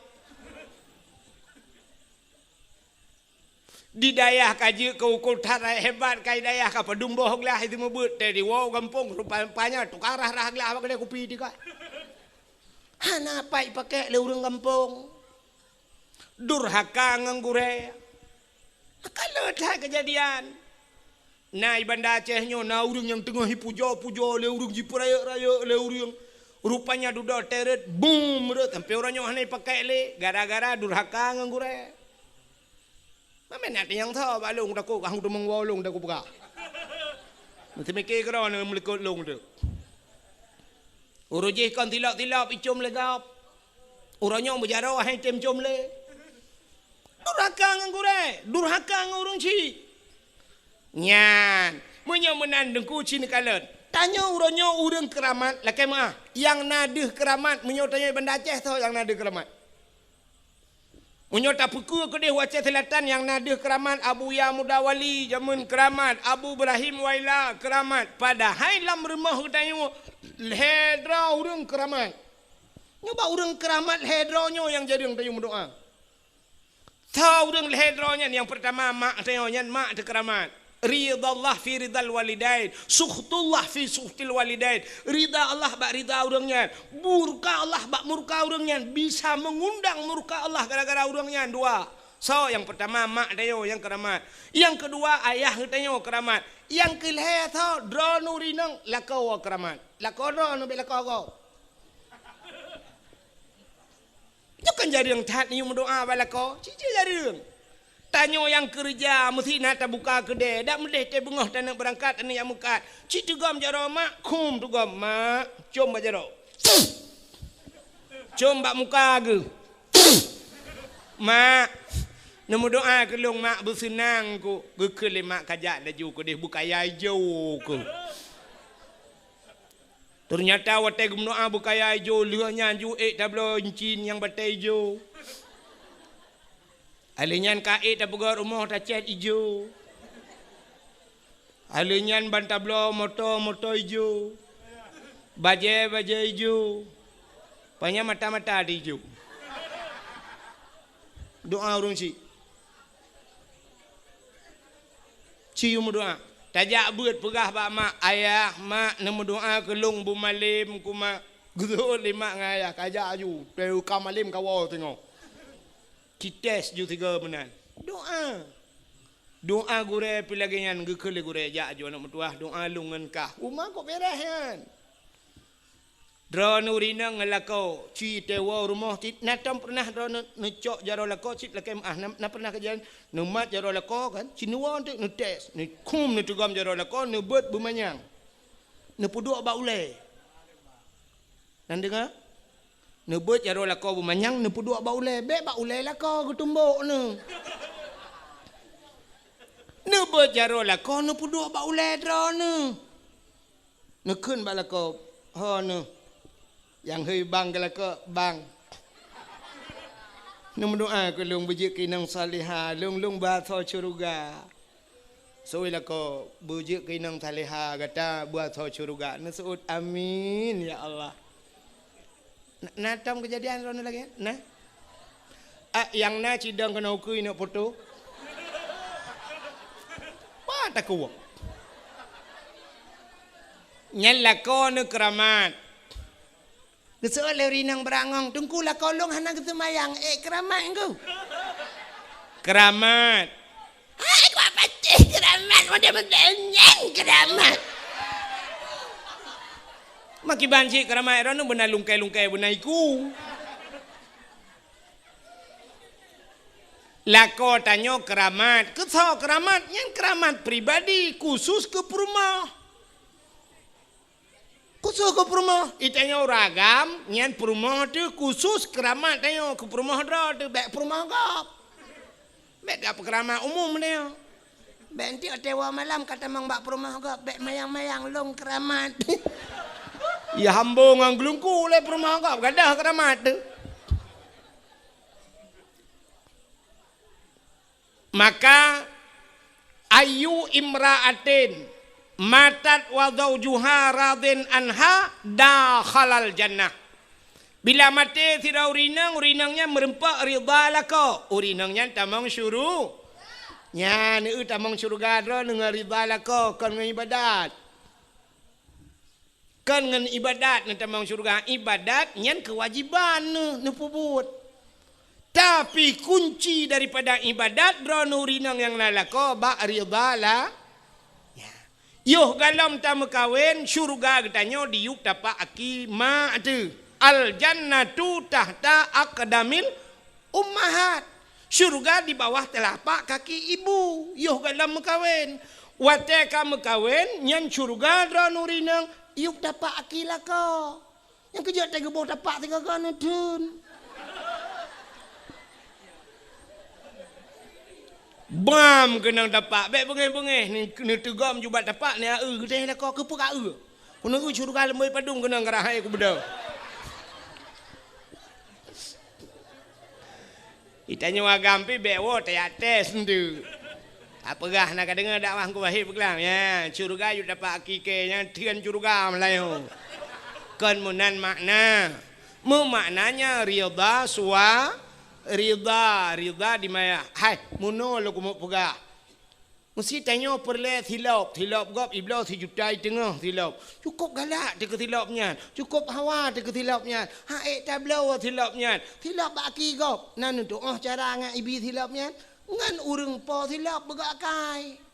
Di dayah kaji ke ukul tarai hebat kai dayah ka padung bohong lah itu mebut dari wow gampung rupanya tukarah rah lah kedai kopi di ka. Hana pai pakai le urang kampung. Durhaka nganggure. Kalau dah kejadian. Nah ibanda Acehnya na urang yang tengah puja-puja le urang jipraya-raya le urang rupanya duda teret boom rut sampai orangnya hanai pakai le gara-gara durhaka nganggure. Mana nak yang tahu balung dah kau hang tu mengwalung dah kau buka. Nanti mikir kerana melekut long tu. Urujih kan tilap-tilap icum legap. Orangnya berjarah hai tem cum le. Durhaka ngangure, durhaka ngurung ci. Nyan, munyo menandeng kuci ni kalen. Tanya orangnya urang keramat, lakai mah. Yang nadeh keramat, munyo tanya Banda Aceh tahu yang nadeh keramat. Munyo tak pukul ke dia Aceh Selatan yang nadeh keramat Abu Ya Mudawali jamun keramat Abu Ibrahim Waila keramat pada hailam rumah tanya hedra urang keramat. Nyoba urang keramat hedronyo yang jadi yang tanya doa. Tahu urang hedronyo yang pertama mak tanya mak de keramat. Ridallah fi ridal walidain, sukhtullah fi sukhtil walidain. Rida Allah bak rida urangnya, murka Allah bak murka urangnya, bisa mengundang murka Allah gara-gara urangnya dua. So yang pertama mak dayo yang keramat. Yang kedua ayah dayo keramat. Yang kelih tho dronu rinang lakau keramat. Lakau dronu be lakau kau. Jangan jadi yang tat ni mendoa balako. Cici jadi yang. Tanya yang kerja mesti nak buka kedai dak meleh te bengah tak nak berangkat ani yang mukat citu gam jaro mak kum tu gam mak com ba jaro com bak muka ge mak nemu doa ke long mak bersenang ku ge le mak kajak laju ku deh buka hijau ku ternyata watai gum doa buka hijau lehnya ju tablo incin yang batai hijau. Alinyan kait dah pegar rumah dah cat hijau. Alinyan bantablo motor hijau. Baje hijau. Panya mata-mata ada hijau. Doa urung si. Cium doa. Tajak buat pegah bak mak ayah mak nemu doa kelung bu malim ku mak. Gudul lima ngayah kajak aju. Peu ka malim kawal tengok. Kites ju tiga benan. Doa gure pilagenyan gekele gure jak ju anak metuah doa lungan kah. Umah kok berehan. Drone urina ngelakau ci tewa rumah tit natam pernah drone necok jaro lako cit lakem na pernah kejadian nemat jaro lako kan cinua untuk netes ni kum ni tugam jaro lako nebet bumanyang. Nepuduk ba ulai. Dan dengar nebut jaro lako bumanyang nepuduk ba ulai be ba ulai lako gutumbuk ne. Nebut jaro lako nepuduk ba ulai drone. Nekun ba lako ha ne. Yang hei bang ke lako bang. Nemu doa ke lung bujik kinang salihah lung ba tho curuga. So lako bujik kinang salihah kata buat tho curuga. Nesut amin ya Allah. Natam kejadian rono lagi nah. Yang na cidang kena ukui nak foto. Apa tak kuat. Nyalako ne keramat. Kesoal rinang berangong tungku lah kolong hana kesemayang keramat engkau. Keramat. Hai ku apa teh keramat model mendenyang keramat. Maki banci keramat rono benar lungkai-lungkai benar iku. Lako tanyo keramat, kesau keramat yang keramat pribadi khusus ke perumah. Khusus ke perumah, itanya ragam, nyan perumah tu khusus keramat tanya ke perumah dah tu baik perumah gap. Baik apa keramat umum dia. Baik nanti tewa malam kata mang bak perumah gap, baik mayang-mayang long keramat. Ya hambung ang glungku le perumah gap, gadah keramat tu. Maka ayu imra'atin matat wa zawjuha radin anha dakhalal jannah. Bila mati tidak urinangnya merempak ridha lako. Urinangnya tamang syuruh. Nya ni tamang syurga dro dengan ridha lako kan dengan ibadat. Kan dengan ibadat ni tamang syurga. Ibadat nyan kewajiban ni pubut. Tapi kunci daripada ibadat dro nurinang yang nalako ba ridha la. Yuh galam tamu kawin syurga katanya diuk dapat akima tu. Al jannatu tahta aqdamil ummahat. Syurga di bawah telapak kaki ibu. Yuh galam mekawin. Wateka mekawin nyan syurga dra nurinang yuk dapat akilah kau. Yang kerja tega bawah dapat tiga kan dun. Bam kenang dapat. Baik bengih-bengih ni tegam jubat dapat ni gede lah kau kepu ka Kuna syurga lembai padung kenang gerahai ku bedau. Itanya wagampi bewo tayates ndu. Apa gah nak dengar dakwah ku wahid berkelam ya. Syurga yu dapat akike yang tian syurga Melayu. Kan munan makna. Maknanya ridha suwa ridha di maya. Hai muno lo ku mau pegah. Mesti tanya perle tilap gop iblau sejutai tengah tilap. Cukup galak dekat tilapnya. Cukup hawa dekat tilapnya. Haik tablau tilapnya. Tilap baki gop. Nan untuk cara ngak ibi tilapnya. Ngan urang po tilap begakai.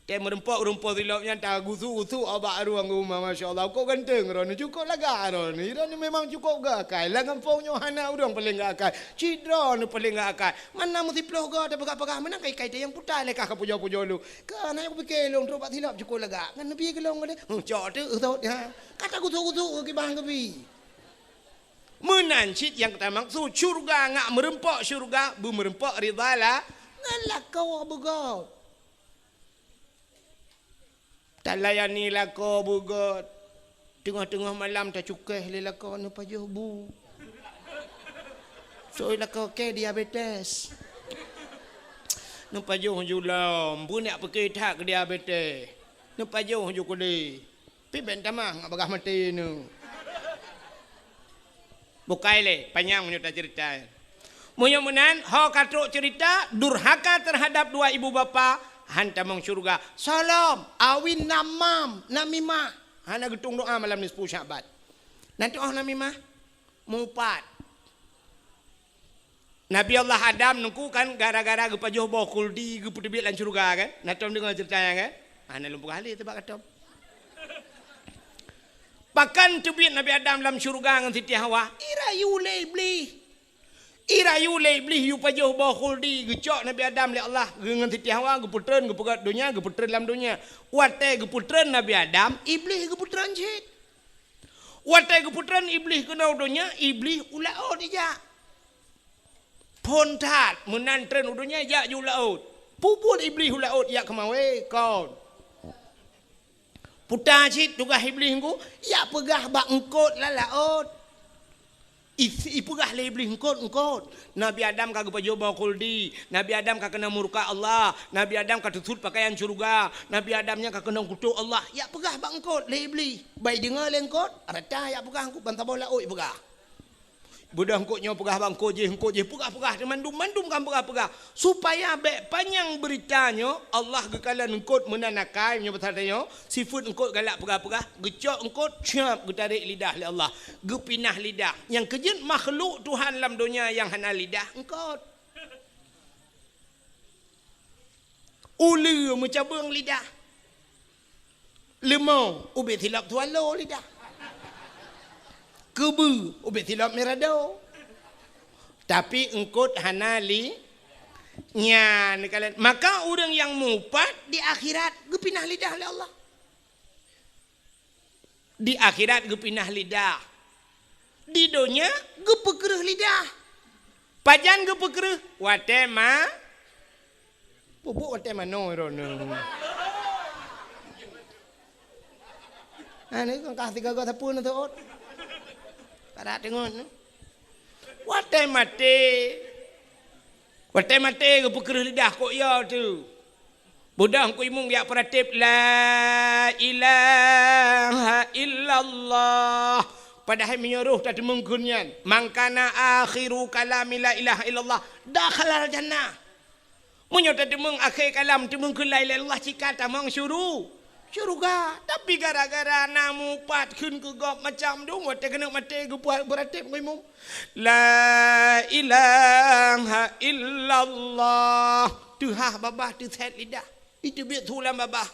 Dia merempak urang po tilapnya tak gusu abak ruang rumah masya-Allah. Kau ganteng ron cukup laga ron. Ron memang cukup gakai. Langan ponyo hana urang paling gakai. Cidra nu paling gakai. Mana mesti ploh ga ada begak-begak mana kai yang putai lekah ka pujo-pujo lu. Kan aku fikir long trobat tilap cukup laga. Ngan nabi gelong gade. Cok tu tahu dia. Kata gusu ke bang kebi. Menancit yang kita maksud syurga ngak merempak syurga bu merempak ridala ngalah kau begot. Tak layani lako bugot. Tengah-tengah malam tak cukai le lako nu pajuh bu. So lako ke diabetes. Nu pajuh julam, bu nak pakai tak ke diabetes. Nu pajuh ju kuli. Pi ben tamah ngak bagah mati nu. Bukai le panjang menyuta cerita. Mudah-mudahan ho katruk cerita durhaka terhadap dua ibu bapa hantamang syurga. Salam awin namam namimah. Hana getung doa malam ni 10 Syaban. Nanti namimah mumpat. Nabi Allah Adam nungku kan gara-gara gepajuh bawa kuldi geputibit lan syurga kan. Natom dengar ceritanya kan. Hana lumpur kali tebak katom. Pakan tubit Nabi Adam dalam syurga dengan Siti Hawa. Irayu lebli yu pajuh bawa khuldi gecok Nabi Adam li Allah dengan Siti Hawa geputren gepegat dunia geputren dalam dunia. Wate geputren Nabi Adam, iblis geputren cik. Wate geputren iblis kena dunia, iblis ulaut ija. Pontat menantren dunia ya ulaut. Pupul iblis ulaut ya kemawe kau. Putar cik tugas iblis ku, ya pegah bak engkot lah laut. Ipegah le iblis engkot. Nabi Adam kagak pajo bawa kuldi. Nabi Adam kagak kena murka Allah. Nabi Adam kagak tutut pakaian syurga. Nabi Adamnya kagak kena kutuk Allah. Ya pegah bak engkot le iblis. Baik dengar le engkot, rata ya pegah engkot bantah bola oi pegah. Budak engkotnya pegah bang engkot je pegah mandum kan pegah. Supaya baik panjang beritanya Allah gekalan engkot menanakai nya bertanya sifat engkot galak pegah gecok engkot syap getarik lidah li Allah gepinah lidah yang kejut makhluk Tuhan dalam dunia yang hana lidah engkot ulu mencabang lidah lemau ubit hilap tualo lidah kebu ubit tilap merado tapi engkot hanali nya kalian maka orang yang mupat di akhirat gepinah lidah oleh Allah di akhirat gepinah lidah di dunia gepekereh lidah pajan gepekereh watema pupuk watema no rono ini kan kasih tiga kata pun tu para tengok watai mate gepekereh lidah kok ya tu budak ku imung ya peratip la ilaha illallah padahal menyuruh tadi menggunyan mangkana akhiru kalami la ilaha illallah dakhalal jannah Munyo tademung akhir kalam temung kulai Allah cika tamang syuruga. Tapi gara-gara namu pat kun ke gop macam tu mate kena mate ke buat beratip ngimum. La ilaha illallah. Tu babah tu set lidah. Itu biar tulang babah.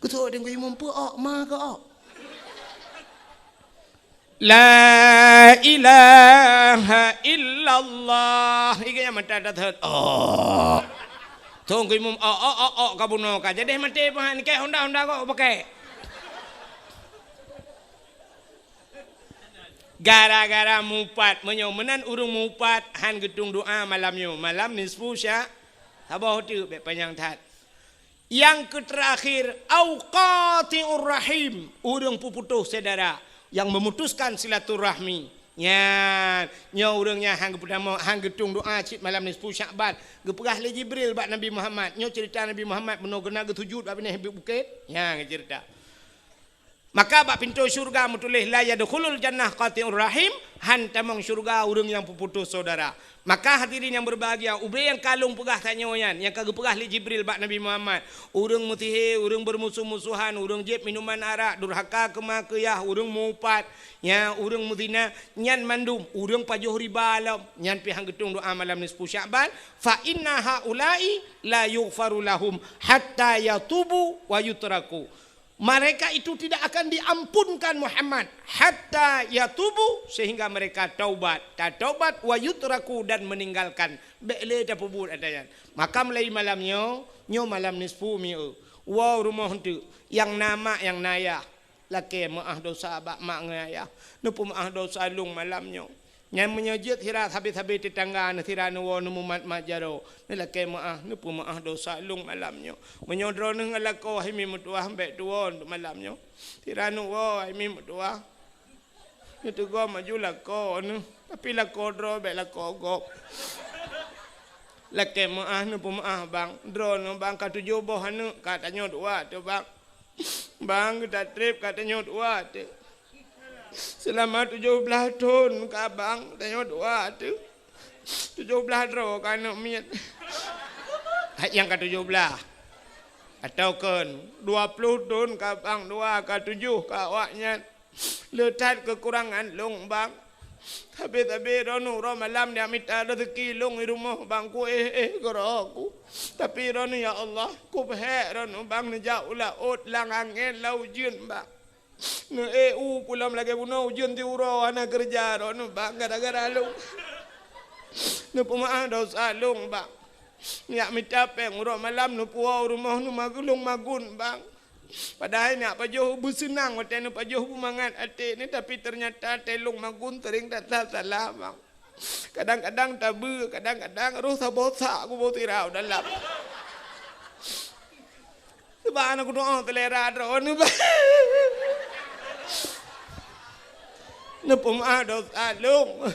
Ketua dengan imam pun ma ke La ilaha illallah. Ikan yang mata datang. Tunggu imam kabuno ka. Jadi mati pahan ke Honda kau pakai. Gara-gara mupat menyomenan urung mupat han gedung doa malamnya. Malam nisfu sya. Sabah tu be panjang tat. Yang terakhir auqatiur rahim. Urung puputuh saudara yang memutuskan silaturahmi. Nya urangnya hang pertama hang gedung doa cik malam nisfu Syaban. Geperah le Jibril bak Nabi Muhammad. Nyo cerita Nabi Muhammad menogena getujud bak ni habib bukit. Ya cerita. Maka bak pintu syurga mutulih la yadkhulul jannah qati'ur rahim, han tamang syurga urang yang puputus saudara. Maka hadirin yang berbahagia, ubay yang kalung pegah tanyoyan, yang kagak pegah li Jibril bak Nabi Muhammad. Urang mutihe, urang bermusuh-musuhan, urang jeb minuman arak, durhaka kemakiyah, urang mupat, ya urang mudina, nyan mandum, urang pajuh riba alam, nyan pihang getung doa malam nisfu Sya'ban, fa inna haula'i la yughfaru lahum hatta yatubu wa yutraku. Mereka itu tidak akan diampunkan Muhammad hatta yatubu sehingga mereka taubat. Taubat wa yutraku dan meninggalkan. Bele dah pubut adanya. Maka mulai malamnya, nyo malam nisfu mi'u. Wow rumah tu yang nama yang naya. Laki maah dosa abak mak ngaya. Nupu maah dosa lung malamnya. Yang menyejut hirat habis-habis tetangga nethira nuwa nemu mat jaro. Ni laki maah nupu maah dosa lung malamnya. Menyodro nang alako himi mutuah mbek tuon malamnya. Tira nuwa himi mutuah. Itu go maju lako nu. Tapi lako dro mbek lako gop. Laki maah nupu maah bang. Dro nu bang ka tujuh boh anu katanya dua tu bang. Bang kita trip katanya dua tu. Selama 17 tahun ke abang tanya doa tu 17 tahun kan miat yang ke 17 atau kan 20 tahun ke abang doa ke 7 ke awaknya letat kekurangan long bang tapi ronu ro malam dia minta rezeki long di rumah bang ku aku tapi ronu ya Allah ku peh ronu bang nejak ulah ot lang angin lau jun bang nu pulang lagi puno ujian ti uro ana kerja ro nu bang gara-gara lu nu pemaah dosa lung bang nyak minta peng uro malam nu puau rumah nu magulung magun bang padahal nyak pajoh bersenang wate nu pajoh bumangat ate ni tapi ternyata telung magun tering datang salah bang kadang-kadang tabu kadang-kadang roh sabosa aku bau tirau dalam sebab aku doa telera ro nu bang Napa maaf dosa lung.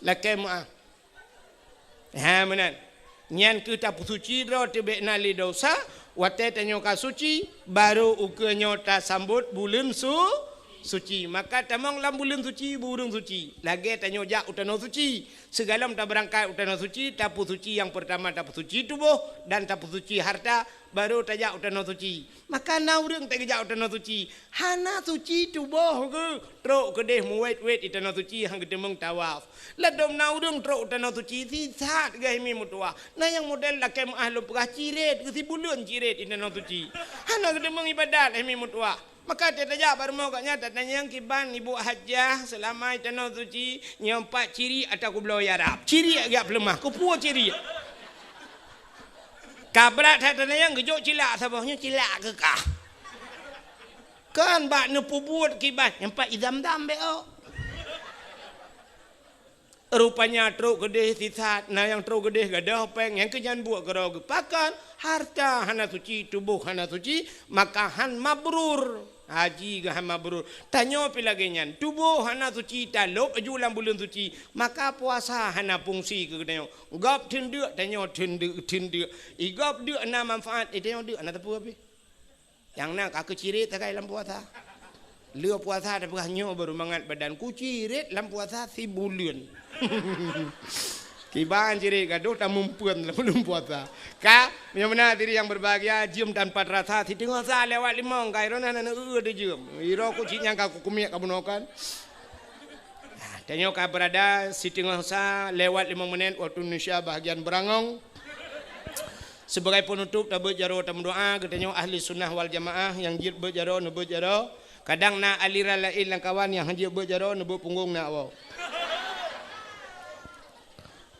Laki maaf. Menan. Nyan kita suci ro tibek nali dosa. Wate tanyo ka suci. Baru ukenyo ta sambut bulan suci. Maka tamang lam bulan suci burung suci. Lagi tanyo jak utano suci. Segalam ta berangkat utano suci. Tapu suci yang pertama tapu suci tubuh. Dan tapu suci harta. Baru tajak utano suci. Maka naurung tak kejak utano suci. Hana suci tubuh ke. Truk kedih muwet-wet utano suci. Hang gedemeng tawaf. Ladom naurung truk utano suci. Sisat gahimi mutua. Nah yang model laki mahlum pegah cirit. Kesi bulan cirit utano suci. Hana gedemeng ibadat gahimi mutua. Maka dia tajak baru mau katnya. Tanya yang kiban ibu hajah. Selama utano suci. Nyampak ciri atau kublau yarab. Ciri agak pelemah. Kupua ciri. Kabrat hatana yang gejok cilak sabahnya cilak ke kah? Kan bak nepu buat kibat yang pak idam dam beo. Rupanya truk gede sisat, nah yang truk gede gadah peng yang kejan buat gerau gepakan harta hana suci tubuh hana suci maka han mabrur. Haji gah mabrur. Tanyo pilagenyan tubuh hana suci talop ajulang bulan suci maka puasa hana fungsi ke tanyo. Gap tendek tanyo tendek. Igap dek ana manfaat tanyo dek ana tepu ape. Yang nak aku cirit tak dalam puasa. Leu puasa dah berah nyo baru mangat badan ku cirit dalam puasa si bulan. Kibaan ciri gaduh tak mumpuan belum puasa. Ka, benar diri yang berbahagia jam tanpa rasa ti tengok sa lewat limong kai rona na de jam. Iro ku cinya ka ku kumiak ka bunokan. Tengok ka berada si tengok sa lewat 5 menit waktu Indonesia bahagian berangong. Sebagai penutup tak berjaro tak doa katanya ahli sunnah wal jamaah yang jid berjaro nu berjaro. Kadang na aliran lain lang kawan yang hanya berjaro nu punggung na awak.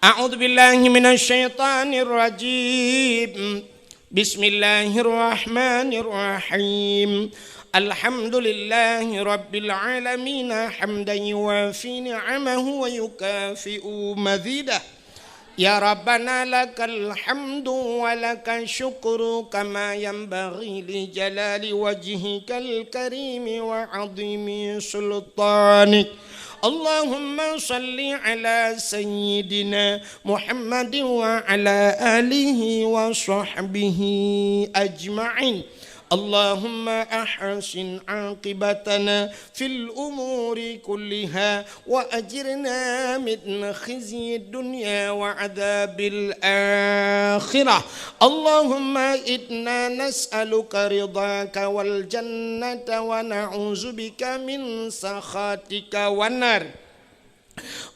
A'udzu billahi minasy syaithanir rajim. Bismillahirrahmanirrahim. Alhamdulillahi rabbil alamin hamdan yuwafi ni'amahu wa yukafi'u mazidah. Ya Rabbana lakal hamdu wa lakal syukru kama yanbaghi li jalali wajhikal karimi wa 'azimi sultanik. Allahumma salli ala sayyidina Muhammadin wa ala alihi wa sahbihi ajma'in. Allahumma ahsin aqibatana fil umuri kulliha wa ajirna min khizyi dunya wa adabil akhirah. Allahumma inna nas'aluka ridhaka wal jannata wa na'udzubika min sakhatika wan nar.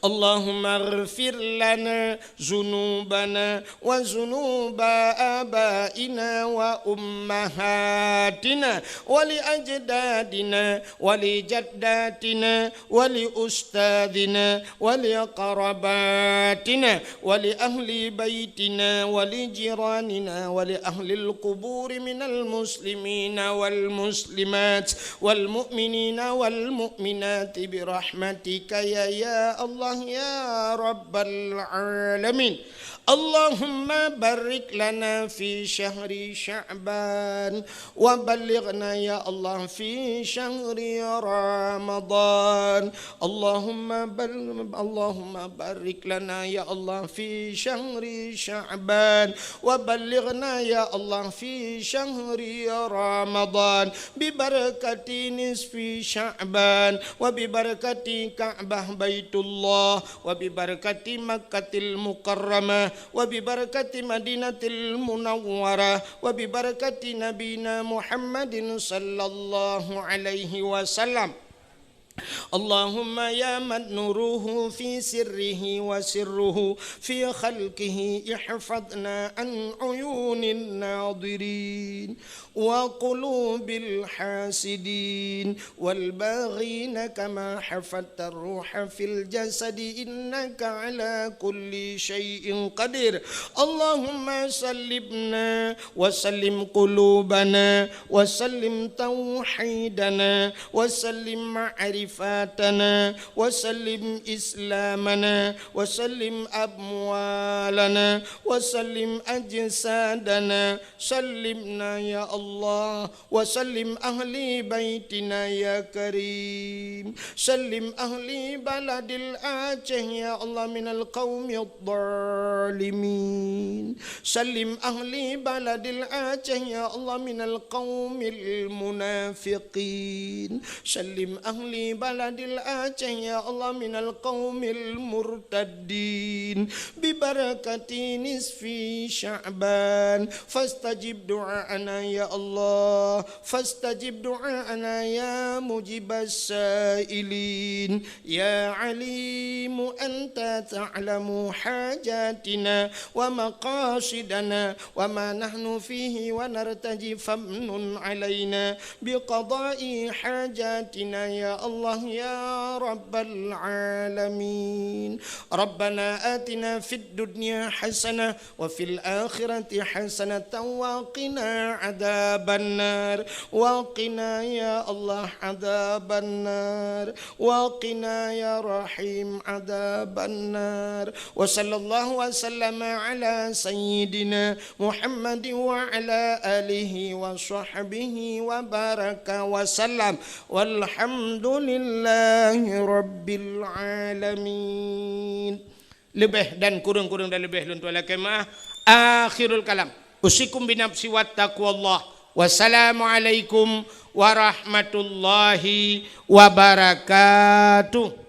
Allahumma ighfir lana zunubana wa zunuba abaina wa ummahatina wa li ajdadina wa li jaddatina wa li ustadina wa li qarabatina wa li ahli baitina wa li jiranina wa li ahli al-qubur minal muslimina wal muslimat wal mu'minina wal mu'minati bi rahmatika ya Allah ya Rabbal Alamin. Allahumma barik lana fi syahri Sya'ban wa ballighna ya Allah fi syahri Ramadan. Allahumma barik lana ya Allah fi syahri Sya'ban wa ballighna ya Allah fi syahri Ramadan bi barakati nisfi Sya'ban wa bi barakati Ka'bah Baitullah wa bi barakati Makkatil Mukarramah wa bi barakati Madinatil Munawwarah wa bi barakati nabina Muhammadin sallallahu alaihi wasallam. Allahumma ya man nuruhu fi sirrihi wa sirruhu fi khalqihi ihfadna an uyunin nadirin wa qulubil hasidin wal baghin kama hafadta ruha fil jasadi innaka ala kulli syai'in qadir. Allahumma sallimna wa sallim qulubana wa sallim tauhidana wa sallim ma'rifatana wa sallim islamana wa sallim amwalana wa sallim ajsadana. Sallimna ya Allah wa sallim ahli baitina ya karim. Sallim ahli baladil Aceh ya Allah minal qawmi adh-dhalimin. Sallim ahli baladil Aceh ya Allah minal qawmil munafiqin. Sallim ahli baladil Aceh ya Allah minal qawmil murtaddin. Bi barakati nisfi Sya'ban fastajib du'ana ya Allah, fastajib du'ana ya mujibas sailin. Ya alimu anta ta'lamu hajatina wa maqasidana wa ma nahnu fihi wa nartaji famnun alaina biqada'i hajatina ya Allah ya rabbal alamin. Rabbana atina fid dunya hasanah wa fil akhirati hasanatan wa qina adzaban nar wa qina ya Allah adzaban nar wa qina ya rahim adzaban nar. Wa sallallahu wa sallama ala sayyidina Muhammadin wa ala alihi wa sahbihi wa baraka wa sallam walhamdulillahi rabbil alamin. Lebih dan kurang-kurang dan lebih luntu ala kemah. Akhirul kalam usikum binafsi wattaqwallah. Wassalamualaikum warahmatullahi wabarakatuh.